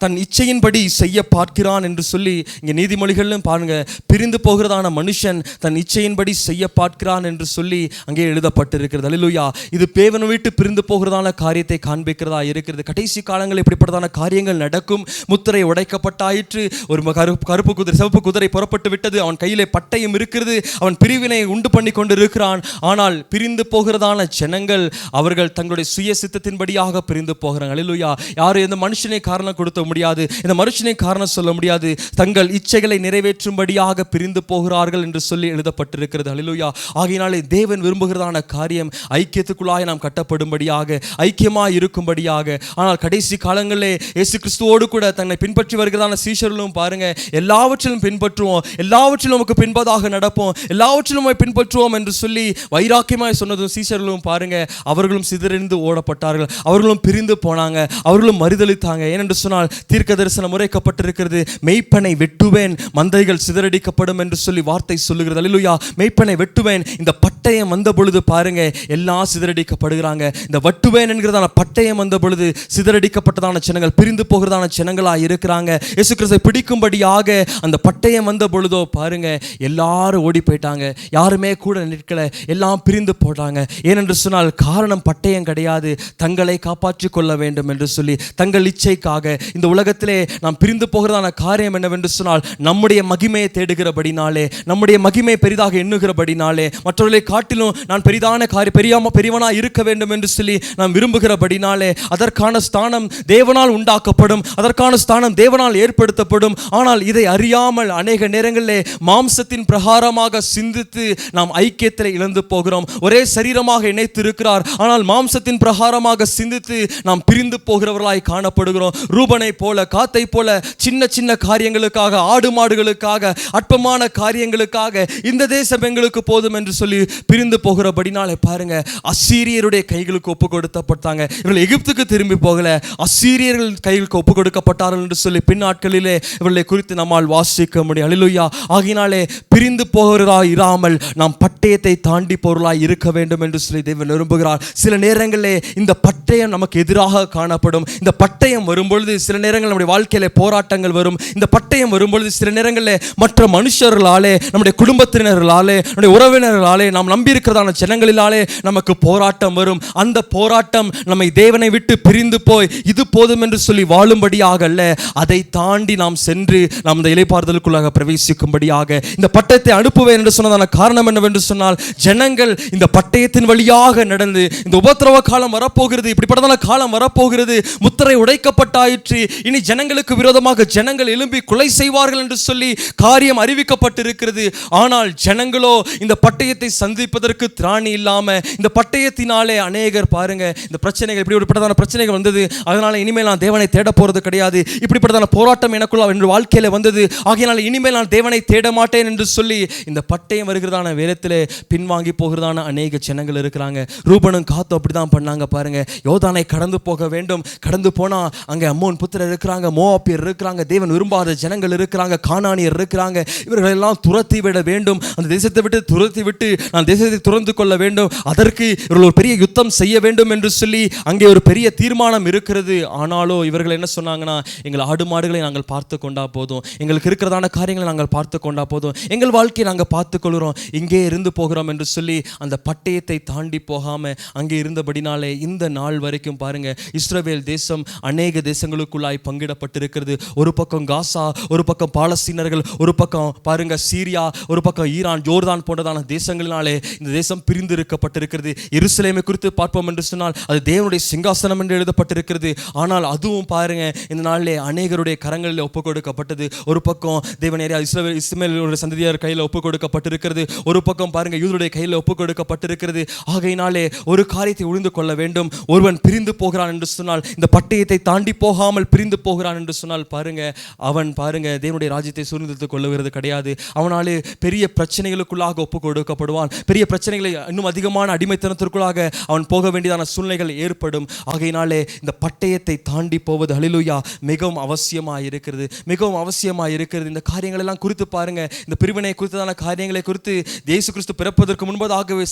தன் இச்சையின்படி செய்ய பார்க்கிறான் என்று சொல்லி இங்கே நீதிமொழிகளும் பாருங்க, பிரிந்து போகிறதான மனுஷன் தன் இச்சையின்படி செய்ய பார்க்கிறான் என்று சொல்லி அங்கே எழுதப்பட்டிருக்கிறது. அல்லேலூயா. இது தேவனை விட்டு பிரிந்து போகிறதான காரியத்தை காண்பிக்கிறதா இருக்கிறது. கடைசி காலங்களில் இப்படிப்பட்டதான காரியங்கள் நடக்கும். முத்திரை உடைக்கப்பட்டாயிற்று, ஒரு கருப்பு குதிரை சிவப்பு குதிரை புறப்பட்டு விட்டது, அவன் கையிலே பட்டயம் இருக்கிறது, அவன் பிரிவினை உண்டு பண்ணி கொண்டு இருக்கிறான். ஆனால் பிரிந்து போகிறதான ஜனங்கள் அவர்கள் தங்களுடைய சுய சித்தத்தின்படியாக பிரிந்து போகிறாங்க. அல்லேலூயா. யாரும் எந்த மனுஷனை காரணம் கொடுத்த முடியாது, இந்த மனுஷனை காரணம் சொல்ல முடியாது, தங்கள் இச்சைகளை நிறைவேற்றும்படியாக பிரிந்து போகிறார்கள் என்று சொல்லி எழுதப்பட்டிருக்கிறது. அல்லேலூயா. ஆகையினாலே தேவன் விரும்புகிறதான காரியம் ஐக்கியத்துக்குள்ளாக நாம் கட்டப்படும்படியாக, ஐக்கியமாய் இருக்கும்படியாக. ஆனால் கடைசி காலங்களிலே இயேசு கிறிஸ்துவோடு கூட தன்னை பின்பற்றி வருகிறதான சீஷர்களும் பாருங்க, எல்லாவற்றிலும் பின்பற்றுவோம், எல்லாவற்றிலும் நமக்கு பின்பதாக நடப்போம், எல்லாவற்றிலும் பின்பற்றுவோம் என்று சொல்லி வைராக்கியமாய் சொன்னதும் சீஷர்களும் பாருங்க, அவர்களும் சிதறிந்து ஓடப்பட்டார்கள், அவர்களும் பிரிந்து போனாங்க, அவர்களும் மறுதலித்தாங்க. ஏனென்று சொன்னால் தீர்க்க தரிசனம் உரைக்கப்பட்டிருக்கிறது, மெய்ப்பனை வெட்டுவேன் மந்தைகள் சிதறடிக்கப்படும் என்று சொல்லி வார்த்தை சொல்லுகிறது. அல்லேலூயா. மெய்ப்பனை வெட்டுவேன். இந்த பட்டயம் வந்த பொழுது பாருங்க எல்லாம் சிதறடிக்கப்படுகிறாங்க. இந்த வெட்டுவேன் என்கிறதான பட்டயம் வந்த பொழுது சிதறடிக்கப்பட்டதான ஜனங்கள், பிரிந்து போகிறதான ஜனங்களாக இருக்கிறாங்க. இயேசு கிறிஸ்துவை பிடிக்கும்படியாக அந்த பட்டயம் வந்த பொழுதோ பாருங்க எல்லாரும் ஓடி போயிட்டாங்க, யாருமே கூட நிற்கல, எல்லாம் பிரிந்து போட்டாங்க. ஏனென்று சொன்னால் காரணம் பட்டயம் கிடையாது, தங்களை காப்பாற்றிக் கொள்ள வேண்டும் என்று சொல்லி தங்கள் இச்சைக்காக இந்த உலகத்திலே நாம் பிரிந்து போகிறதான காரியம் என்னவென்று சொன்னால், நம்முடைய மகிமையை தேடுகிறபடினாலே, நம்முடைய மகிமை பெரிதாக எண்ணுகிறபடினாலே, மற்றவர்களை காட்டிலும் நான் பெரிதான பெரியவனாக இருக்க வேண்டும் என்று சொல்லி நாம் விரும்புகிறபடினாலே, அதற்கான ஸ்தானம் தேவனால் உண்டாக்கப்படும், அதற்கான ஸ்தானம் தேவனால் ஏற்படுத்தப்படும். ஆனால் இதை அறியாமல் அநேக நேரங்களிலே மாம்சத்தின் பிரகாரமாக சிந்தித்து நாம் ஐக்கியத்தில் இழந்து போகிறோம். ஒரே சரீரமாக இணைத்து இருக்கிறார், ஆனால் மாம்சத்தின் பிரகாரமாக சிந்தித்து நாம் பிரிந்து போகிறவர்களாய் காணப்படுகிறோம். ரூபனை போல, காத்தை போல சின்ன சின்ன காரியங்களுக்காக, ஆடு மாடுகளுக்காக, அற்பமான காரியங்களுக்காக இந்த தேசம் எங்களுக்கு போதும் என்று சொல்லி பிரிந்து போகிறபடினாலே பாருங்க அசீரியருடைய கைகளுக்கு ஒப்பு கொடுக்கப்பட்டாங்க. இவர்கள் எகிப்துக்கு திரும்பி போகல, அசீரியர்கள் கைகளுக்கு ஒப்பு கொடுக்கப்பட்டார்கள் என்று சொல்லி பின்னாட்களிலே இவர்களை குறித்து நம்மால் வாசிக்க முடியும். அல்லேலூயா. ஆகினாலே பிரிந்து போகிறவர்களாய் இராமல் நாம் பட்டயத்தை தாண்டி போகிறவர்களாய் இருக்க வேண்டும் என்று சொல்லி தேவன் விரும்புகிறார். சில நேரங்களிலே இந்த பட்டயம் நமக்கு எதிராக காணப்படும். இந்த பட்டயம் வரும்பொழுது சில நேரங்கள் நம்முடைய வாழ்க்கையில போராட்டங்கள் வரும். இந்த பட்டயம் வரும்பொழுது சில நேரங்களில் மற்ற மனுஷர்களாலே, நம்முடைய குடும்பத்தினர்களாலே, நம்முடைய உறவினர்களாலே, நாம் நம்பி இருக்கிறதான ஜனங்களிலாலே நமக்கு போராட்டம் வரும். அந்த போராட்டம் நம்மை தேவனை விட்டு பிரிந்து போய் இது போதும் என்று சொல்லி வாழும்படியாக அல்ல, அதை தாண்டி நாம் சென்று நாம் இந்த இளைப்பாறுதலுக்குள்ளாக பிரவேசிக்கும்படியாக இந்த பட்டயத்தை அனுப்புவேன் என்று சொன்னதான காரணம் என்னவென்று சொன்னால், ஜனங்கள் இந்த பட்டயத்தின் வழியாக நடந்து இந்த உபத்திரவ காலம் வரப்போகிறது, இப்படிப்பட்டதான காலம் வரப்போகிறது, முத்திரை உடைக்கப்பட்டாயிற்று, இனி ஜனங்களுக்கு விரோதமாக ஜனங்கள் எழும்பி கொலை செய்வார்கள் என்று சொல்லி காரியம் அறிவிக்கப்பட்டிருக்கிறது. ஆனால் ஜனங்களோ இந்த பட்டயத்தை சந்திப்பதற்கு திராணி இல்லாம இந்த பட்டயத்தினாலே அநேகர் பாருங்க இந்த பிரச்சனைகள் இப்படிப்பட்டதான பிரச்சனைகள் வந்தது. அதனால இனிமேல் நான் தேவனை தேட போறது கிடையாது, இப்படிப்பட்டதான போராட்டம் எனக்குள்ள என் வாழ்க்கையில வந்தது, ஆகையினால இனிமேல் நான் தேவனை தேட மாட்டேன் என்று சொல்லி இந்த பட்டயம் வருகிறதான வேலத்திலே பின்வாங்கி போகிறதான அநேக ஜனங்கள் இருக்கிறாங்க. ரூபனும் காத்தும் அப்படிதான் பண்ணாங்க பாருங்க. யோர்தானை கடந்து போக வேண்டும், கடந்து போனா அங்கே அம்மோன் புத்திரர் இருக்கிறாங்க, மோவாபியர் இருக்கிறாங்க, தேவன் விரும்பாத ஜனங்கள் இருக்கிறாங்க, கானானியர் இருக்கிறாங்க. இவர்கள் எல்லாம் துரத்தி விட வேண்டும், அந்த தேசத்தை விட்டு துரத்தி விட்டு நான் தேசத்தை துறந்து கொள்ள வேண்டும், அதற்கு இவர்கள் ஒரு பெரிய யுத்தம் செய்ய வேண்டும் என்று சொல்லி அங்கே ஒரு பெரிய தீர்மானம் இருக்கிறது. ஆனாலும் இவர்கள் என்ன சொன்னாங்கன்னா, எங்கள் ஆடு மாடுகளை நாங்கள் பார்த்து கொண்டா போதும், எங்களுக்கு இருக்கிறதான காரியங்களை நாங்கள் பார்த்து கொண்டா போதும், எங்கள் வாழ்க்கையை நாங்கள் பார்த்து கொள்கிறோம், இங்கே இருந்து போகிறோம் என்று சொல்லி அந்த பட்டயத்தை தாண்டி போகாம அங்கே இருந்தபடினாலே இந்த நாள் வரைக்கும் பாருங்க இஸ்ரவேல் தேசம் அநேக தேசங்களுக்குள்ளாய் பங்கிடப்பட்டிருக்கிறது. ஒரு பக்கம் காசா, ஒரு பக்கம் பாலஸ்தீனர்கள், ஒரு பக்கம் பாருங்க சீரியா, ஒரு பக்கம் ஈரான், ஜோர்தான் போன்றதான தேசங்களினாலே இந்த தேசம் பிரிந்து இருக்கப்பட்டிருக்கிறது. எருசலேமை குறித்து பார்ப்போம் என்று சொன்னால் அது தேவனுடைய சிங்காசனம் என்று எழுதப்பட்டிருக்கிறது. ஆனால் அதுவும் பாருங்க இந்த நாளிலே அநேகருடைய கரங்களில் ஒப்புக் கொடுக்கப்பட்டது. ஒரு பக்கம் தேவன் இஸ்ரவேலுடைய சந்ததியார் கையில் ஒப்புக் கொடுக்கப்பட்டிருக்கிறது, ஒரு பக்கம் பாருங்க யூதருடைய கையில் ஒப்புக் கொடுக்கப்பட்டிருக்கிறது. ஆகையினாலே ஒரு காரியத்தை உணர்ந்து கொள்ள வேண்டும், ஒருவன் பிரிந்து போகிறான் என்று சொன்னால், இந்த பட்டயத்தை தாண்டி போகாமல் பிரிந்து போகிறான் என்று சொன்னால் பாருங்க அவன் பாருங்க தேவனுடைய ராஜ்யத்தை சுதந்திரித்துக் கொள்ளுகிறது கிடையாது. அவனாலே பெரிய பிரச்சனைகளுக்குள்ளாக ஒப்புக் கொடுக்கப்படுவான், பெரிய பிரச்சனைகளை இன்னும் அதிகமான அடிமைத்தனத்திற்குள்ளாக அவன் போக வேண்டியதான சூழ்நிலைகள் ஏற்படும். ஆகையினாலே இந்த பட்டயத்தை தாண்டி போவது ஹல்லேலூயா மிகவும் அவசியமாக இருக்கிறது, மிகவும் அவசியமாக இருக்கிறது. இந்த காரியங்கள் எல்லாம் குறித்து பாருங்க, இந்த பிரிவினை குறித்ததான காரியங்களை குறித்து இயேசு கிறிஸ்து பிறப்பதற்கு முன்பதாகவே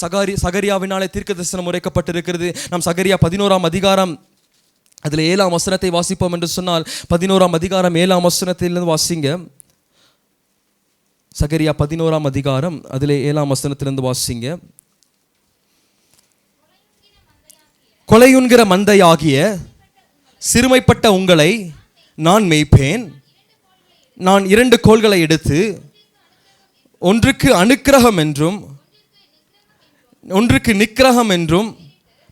சகரியாவினாலே தீர்க்கதரிசனம் உரைக்கப்பட்டிருக்கிறது. நாம் சகரியா 11ஆம் அதிகாரம் அதில் 7ஆம் வசனத்தை வாசிப்போம் என்று சொன்னால் 11ஆம் அதிகாரம் 7ஆம் வசனத்திலிருந்து வாசிங்க. சகரியா 11ஆம் அதிகாரம் அதில் 7ஆம் வசனத்திலிருந்து வாசிங்க. கொலையுண்கிற மந்தையாகிய சிறுமைப்பட்ட உங்களை நான் மேய்ப்பேன், நான் 2 கோல்களை எடுத்து ஒன்றுக்கு அனுக்கிரகம் என்றும் ஒன்றுக்கு நிக்கிரகம் என்றும்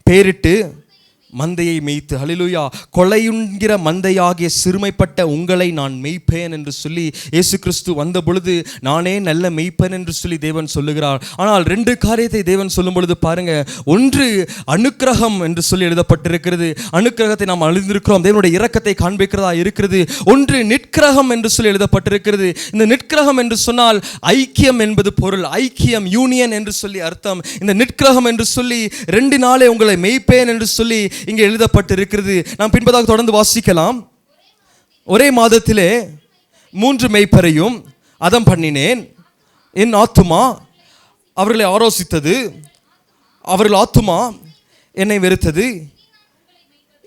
பெயரிட்டு மந்தையை மேய்த்து. ஹல்லேலூயா. கொலையுண்கிற மந்தையாகிய சிறுமைப்பட்ட உங்களை நான் மேய்ப்பேன் என்று சொல்லி இயேசு கிறிஸ்து வந்த பொழுது நானே நல்ல மேய்ப்பேன் என்று சொல்லி தேவன் சொல்லுகிறார். ஆனால் 2 காரியத்தை தேவன் சொல்லும் பொழுது பாருங்க, ஒன்று அனுக்கிரகம் என்று சொல்லி எழுதப்பட்டிருக்கிறது, அனுக்கிரகத்தை நாம் அழிந்திருக்கிறோம், தேவனுடைய இரக்கத்தை காண்பிக்கிறதா இருக்கிறது. ஒன்று நிற்கிரகம் என்று சொல்லி எழுதப்பட்டிருக்கிறது. இந்த நிற்கிரகம் என்று சொன்னால் ஐக்கியம் என்பது பொருள், ஐக்கியம், யூனியன் என்று சொல்லி அர்த்தம். இந்த நிற்கிரகம் என்று சொல்லி 2 நாளே உங்களை மேய்ப்பேன் என்று சொல்லி இங்கே எழுதப்பட்டிருக்கிறது. நாம் பின்பதாக தொடர்ந்து வாசிக்கலாம். ஒரே மாதத்திலே 3 மேய்ப்பரையும் அதம் பண்ணினேன், என் ஆத்துமா அவர்களை ஆரோசித்தது, அவர்கள் ஆத்துமா என்னை வெறுத்தது,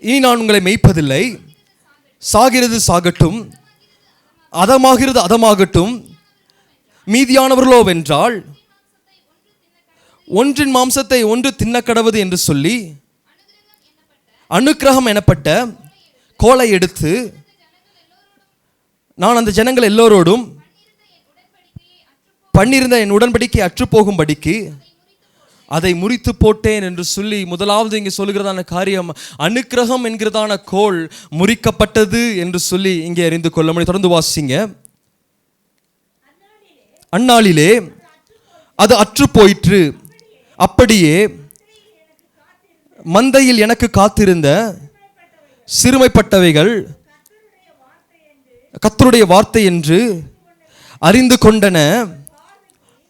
இனி நான் உங்களை மேய்ப்பதில்லை, சாகிறது சாகட்டும், அதமாகிறது அதமாகட்டும், மீதியானவர்களோ வென்றால் ஒன்றின் மாம்சத்தை ஒன்று தின்னக்கடவது என்று சொல்லி அனுக்கிரகம் எனப்பட்ட கோலை எடுத்து நான் அந்த ஜனங்கள் எல்லோரோடும் பண்ணியிருந்த என் உடன்படிக்கை அற்றுப்போகும்படிக்கு அதை முறித்து போட்டேன் என்று சொல்லி முதலாவது இங்கே சொல்லுகிறதான காரியம் அனுக்கிரகம் என்கிறதான கோல் முறிக்கப்பட்டது என்று சொல்லி இங்கே அறிந்து கொள்ள முடியும். தொடர்ந்து வாசிங்க. அந்நாளிலே அது அற்று போயிற்று, அப்படியே மந்தையில் எனக்கு காத்திருந்த சிறுமைப்பட்டவைகள் கர்த்தருடைய வார்த்தை என்று அறிந்து கொண்டன.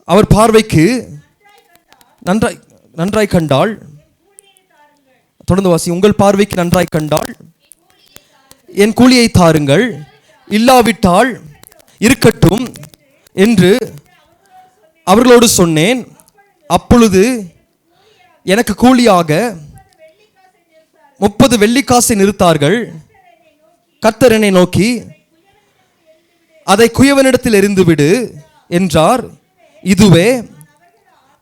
அவர் பார்வைக்கு நன்றாய் கண்டாள். தொடர்ந்து வாசி. உங்கள் பார்வைக்கு நன்றாய் கண்டாள், என் கூலியை தாருங்கள், இல்லாவிட்டால் இருக்கட்டும் என்று அவர்களோடு சொன்னேன். அப்பொழுது எனக்கு கூலியாக 30 வெள்ளிக்காசை நிறுத்தார்கள். கர்த்தர் என்னை நோக்கி அதை குயவனிடத்தில் எறிந்துவிடு என்றார். இதுவே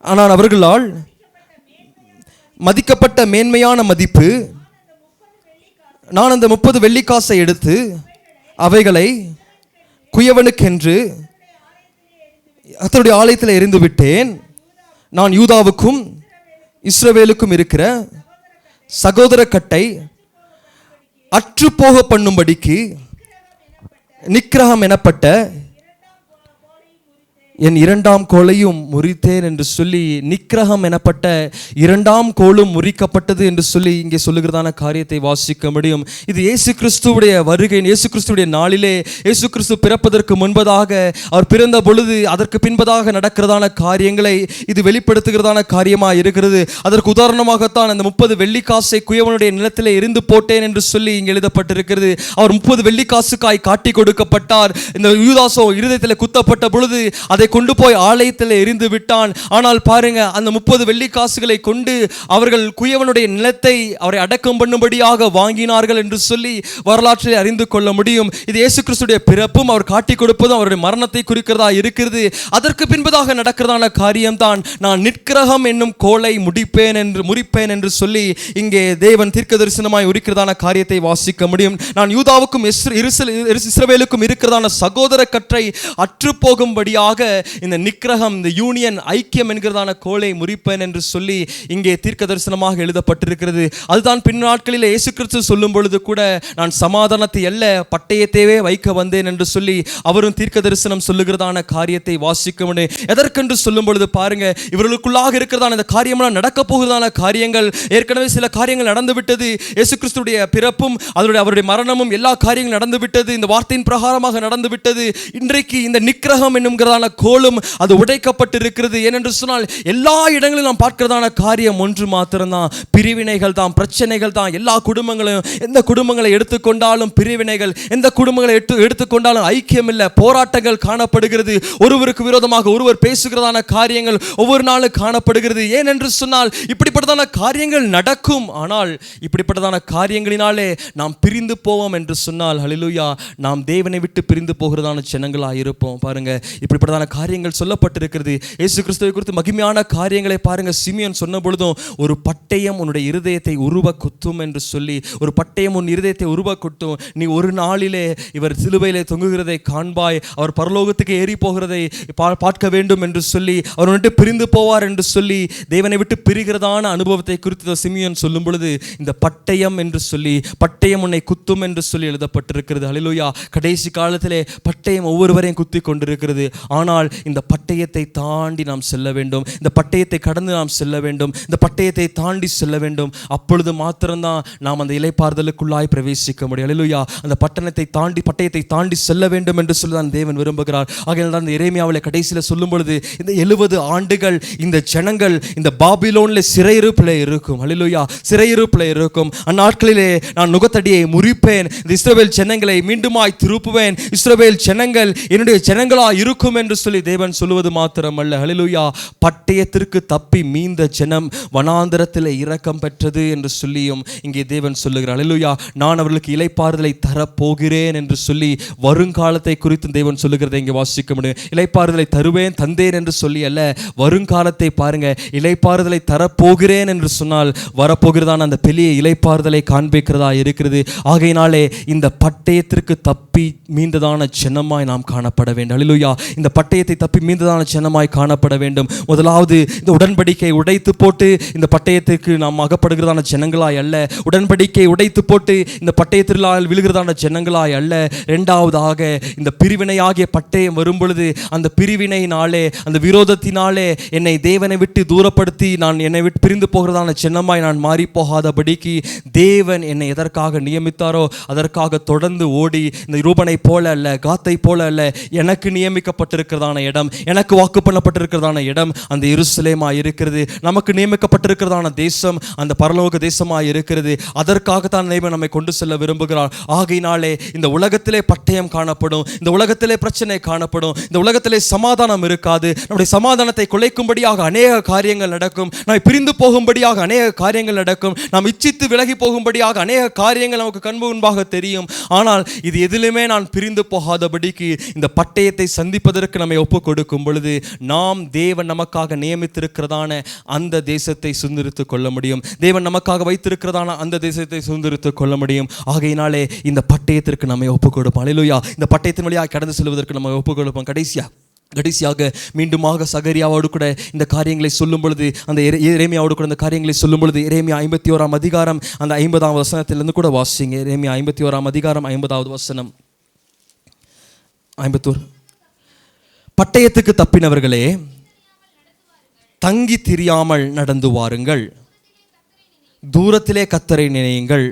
ஆனால் அவர்களால் மதிக்கப்பட்ட மேன்மையான மதிப்பு. நான் அந்த 30 வெள்ளிக்காசை எடுத்து அவைகளை குயவனுக்கென்று கர்த்தருடைய ஆலயத்தில் எறிந்து விட்டேன். நான் யூதாவுக்கும் இஸ்ரவேலுக்கும் இருக்கிற சகோதர கட்டை அற்று போக பண்ணும்படிக்கு நிக்கிரகம் எனப்பட்ட என் இரண்டாம் கோலையும் முறித்தேன் என்று சொல்லி, நிக்கிரகம் எனப்பட்ட இரண்டாம் கோலும் முறிக்கப்பட்டது என்று சொல்லி இங்கே சொல்லுகிறதான காரியத்தை வாசிக்க முடியும். இது இயேசு கிறிஸ்துவுடைய வருகை, இயேசு கிறிஸ்துவுடைய நாளிலே, இயேசு கிறிஸ்து பிறப்பதற்கு முன்பதாக, அவர் பிறந்த பொழுது அதற்கு பின்பதாக நடக்கிறதான காரியங்களை இது வெளிப்படுத்துகிறதான காரியமாக இருக்கிறது. அதற்கு உதாரணமாகத்தான் அந்த 30 வெள்ளிக்காசை குயவனுடைய நிலத்திலே எரிந்து போட்டேன் என்று சொல்லி இங்கே எழுதப்பட்டிருக்கிறது. அவர் 30 வெள்ளிக்காசுக்காய் காட்டி கொடுக்கப்பட்டார். இந்த யூதாசோ இருதயத்தில் குத்தப்பட்ட பொழுது அதை கொண்டு போய் ஆலயத்தில் எரிந்து விட்டான். ஆனால் பாருங்க, அந்த 30 வெள்ளிக்காசுகளை கொண்டு அவர்கள் குயவனுடைய நிலத்தை அவரை அடக்கம் பண்ணும்படியாக வாங்கினார்கள் என்று சொல்லி வரலாற்றில் அறிந்து கொள்ள முடியும். இது இயேசு கிறிஸ்துடைய பிறப்பும் அவர் காட்டி கொடுப்பதும் அவருடைய மரணத்தை குறிக்கிறதா இருக்கிறது. அதற்கு பின்பதாக நடக்கிறதான காரியம்தான், நான் நிக்கிரகம் என்னும் கோலை முறிப்பேன் என்று சொல்லி இங்கே தேவன் தீர்க்க தரிசனமாய் உரிக்கிறதான காரியத்தை வாசிக்க முடியும். நான் யூதாவுக்கும் இஸ்ரவேலுக்கும் இருக்கிறதான சகோதர கற்றை அற்று போகும்படியாக இந்த நிக்கிரகம், இந்த யூனியன், ஐக்கியம் என்கிறதான கோலை முறிப்பேன் என்று சொல்லி இங்கே தீர்க்க தரிசனமாக எழுதப்பட்டிருக்கிறது. அதுதான் பின் நாட்களில் இயேசு கிறிஸ்து சொல்லும் பொழுது கூட, நான் சமாதானத்தை அல்ல பட்டயத்தையே வைக்க வந்தேன் என்று சொல்லி அவரும் தீர்க்க தரிசனம் சொல்லுகிறதான காரியத்தை வாசிக்க முடியும். எதற்கென்று சொல்லும் பொழுது பாருங்க, இவர்களுக்குள்ளாக இருக்கிறதான இந்த காரியமெல்லாம் நடக்க போகிறதான காரியங்கள், ஏற்கனவே சில காரியங்கள் நடந்துவிட்டது. இயேசு கிறிஸ்துடைய பிறப்பும் அவருடைய மரணமும் எல்லா காரியங்களும் நடந்துவிட்டது. இந்த வார்த்தையின் பிரகாரமாக நடந்துவிட்டது. இன்றைக்கு இந்த நிக்கிரகம் என்னும்கிறதான கோலும் அது உடைக்கப்பட்டிருக்கிறது. ஏனென்று சொன்னால் எல்லா இடங்களிலும் நாம் பார்க்கிறதான காரியம் ஒன்று மாத்திரம்தான், பிரிவினைகள் தான், பிரச்சனைகள் தான். எல்லா குடும்பங்களையும், எந்த குடும்பங்களை எடுத்துக்கொண்டாலும் பிரிவினைகள், எந்த குடும்பங்களை எடுத்துக்கொண்டாலும் ஐக்கியம் இல்லை, போராட்டங்கள் காணப்படுகிறது. ஒருவருக்கு விரோதமாக ஒருவர் பேசுகிறதான காரியங்கள் ஒவ்வொரு நாளும் காணப்படுகிறது. ஏனென்று சொன்னால் இப்படிப்பட்டதான காரியங்கள் நடக்கும். ஆனால் இப்படிப்பட்டதான காரியங்களினாலே நாம் பிரிந்து போவோம் என்று சொன்னால், ஹல்லேலூயா, நாம் தேவனை விட்டு பிரிந்து போகிறதான ஜனங்களாக இருப்போம். பாருங்க, இப்படிப்பட்டதான காரியங்கள் சொல்லப்பட்டிருக்கிறது. இயேசு கிறிஸ்துவை குறித்து மகிமையான காரியங்களை பாருங்க. சிமியோன் சொன்ன பொழுதும், ஒரு பட்டயம் உன்னுடைய இருதயத்தை உருவ குத்தும் என்று சொல்லி, ஒரு பட்டயம் உன் இருதயத்தை உருவ குத்தும். நீ ஒரு நாளிலே இவர் சிலுவையிலே தொங்குகிறதை காண்பாய், அவர் பரலோகத்துக்கு ஏறி போகிறதை பார்க்க வேண்டும் என்று சொல்லி, அவர் விட்டு பிரிந்து போவார் என்று சொல்லி தேவனை விட்டு பிரிகிறதான அனுபவத்தை குறித்து சிமியோன் சொல்லும் பொழுது, இந்த பட்டயம் என்று சொல்லி, பட்டயம் உன்னை குத்தும் என்று சொல்லி எழுதப்பட்டிருக்கிறது. ஹல்லேலூயா. கடைசி காலத்திலே பட்டயம் ஒவ்வொருவரையும் குத்தி கொண்டிருக்கிறது. ஆனால் இந்த பட்டயத்தை தாண்டி நாம் செல்ல வேண்டும், இந்த பட்டயத்தை கடந்து நாம் செல்ல வேண்டும், இந்த பட்டயத்தை தாண்டி செல்ல வேண்டும். அப்பொழுது மாத்திரம்தான் நாம் அந்த இளைப்பாறுதலுக்குள்ளாய் பிரவேசிக்க முடியும். ஹல்லேலூயா. அந்த பட்டயத்தை தாண்டி செல்ல வேண்டும் என்று சொல்லி தான் தேவன் விரும்புகிறார். ஆகையால் தான் எரேமியாவிலே கடைசியில் சொல்லும் பொழுது, இந்த 70 ஆண்டுகள் இந்த ஜனங்கள் இந்த பாபிலோனிலே சிறையிருப்பில் இருக்கும். ஹல்லேலூயா. சிறையிருப்பில் இருக்கும். அந்நாட்களிலே நான் நுகத்தடியை முறிப்பேன், இந்த இஸ்ரவேல் ஜனங்களை மீண்டுமாய் திருப்புவேன், இஸ்ரவேல் ஜனங்கள் என்னுடைய ஜனங்களாய் இருக்கும் என்று சொல்லி தேவன் சொல்லுவது மாத்திரமல்ல, ஹல்லேலூயா, பட்டயத்திற்கு தப்பி மீந்த ஜனம் வனாந்தரத்தில் இரக்கம் பெற்றது என்று சொல்லியும் இங்கே தேவன் சொல்லுகிறார். ஹல்லேலூயா. நான் அவர்களுக்கு இளைப்பாறுதலை தரப்போகிறேன் என்று சொல்லி வருங்காலத்தை குறித்து தேவன் சொல்லுகிறதை இங்கே வாசிக்க முடியும். இளைப்பாறுதலை தருவேன், தந்தேன் என்று சொல்லி அல்ல, வருங்காலத்தை பாருங்க. இளைப்பாறுதலை தரப்போகிறேன் என்று சொன்னால் வரப்போகிறதான அந்த பெரிய இளைப்பாறுதலை காண்பிக்கிறதா இருக்கிறது. ஆகையினாலே இந்த பட்டயத்திற்கு தப்பி மீந்ததான ஜனமாய் நாம் காணப்பட வேண்டும். ஹல்லேலூயா. இந்த பட்டயத்தை தப்பி மீந்ததான ஜனமாய் காணப்பட வேண்டும். முதலாவது, இந்த உடன்படிக்கை உடைத்து போட்டு இந்த பட்டயத்திற்கு நாம் அகப்படுகிறதான ஜனங்களாய் அல்ல, உடன்படிக்கை உடைத்து போட்டு இந்த பட்டயத்தினால் விழுகிறதான ஜனங்களாய் அல்ல. இரண்டாவதாக, இந்த பிரிவினையாகிய பட்டயம் வரும் பொழுது அந்த பிரிவினையினாலே, அந்த விரோதத்தினாலே என்னை தேவனை விட்டு தூரப்படுத்தி நான் என்னை விட்டு பிரிந்து போகிறதான ஜனமாய் நான் மாறி போகாதபடிக்கு தேவன் என்னை எதற்காக நியமித்தாரோ அதற்காக தொடர்ந்து ஓடி, இந்த ரூபனை போல அல்ல, காத்தை போல அல்ல, எனக்கு நியமிக்கப்பட்டிருக்கிறதான இடம், எனக்கு வாக்கு பண்ணப்பட்டிருக்கிறதான இடம் அந்த எருசலேமாய் இருக்கிறது. நமக்கு நியமிக்கப்பட்டிருக்கிறதான தேசம் அந்த பரலோக தேசமாய் இருக்கிறது. அதற்காகத்தான் தேவன் நம்மை கொண்டு செல்ல விரும்புகிறார். ஆகையினாலே இந்த உலகத்திலே பட்டயம் காணப்படும், இந்த உலகத்திலே பிரச்சனை காணப்படும், இந்த உலகத்திலே சமாதானம் இருக்காது. நம்முடைய சமாதானத்தை குலைக்கும்படியாக அநேக காரியங்கள் நடக்கும், நம்மை பிரிந்து போகும்படியாக அநேக காரியங்கள் நடக்கும், நாம் இச்சித்து விலகி போகும்படியாக அநேக காரியங்கள் நமக்கு கண் முன்பாக தெரியும். ஆனால் இது எதிலுமே நான் பிரிந்து போகாதபடிக்கு இந்த பட்டயத்தை சந்திப்பதற்கு நம்மை ஒப்பு கொடுக்கும் பொழுது நாம் தேவன் நமக்காக நியமித்திருக்கிறதான அந்த தேசத்தை சுதந்திரித்துக் கொள்ள முடியும். தேவன் நமக்காக வைத்திருக்கிறதான அந்த தேசத்தை சுதந்திரித்துக் கொள்ள முடியும். ஆகையினாலே இந்த பட்டயத்திற்கு நம்மை ஒப்பு கொடுப்போம். ஹல்லேலூயா. இந்த பட்டயத்தின் வழியாக கடந்து செல்வதற்கு நம்ம ஒப்பு கொடுப்போம். கடைசியா கடைசியாக மீண்டுமாக சகரியாவோடு கூட இந்த காரியங்களை சொல்லும் பொழுது, அந்த எரேமியாவோடு கூட இந்த காரியங்களை சொல்லும் பொழுது, எரேமியா 51 அதிகாரம் அந்த 50வது வசனத்திலிருந்து கூட வாசிங்க. எரேமியா 51 அதிகாரம் 50வது வசனம். 51. பட்டயத்துக்கு தப்பினவர்களே, தங்கி திரியாமல் நடந்து வாருங்கள், தூரத்திலே கர்த்தரை நினையுங்கள்,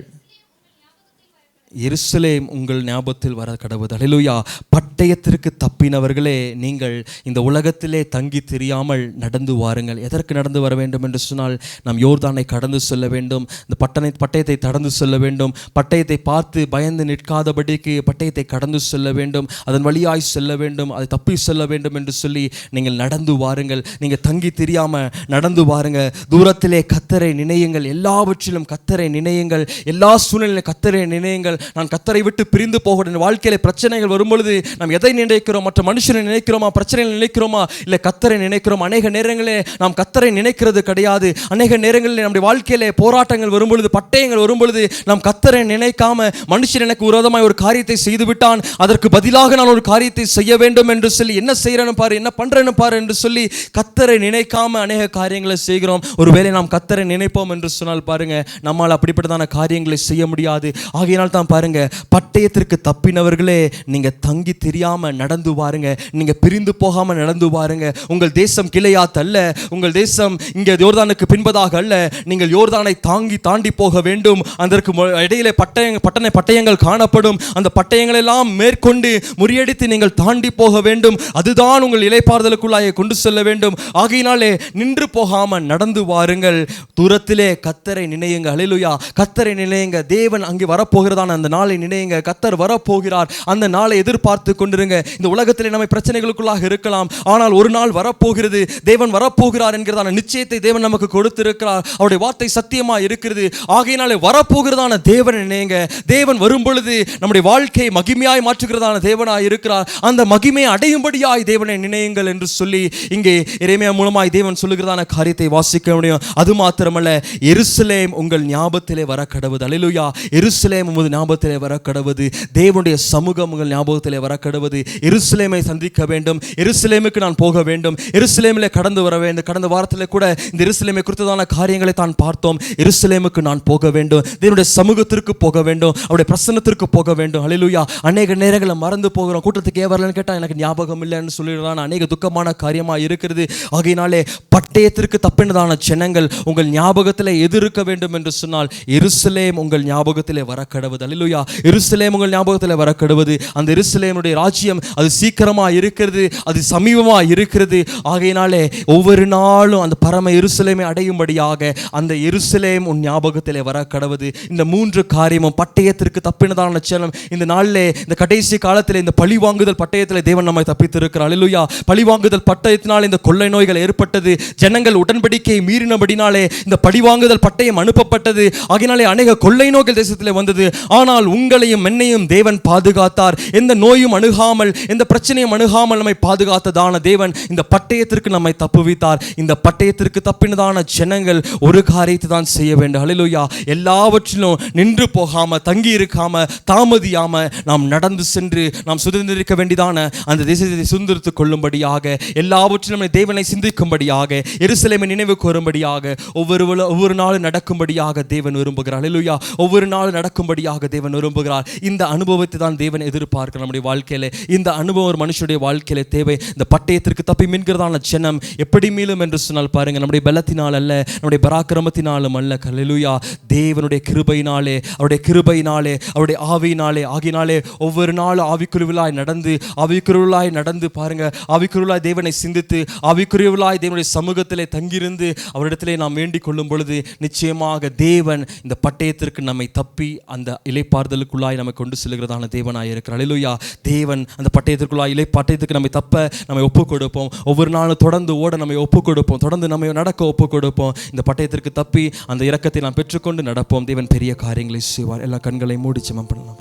எருசலேம் உங்கள் ஞாபகத்தில் வர கடவுது. அல்லேலூயா. பட்டயத்திற்கு தப்பினவர்களே, நீங்கள் இந்த உலகத்திலே தங்கி தெரியாமல் நடந்து வாருங்கள். எதற்கு நடந்து வர வேண்டும் என்று சொன்னால், நாம் யோர்தானை கடந்து செல்ல வேண்டும், இந்த பட்டயத்தை கடந்து செல்ல வேண்டும், பட்டயத்தை பார்த்து பயந்து நிற்காதபடிக்கு பட்டயத்தை கடந்து செல்ல வேண்டும், அதன் வழியாய் செல்ல வேண்டும், அதை தப்பி செல்ல வேண்டும் என்று சொல்லி நீங்கள் நடந்து வாருங்கள். நீங்கள் தங்கி தெரியாமல் நடந்து வாருங்க. தூரத்திலே கர்த்தரை நினையுங்கள், எல்லாவற்றிலும் கர்த்தரை நினையுங்கள், எல்லா சூழ்நிலையிலும் கர்த்தரை நினையுங்கள். நான் கர்த்தரை விட்டு பிரிந்து போகிறேன். வாழ்க்கையில பிரச்சனைகள் வரும்பொழுது நாம் எதை நினைக்கிறோம்? மற்ற மனுஷனை நினைக்கிறோமா? பிரச்சனைகள் நினைக்கிறோமா? இல்லை கர்த்தரை நினைக்கிறோம்? அநேக நேரங்களே நாம் கர்த்தரை நினைக்கிறது கிடையாது. அநேக நேரங்களில் நம்முடைய வாழ்க்கையிலே போராட்டங்கள் வரும்பொழுது, பட்டயங்கள் வரும்பொழுது நாம் கர்த்தரை நினைக்காம, மனுஷன் எனக்கு விரோதமாய் ஒரு காரியத்தை செய்து விட்டான், அதற்கு பதிலாக நான் ஒரு காரியத்தை செய்ய வேண்டும் என்று சொல்லி, என்ன செய்யறேன்னு பாரு, என்ன பண்றேன்னு பாரு என்று சொல்லி கர்த்தரை நினைக்காம அநேக காரியங்களை செய்கிறோம். ஒருவேளை நாம் கர்த்தரை நினைப்போம் என்று சொன்னால் பாருங்க, நம்மால் அப்படிப்பட்டதான காரியங்களை செய்ய முடியாது. ஆகையினால் தான் பாருங்க, பட்டயத்திற்கு தப்பினவர்களே, நீங்க தங்கி தெரியாம நடந்து வாருங்க, நீங்க பிரிந்து போகாம நடந்து வாருங்க. உங்கள் தேசம் கிளையாத் அல்ல, உங்கள் தேசம் இங்கே யோர்தானுக்கு பின்பதாக அல்ல, நீங்கள் யோர்தானை தாண்டி போக வேண்டும். அதற்கு இடையிலே பட்டயங்கள் காணப்படும். அந்த பட்டயங்கள் எல்லாம் மேற்கொண்டு முறியடித்து நீங்கள் தாண்டி போக வேண்டும். அதுதான் உங்கள் இளைப்பாறுதலுக்குள்ளாக கொண்டு செல்ல வேண்டும். ஆகையினாலே நின்று போகாம நடந்து வாருங்கள். தூரத்திலே கர்த்தரை நினையுங்க. அல்லேலூயா. கர்த்தரை நினையுங்க. தேவன் அங்கே வரப்போகிறதான அந்த நாளை நினையுங்க. கர்த்தர் வரப்போகிறார். அந்த நாளை எதிர்பார்த்து கொண்டிருங்க. இந்த உலகத்திலே நம்ம பிரச்சனைகளுக்குள்ளாக இருக்கலாம், ஆனால் ஒரு நாள் வரப்போகிறது. தேவன் வரப்போகிறார் என்கிறதான நிச்சயத்தை தேவன் நமக்கு கொடுத்திருக்கிறார். அவருடைய வார்த்தை சத்தியமா இருக்கிறது. ஆகையினாலே வரப்போகிறதான தேவனை நினையுங்க. தேவன் வரும் பொழுது நம்முடைய வாழ்க்கையை மகிமையாய் மாற்றுகிறதான தேவனாய் இருக்கிறார். அந்த மகிமையை அடையும்படியாய் தேவனை நினையுங்கள் என்று சொல்லி இங்கே எரேமியா மூலமாய் தேவன் சொல்லுகிறதான காரியத்தை வாசிக்க முடியும். அது மாத்திரமல்ல, எருசலேம் உங்கள் ஞாபகத்திலே வர கடவுது. அல்லேலூயா. எருசலேம் உங்கள் ஞாபகத்திலே வர கடவுது. தேவனுடைய சமூகம் உங்கள் ஞாபகத்திலே வர கடவுது. எருசலேமை சந்திக்க வேண்டும், எருசலேமுக்கு நான் போக வேண்டும், எருசலேமிலே கடந்து வர வேண்டும். கடந்த வாரத்தில் கூட இந்த எருசலேமை குறித்ததான காரியங்களை தான் பார்த்தோம். எருசலேமுக்கு நான் போக வேண்டும், தேவனுடைய சமூகத்திற்கு போக வேண்டும், அவருடைய பிரசன்னத்திற்கு போக வேண்டும். அல்லேலூயா. அநேக நேரங்களை மறந்து போகிறோம். கூட்டத்துக்கு ஏன் வரலன்னு கேட்டால் எனக்கு ஞாபகம் இல்லைன்னு சொல்லிடுறான். அநேக துக்கமான காரியமாக இருக்கிறது. ஆகையினாலே பட்டயத்திற்கு தப்பினதான ஜனங்கள் உங்கள் ஞாபகத்தில் எதிர்க்க வேண்டும் என்று சொன்னால், எருசலேம் உங்கள் ஞாபகத்திலே வர கடவுது. அல்லேலூயா. எருசலேம் உங்கள் ஞாபகத்தில் வர கடவுது. அந்த எருசலேமுடைய ராஜ்யம் அது சீக்கிரமா இருக்கிறது, அது சமீபமா இருக்கிறது. ஆகையினாலே ஒவ்வொரு நாளும் அந்த பரம எருசலேமை அடையும்படியாக அந்த எருசலேம் உன் ஞாபகத்திலே வர கடவுது. இந்த 3 காரியமும் பட்டயத்திற்கு தப்பினதான ஜனம் இந்த நாளிலே, இந்த கடைசி காலத்தில் இந்த பழிவாங்குதல் பட்டயத்திலே தேவன் நம்மை தப்பித்திருக்கிறார். அல்லேலூயா. பழிவாங்குதல் பட்டயத்தினால் இந்த கொள்ளை நோய்கள் ஏற்பட்டது. ஜனங்கள் உடன்படிக்கையை மீறினபடினாலே இந்த பழிவாங்குதல் பட்டயம் அனுப்பப்பட்டது. ஆகையினாலே அநேக கொள்ளை நோய்கள் தேசத்திலே வந்தது. ஆனால் உங்களையும் என்னையும் தேவன் பாதுகாத்தார். எந்த நோயும் அணுகாமல், எந்த பிரச்சனையும் அணுகாமல் நம்மை பாதுகாத்ததான தேவன் இந்த பட்டயத்திற்கு நம்மை தப்புவித்தார். இந்த பட்டயத்திற்கு தப்பினதான ஜனங்கள் ஒரு காரியத்தை தான் செய்ய வேண்டும். அல்லேலூயா. எல்லாவற்றிலும் நின்று போகாம, தங்கி இருக்காம, தாமதியாம நாம் நடந்து சென்று நாம் சுதந்திரிக்க வேண்டியதான அந்த தேசத்தை சுதந்திரித்துக் கொள்ளும்படியாக, எல்லாவற்றிலும் தேவனை சிந்திக்கும்படியாக, எருசலேமை நினைவு கூறும்படியாக, ஒவ்வொரு நாளும் நடக்கும்படியாக தேவன் விரும்புகிறார். அல்லேலூயா. ஒவ்வொரு நாளும் நடக்கும்படியாக தேவன் விரும்புகிறார். இந்த அனுபவத்தை தான் தேவன் எதிர்பார்க்கிறார் நம்முடைய வாழ்க்கையில. இந்த அனுபவம் ஒரு மனுஷனுடைய வாழ்க்கையில தேவை. இந்த பட்டயத்திற்கு தப்பி மீன்கிறதான ஜனம் எப்படி மீளும் என்று சொன்னால் பாருங்க, நம்முடைய பலத்தினால் அல்ல, நம்முடைய பராக்கிரமத்தினாலும் அல்ல. அல்லேலூயா. தேவனுடைய கிருபையினாலே, அவருடைய கிருபையினாலே, அவருடைய ஆவியினாலே. ஆகினாலே ஒவ்வொரு நாளும் ஆவிக்குரியவளாய் நடந்து பாருங்க, ஆவிக்குரியவளாய் தேவனை சிந்தித்து, ஆவிக்குரியவளாய் தேவனுடைய சமூகத்திலே தங்கியிருந்து அவரிடத்திலே நாம் வேண்டிக் கொள்ளும் பொழுது நிச்சயமாக தேவன் இந்த பட்டயத்திற்கு நம்மை தப்பி அந்த இளைப்பாறுதலுக்குள்ளாய் நம்மை கொண்டு செல்கிறதான தேவனாய் இருக்கிறார். அல்லேலூயா. தேவன் அந்த பட்டயத்திற்குள்ளாய் பட்டயத்துக்கு நம்மை தப்ப நம்மை ஒப்புக் கொடுப்போம். ஒவ்வொரு நாளும் தொடர்ந்து ஓட நம்மை ஒப்புக் கொடுப்போம், தொடர்ந்து நம்மை நடக்க ஒப்புக் கொடுப்போம். இந்த பட்டயத்திற்கு தப்பி அந்த இரக்கத்தை நாம் பெற்றுக்கொண்டு நடப்போம். தேவன் பெரிய காரியங்களை செய்வார். எல்லா கண்களை மூடி ஜெபம் பண்ணலாம்.